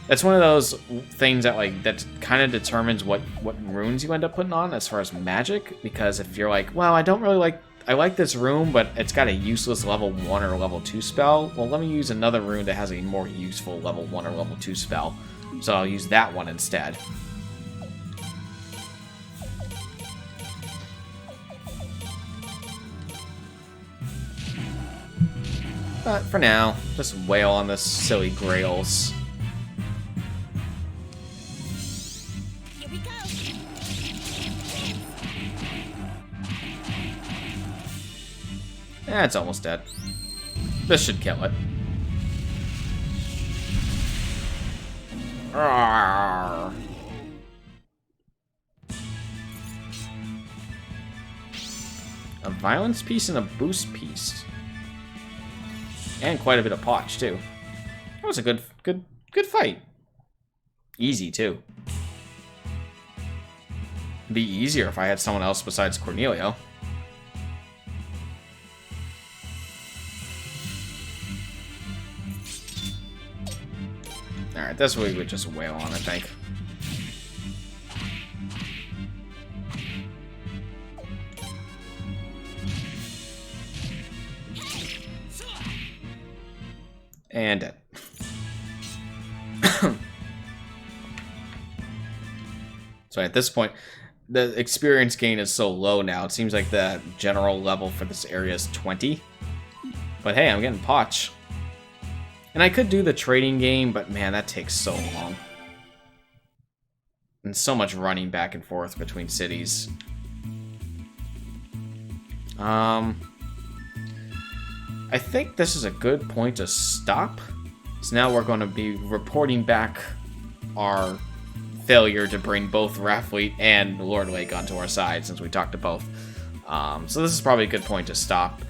that's one of those things that kind of determines what runes you end up putting on as far as magic, because if you're like, well, I don't really like I like this rune, but it's got a useless level 1 or level 2 spell. Well, let me use another rune that has a more useful level 1 or level 2 spell. So I'll use that one instead. But for now, just wail on this silly grails. Here we go. It's almost dead. This should kill it. Rawr. A violence piece and a boost piece. And quite a bit of potch too. That was a good fight. Easy too. It'd be easier if I had someone else besides Cornelio. Alright, that's what we would just wail on, I think. And dead. So at this point, the experience gain is so low now. It seems like the general level for this area is 20. But hey, I'm getting potch. And I could do the trading game, but man, that takes so long. And so much running back and forth between cities. I think this is a good point to stop. So now we're going to be reporting back our failure to bring both Rathfleet and Lord Lake onto our side, since we talked to both. So this is probably a good point to stop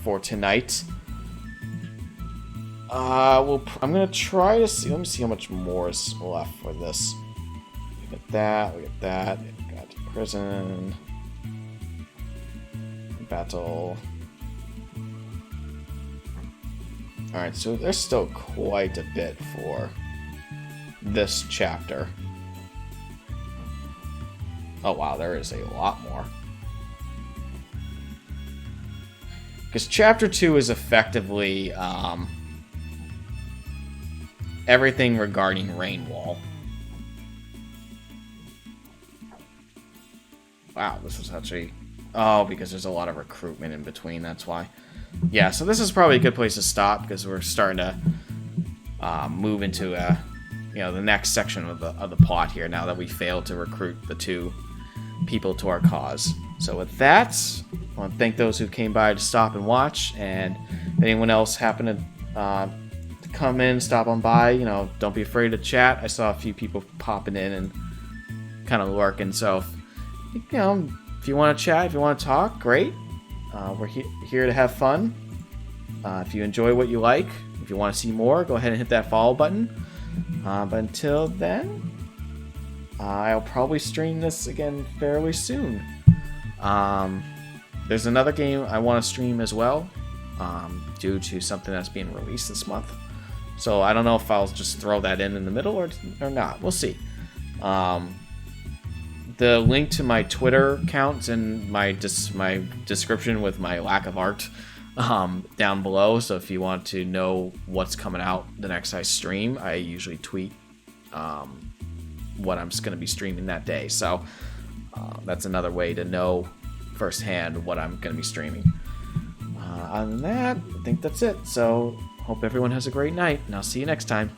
for tonight. I'm gonna try to see. Let me see how much more is left for this. We get that. We get that. We got prison, battle. All right, so there's still quite a bit for this chapter. Oh wow, there is a lot more. Because chapter 2 is effectively everything regarding Rainwall. Wow, this is actually... Oh, because there's a lot of recruitment in between, that's why. Yeah, so this is probably a good place to stop, because we're starting to move into the next section of the plot here, now that we failed to recruit the 2 people to our cause. So with that, I want to thank those who came by to stop and watch, and if anyone else happened to come in, stop on by, don't be afraid to chat. I saw a few people popping in and kind of lurking, so if you want to chat, if you want to talk, great. We're here to have fun. If you enjoy what you like, if you want to see more, go ahead and hit that follow button. But until then, I'll probably stream this again fairly soon. There's another game I want to stream as well, due to something that's being released this month. So I don't know if I'll just throw that in the middle or not. We'll see. The link to my Twitter account's in my description with my lack of art down below. So if you want to know what's coming out the next I stream, I usually tweet what I'm going to be streaming that day. So that's another way to know firsthand what I'm going to be streaming. Other than that, I think that's it. So hope everyone has a great night, and I'll see you next time.